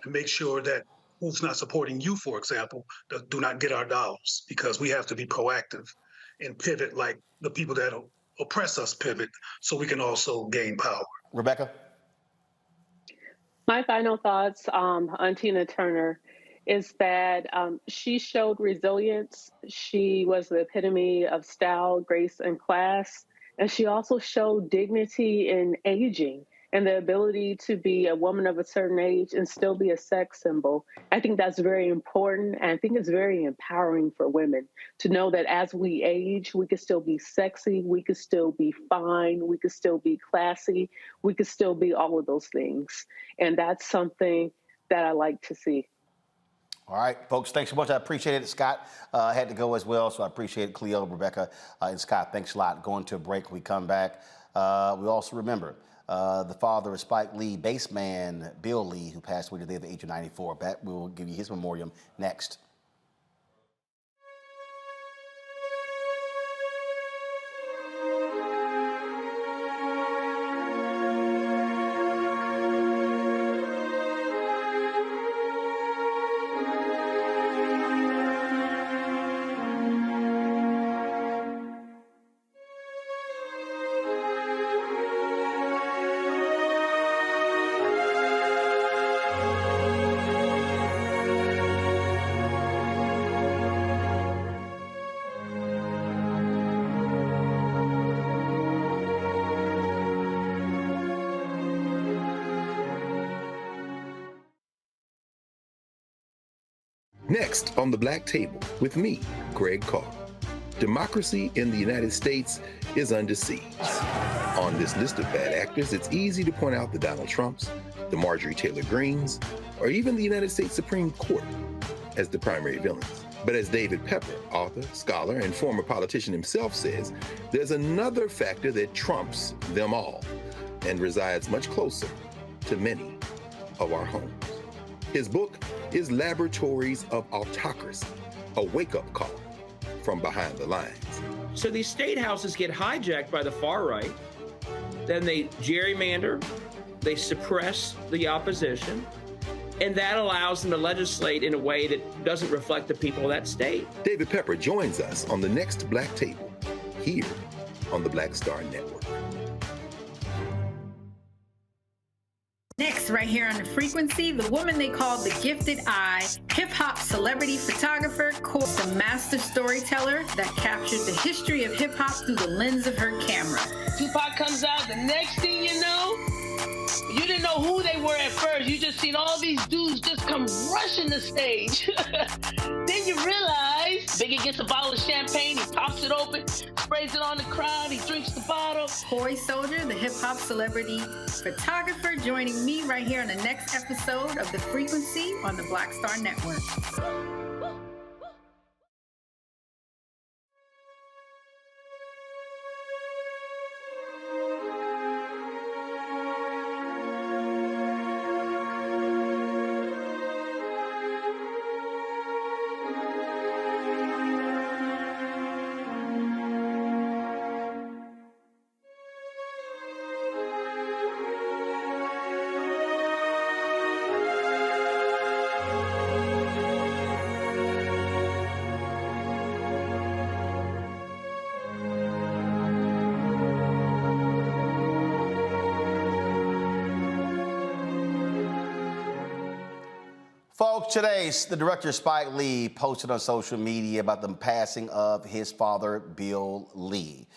and make sure that who's not supporting you, for example, do not get our dollars, because we have to be proactive and pivot like the people that oppress us pivot so we can also gain power. Rebecca? My final thoughts on Tina Turner is that she showed resilience. She was the epitome of style, grace, and class. And she also showed dignity in aging and the ability to be a woman of a certain age and still be a sex symbol. I think that's very important. And I think it's very empowering for women to know that as we age, we could still be sexy, we could still be fine, we could still be classy, we could still be all of those things. And that's something that I like to see. All right, folks, thanks so much. I appreciate it. Scott had to go as well, so I appreciate it. Cleo, Rebecca, and Scott, thanks a lot. Going to a break. When we come back, we also remember the father of Spike Lee, bassman Bill Lee, who passed away today at the age of 94. We will give you his memoriam next. Next on the Black Table with me, Greg Carr. Democracy in the United States is under siege. On this list of bad actors, it's easy to point out the Donald Trumps, the Marjorie Taylor Greens, or even the United States Supreme Court as the primary villains. But as David Pepper, author, scholar, and former politician himself says, there's another factor that trumps them all and resides much closer to many of our homes. His book is Laboratories of Autocracy, a wake-up call from behind the lines. So these state houses get hijacked by the far right, then they gerrymander, they suppress the opposition, and that allows them to legislate in a way that doesn't reflect the people of that state. David Pepper joins us on the next Black Table, here on the Black Star Network. Next, right here on The Frequency, the woman they call the Gifted Eye, hip-hop celebrity photographer, the master storyteller that captured the history of hip-hop through the lens of her camera. Tupac comes out, the next thing you know, you didn't know who they were at first. You just seen all these dudes just come rushing the stage. Then you realize Biggie gets a bottle of champagne, he pops it open, sprays it on the crowd, he drinks the bottle. Toy Soldier, the hip-hop celebrity photographer, joining me right here on the next episode of The Frequency on the Black Star Network. Folks, today, the director Spike Lee posted on social media about the passing of his father, Bill Lee.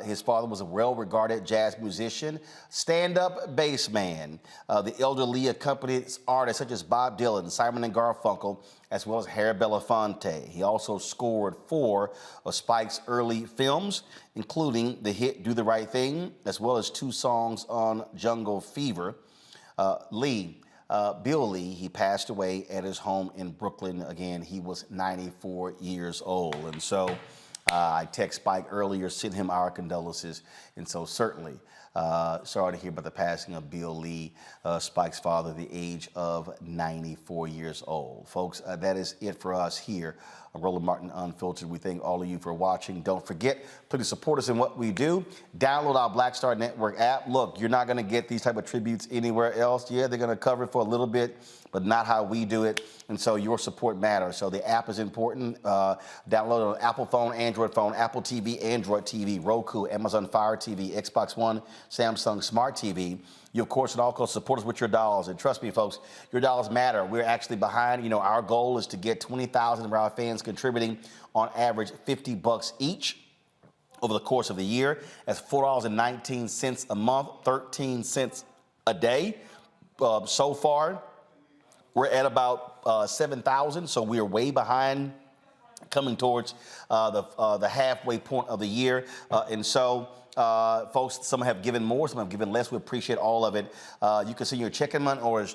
His father was a well-regarded jazz musician, stand-up bass man. The elder Lee accompanied artists such as Bob Dylan, Simon & Garfunkel, as well as Harry Belafonte. He also scored 4 of Spike's early films, including the hit Do the Right Thing, as well as 2 songs on Jungle Fever. Bill Lee, he passed away at his home in Brooklyn. Again, he was 94 years old. And so I text Spike earlier, sent him our condolences. And so certainly sorry to hear about the passing of Bill Lee, Spike's father, the age of 94 years old. Folks, that is it for us here on Roland Martin Unfiltered. We thank all of you for watching. Don't forget, please support us in what we do. Download our Black Star Network app. Look, you're not going to get these type of tributes anywhere else. Yeah, they're going to cover it for a little bit, but not how we do it. And so your support matters. So the app is important. Download on Apple phone, Android phone, Apple TV, Android TV, Roku, Amazon Fire TV, Xbox One, Samsung Smart TV. You, of course, can also support us with your dollars. And trust me, folks, your dollars matter. We're actually behind. You know, our goal is to get 20,000 of our fans contributing on average $50 each over the course of the year. That's $4.19 a month, 13 cents a day. So far, we're at about 7,000, so we are way behind, coming towards the halfway point of the year. And so, folks, some have given more, some have given less. We appreciate all of it. You can send your check and money orders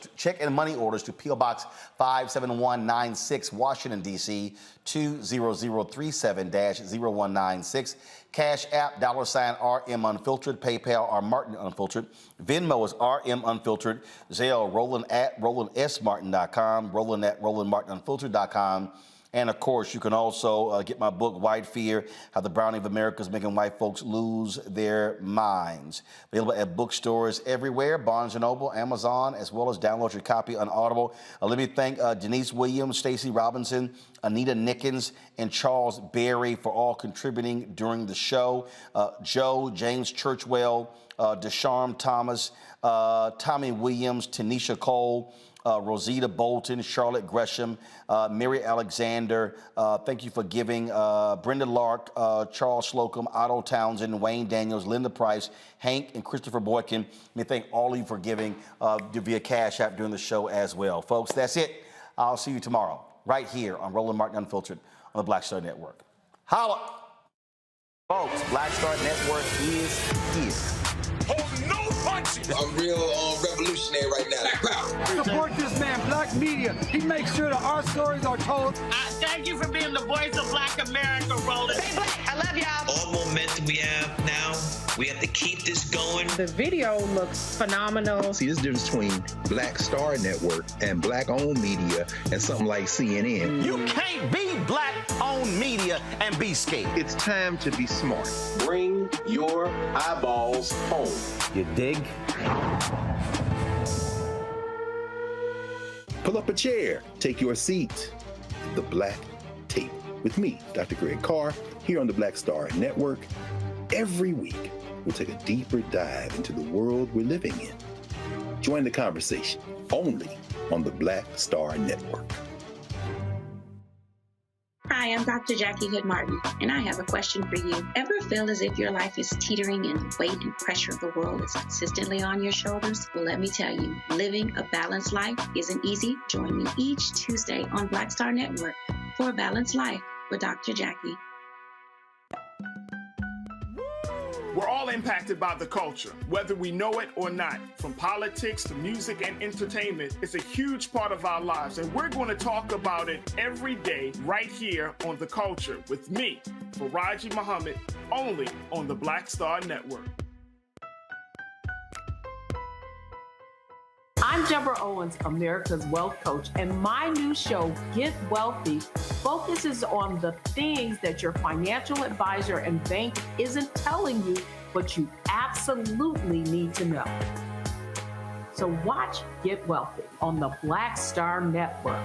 to P.O. Box 57196, Washington, D.C. 20037-0196. Cash App, $RM Unfiltered. PayPal, R Martin Unfiltered. Venmo is RM Unfiltered. Zelle, Roland at RolandSMartin.com. Roland at RolandMartinUnfiltered.com. And, of course, you can also get my book, White Fear, How the Browning of America is Making White Folks Lose Their Minds. Available at bookstores everywhere, Barnes & Noble, Amazon, as well as download your copy on Audible. Let me thank Denise Williams, Stacey Robinson, Anita Nickens, and Charles Berry for all contributing during the show. Joe, James Churchwell, Desharm Thomas, Tommy Williams, Tanisha Cole, Rosita Bolton, Charlotte Gresham, Mary Alexander, thank you for giving, Brenda Lark, Charles Slocum, Otto Townsend, Wayne Daniels, Linda Price, Hank, and Christopher Boykin. Let me thank all of you for giving via Cash App during the show as well. Folks, that's it. I'll see you tomorrow right here on Roland Martin Unfiltered on the Black Star Network. Holla! Folks, Black Star Network is here. Oh, no! punches. I'm real revolutionary right now. Support this man, Black Media. He makes sure that our stories are told. Thank you for being the voice of Black America, Roland. Stay black. I love y'all. All momentum we have now, we have to keep this going. The video looks phenomenal. See, there's a difference between Black Star Network and Black-owned media and something like CNN. You can't be Black-owned media and be scared. It's time to be smart. Bring your eyeballs home. You dig? Pull up a chair, take your seat. The Black Table with me, Dr. Greg Carr, here on the Black Star Network. Every week, we'll take a deeper dive into the world we're living in. Join the conversation only on the Black Star Network. Hi, I'm Dr. Jackie Hood Martin, and I have a question for you. Ever feel as if your life is teetering and the weight and pressure of the world is consistently on your shoulders? Well, let me tell you, living a balanced life isn't easy. Join me each Tuesday on Black Star Network for a Balanced Life with Dr. Jackie. We're all impacted by the culture, whether we know it or not. From politics to music and entertainment, it's a huge part of our lives, and we're going to talk about it every day right here on The Culture with me, Faraji Muhammad, only on the Black Star Network. I'm Deborah Owens, America's Wealth Coach, and my new show, Get Wealthy, focuses on the things that your financial advisor and bank isn't telling you, but you absolutely need to know. So watch Get Wealthy on the Black Star Network.